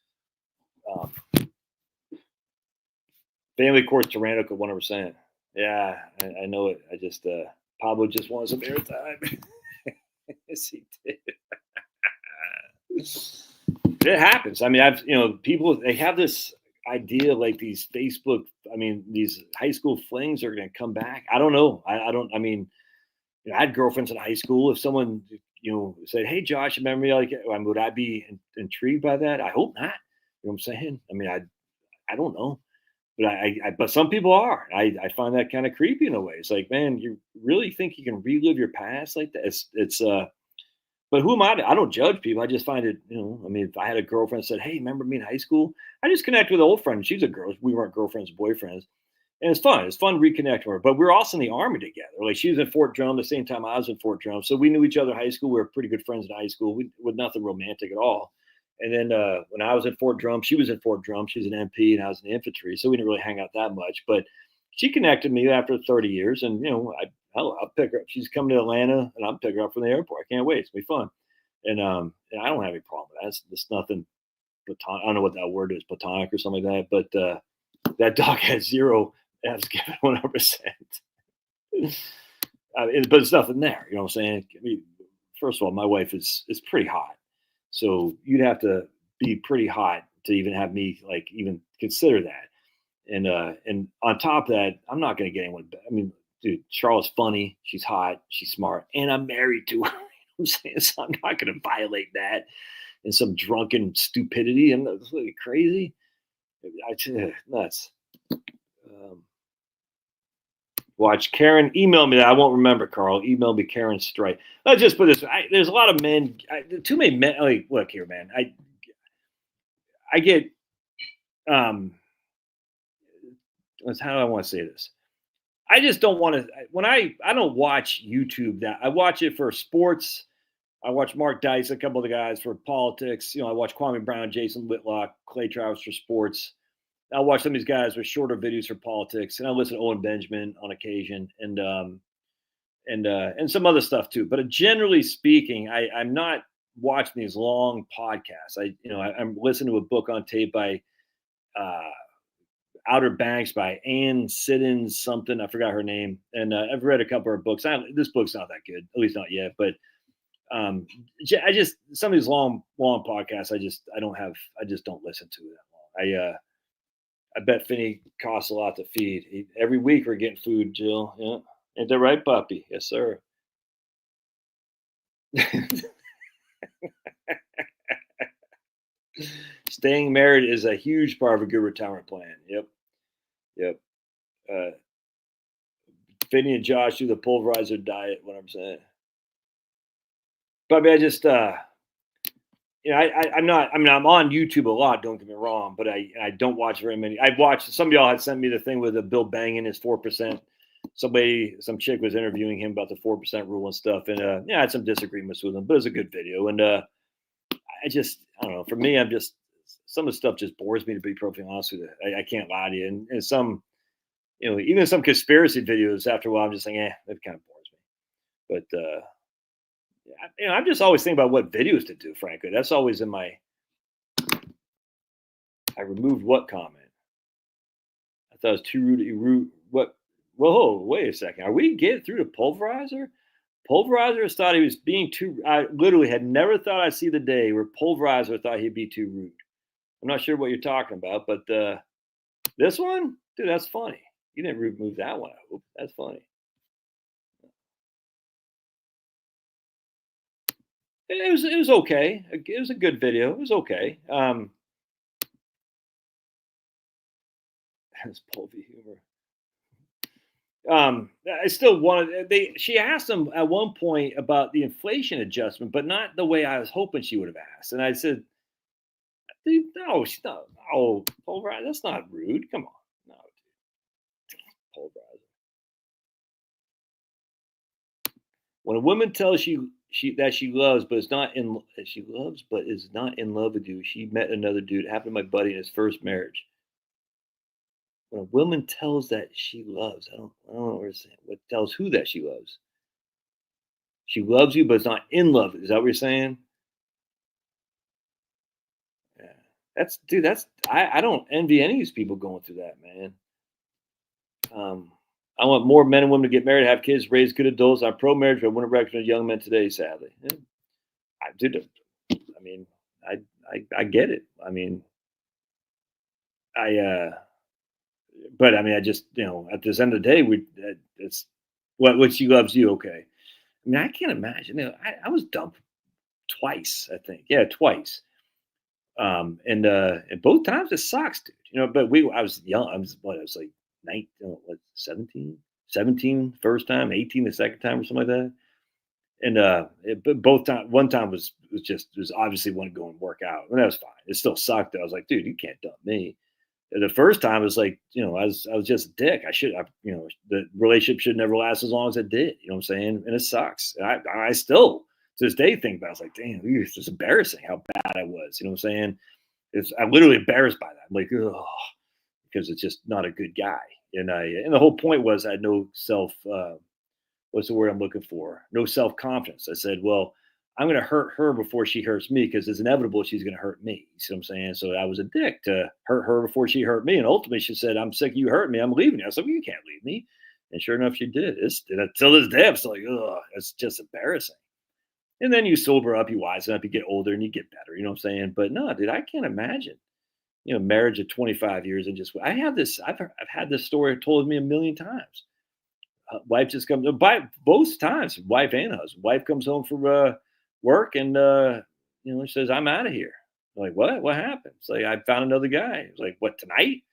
Family course tyrannical 100%. Yeah, I know it. I just Pablo just wants some airtime. Yes, he did. It happens. I mean, people they have this idea like these Facebook. I mean, these high school flings are going to come back. I don't know. I don't. I mean, I had girlfriends in high school. If someone said, "Hey, Josh, remember me?" Like, would I be intrigued by that? I hope not. You know what I'm saying? I mean, I don't know. But but some people are. I find that kind of creepy in a way. It's like, man, you really think you can relive your past like that? It's but who am I? I don't judge people. I just find it, I mean, if I had a girlfriend that said, "Hey, remember me in high school?" I just connect with an old friend. She's a girl. We weren't girlfriends, boyfriends. And it's fun. It's fun reconnecting with her. But we were also in the army together. Like she was in Fort Drum the same time I was in Fort Drum. So we knew each other in high school. We were pretty good friends in high school. With nothing romantic at all. And then when I was in Fort Drum, she was in Fort Drum. She was an MP and I was in the infantry. So we didn't really hang out that much. But she connected me after 30 years. And, I'll pick her up. She's coming to Atlanta and I'll pick her up from the airport. I can't wait. It's going to be fun. And I don't have any problem with that. It's nothing platonic. I don't know what that word is, platonic or something like that. But that dog has zero. That's given 100%. But it's nothing there. You know what I'm saying? I mean, first of all, my wife is pretty hot. So you'd have to be pretty hot to even have me like even consider that. And on top of that, I'm not going to get anyone. I mean, dude, Charlotte's funny. She's hot. She's smart. And I'm married to her. You know what I'm saying? So I'm not going to violate that in some drunken stupidity. And that's really crazy. Nuts. Watch Karen email me that. I won't remember, Carl. Email me Karen Strike. Let's just put this. There's a lot of men. Too many men. Like, look here, man. I get. How do I want to say this? I just don't want to. When I don't watch YouTube. That I watch it for sports. I watch Mark Dice, a couple of the guys for politics. I watch Kwame Brown, Jason Whitlock, Clay Travis for sports. I watch some of these guys with shorter videos for politics, and I listen to Owen Benjamin on occasion, and some other stuff too. But generally speaking, I'm not watching these long podcasts. I'm listening to a book on tape by Outer Banks by Ann Siddons something. I forgot her name, and I've read a couple of her books. This book's not that good, at least not yet. But I just some of these long podcasts, I just don't listen to that long. I bet Finney costs a lot to feed. Every week we're getting food, Jill. Yeah. Ain't that right, puppy? Yes, sir. Staying married is a huge part of a good retirement plan. Yep. Finney and Josh do the pulverizer diet, what I'm saying. But I just I'm not. I mean, I'm on YouTube a lot. Don't get me wrong, but I don't watch very many. I've watched. Some of y'all had sent me the thing with the Bill banging his 4%. Some chick was interviewing him about the 4% rule and stuff, and I had some disagreements with him, but it was a good video. And I don't know. For me, I'm just some of the stuff just bores me, to be perfectly honest with you. I can't lie to you. And some, even some conspiracy videos. After a while, I'm just saying, that kind of bores me. But I'm just always thinking about what videos to do, frankly. That's always in my. I removed what comment? I thought it was too rude. What? Whoa, wait a second. Are we getting through to pulverizer? Pulverizer thought he was being too. I literally had never thought I'd see the day where Pulverizer thought he'd be too rude. I'm not sure what you're talking about, but this one, dude, that's funny. You didn't remove that one, I hope. That's funny. It was okay. It was a good video. It was okay. It's Pulvy humor. I still wanted. She asked him at one point about the inflation adjustment, but not the way I was hoping she would have asked. And I said, "No, she's not. Oh, Pulverizer, that's not rude. Come on, no." Pulverizer. When a woman tells she that she loves, but is not in she loves, but is not in love with you, she met another dude. It happened to my buddy in his first marriage. When a woman tells that she loves, I don't know what you're saying. What tells who that she loves? She loves you, but is not in love. Is that what you're saying? Yeah. That's dude. I don't envy any of these people going through that, man. Um, I want more men and women to get married, have kids, raise good adults. I'm pro marriage, but I wouldn't recommend young men today. Sadly, yeah. I did. I mean, I get it. I mean, I but I mean, I just at this end of the day, it's what she loves you. Okay. I mean, I can't imagine. I was dumped twice. I think, yeah, twice. And both times it sucks, dude. But I was young. I was like 19, what, 17 first time, 18 the second time, or something like that. And but both time, one time was obviously wasn't going to work out, and that was fine. It still sucked. Though. I was like, dude, you can't dump me. The first time was like, I was just a dick. The relationship should never last as long as it did. You know what I'm saying? And it sucks. And I still to this day think about it. I was like, damn, it's just embarrassing how bad I was. You know what I'm saying? I'm literally embarrassed by that. I'm like, oh, because it's just not a good guy. And the whole point was I had no self. What's the word I'm looking for? No self confidence. I said, well, I'm going to hurt her before she hurts me because it's inevitable she's going to hurt me. You see what I'm saying? So I was a dick to hurt her before she hurt me. And ultimately she said, I'm sick of you hurting me. I'm leaving you. I said, well, you can't leave me. And sure enough, she did. Till this day, I'm still like, oh, it's just embarrassing. And then you sober up, you wisen up, you get older and you get better. You know what I'm saying? But no, dude, I can't imagine, marriage of 25 years and I've had this story told to me a million times. Wife just comes by both times, wife and husband. Wife comes home from work and she says, I'm out of here. I'm like, what happened? It's like, I found another guy. It's like, what, tonight?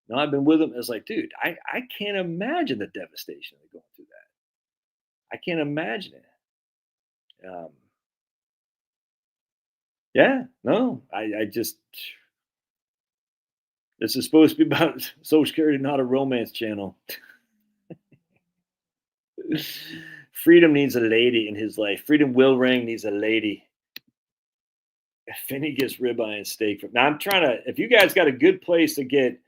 No, I've been with him. It's like, dude, I can't imagine the devastation of going through that. I can't imagine it. Yeah, no, I just this is supposed to be about Social Security, not a romance channel. Freedom needs a lady in his life. Freedom Will Ring needs a lady. Finney gets ribeye and steak. Now I'm trying to. If you guys got a good place to get,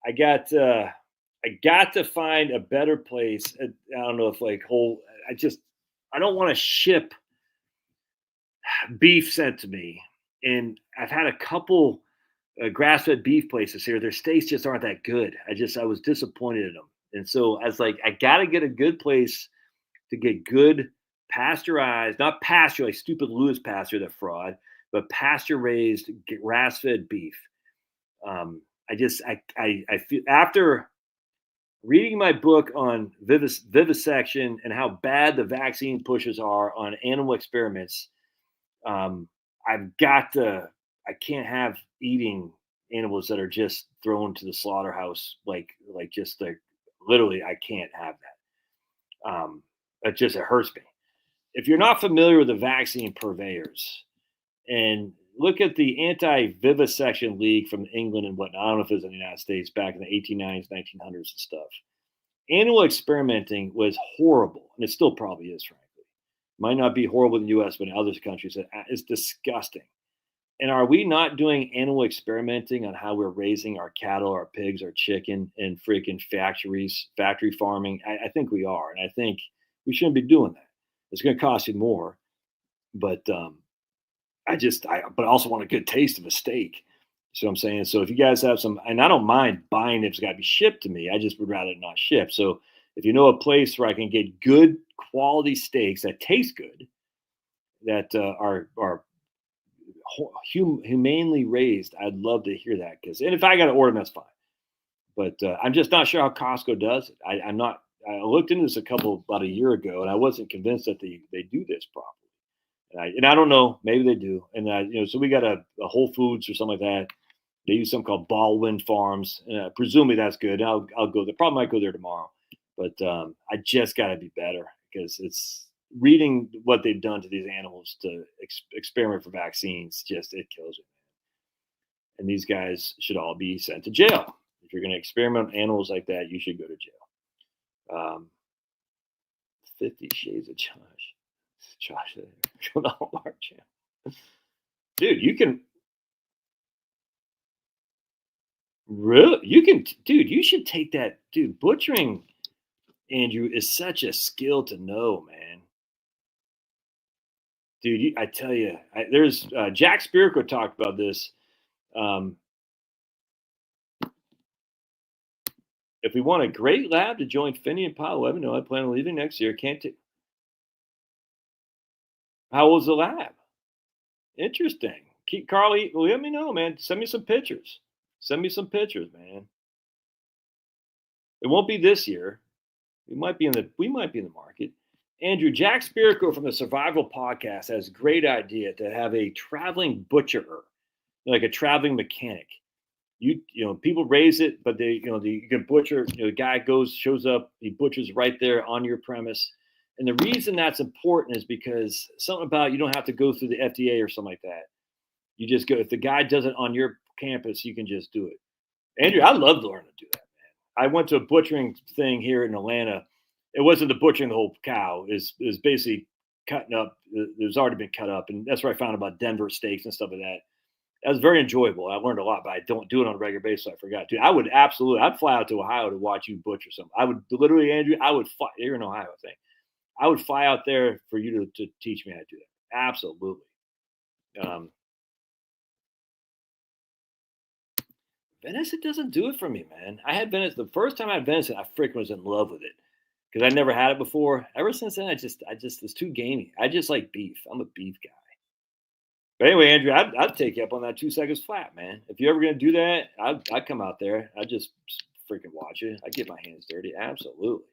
I got to find a better place. I don't know if like whole. I don't want to ship beef sent to me, and I've had a couple grass-fed beef places here. Their steaks just aren't that good. I was disappointed in them, and so I was like, I got to get a good place to get good pasteurized, not pasture like stupid Lewis pasture, that fraud, but pasture raised grass-fed beef. I feel after reading my book on vivisection and how bad the vaccine pushes are on animal experiments. I can't have eating animals that are just thrown to the slaughterhouse like just like literally I can't have that. It hurts me. If you're not familiar with the vaccine purveyors and look at the anti-vivisection league from England and whatnot, I don't know if it was in the United States back in the 1890s, 1900s and stuff. Animal experimenting was horrible, and it still probably is, frankly. Might not be horrible in the U.S., but in other countries, it's disgusting. And are we not doing animal experimenting on how we're raising our cattle, our pigs, our chicken in freaking factory farming? I think we are. And I think we shouldn't be doing that. It's going to cost you more. But but I also want a good taste of a steak. You know what I'm saying? So if you guys have some, and I don't mind buying if it's got to be shipped to me. I just would rather not ship. So if you know a place where I can get good quality steaks that taste good, that are humanely raised, I'd love to hear that. And if I got to order them, that's fine. But I'm just not sure how Costco does it. I'm not. I looked into this about a year ago, and I wasn't convinced that they do this properly. And I don't know. Maybe they do. And so we got a Whole Foods or something like that. They use something called Baldwin Farms. Presumably that's good. I'll go there. Probably might go there tomorrow. But I just got to be better because it's reading what they've done to these animals to experiment for vaccines. It kills me. And these guys should all be sent to jail. If you're going to experiment on animals like that, you should go to jail. Um, 50 Shades of Josh. Josh, from the Hallmark Channel. Dude, you can really, dude, you should take that, dude. Butchering, Andrew, is such a skill to know, man. Dude, I tell you, there's Jack Spirko talked about this. Um, if we want a great lab to join Finney and Powell, let me know. I plan on leaving next year. Can't take. How old's the lab? Interesting. Keep Carly. Let me know, man. Send me some pictures. Send me some pictures, man. It won't be this year. We might be in the market. Andrew, Jack Spirko from the Survival Podcast has a great idea to have a traveling butcherer, like a traveling mechanic. You know, people raise it, but you can butcher. The guy shows up, he butchers right there on your premise. And the reason that's important is because something about you don't have to go through the FDA or something like that. You just go. If the guy does it on your campus, you can just do it. Andrew, I'd love to learn to do that, man. I went to a butchering thing here in Atlanta. It wasn't the butchering the whole cow. It was basically cutting up. It was already been cut up, and that's where I found about Denver steaks and stuff like that. That was very enjoyable. I learned a lot, but I don't do it on a regular basis. So I forgot to. I'd fly out to Ohio to watch you butcher something. I would literally, Andrew. I would fly. You're in Ohio, I think. I would fly out there for you to teach me how to do that. Absolutely. Venison doesn't do it for me, man. I had venison the first time I had venison. I freaking was in love with it because I never had it before. Ever since then, I just it's too gamey. I just like beef. I'm a beef guy. But anyway, Andrew, I'd take you up on that 2 seconds flat, man. If you're ever gonna do that, I'd come out there. I'd just freaking watch it. I'd get my hands dirty. Absolutely,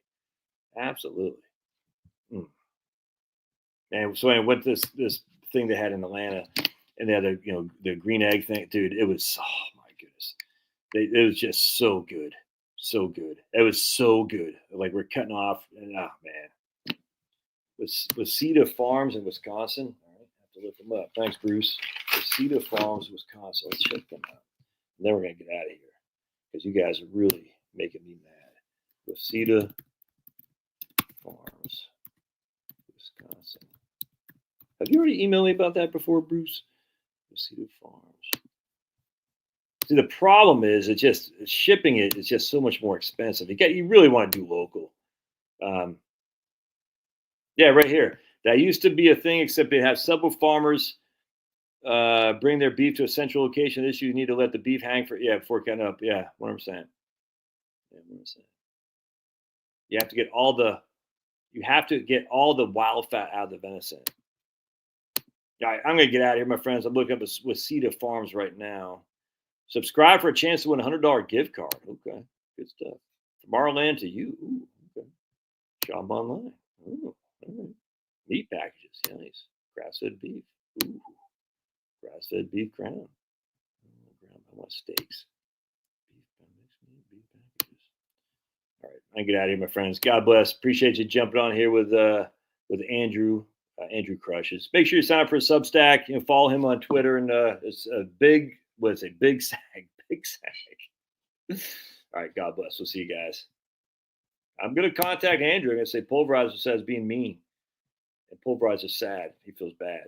absolutely. And so I went this thing they had in Atlanta, and they had the green egg thing, dude. It was, oh my goodness, it was just so good, so good. It was so good. Like we're cutting off, and oh man, Wasita Farms in Wisconsin. All right, I have to look them up. Thanks, Bruce. Wasita Farms, Wisconsin. Let's check them out. And then we're gonna get out of here because you guys are really making me mad. Wasita Farms, Wisconsin. Have you already emailed me about that before, Bruce? Wasita Farms. See, the problem is shipping it is just so much more expensive. You really want to do local. Yeah, right here. That used to be a thing, except they have several farmers bring their beef to a central location. This you need to let the beef hang before cutting up. Yeah, 100%. Yeah, 100%. You have to get all the wild fat out of the venison. All right, I'm going to get out of here, my friends. I'm looking up Wasita Farms right now. Subscribe for a chance to win a $100 gift card. Okay, good stuff. Tomorrowland to you. Ooh, okay. Shop online. Ooh, all right. Meat packages. Nice. Grass-fed beef. Ooh. Grass-fed beef crown. I want steaks. Beef packages. All right, I can get out of here, my friends. God bless. Appreciate you jumping on here with Andrew. Andrew Crushes. Make sure you sign up for a Substack. Follow him on Twitter, and it's a big sag. All right, God bless. We'll see you guys. I'm gonna contact Andrew. I'm gonna say Pulverizer says being mean, and Pulverizer's sad. He feels bad.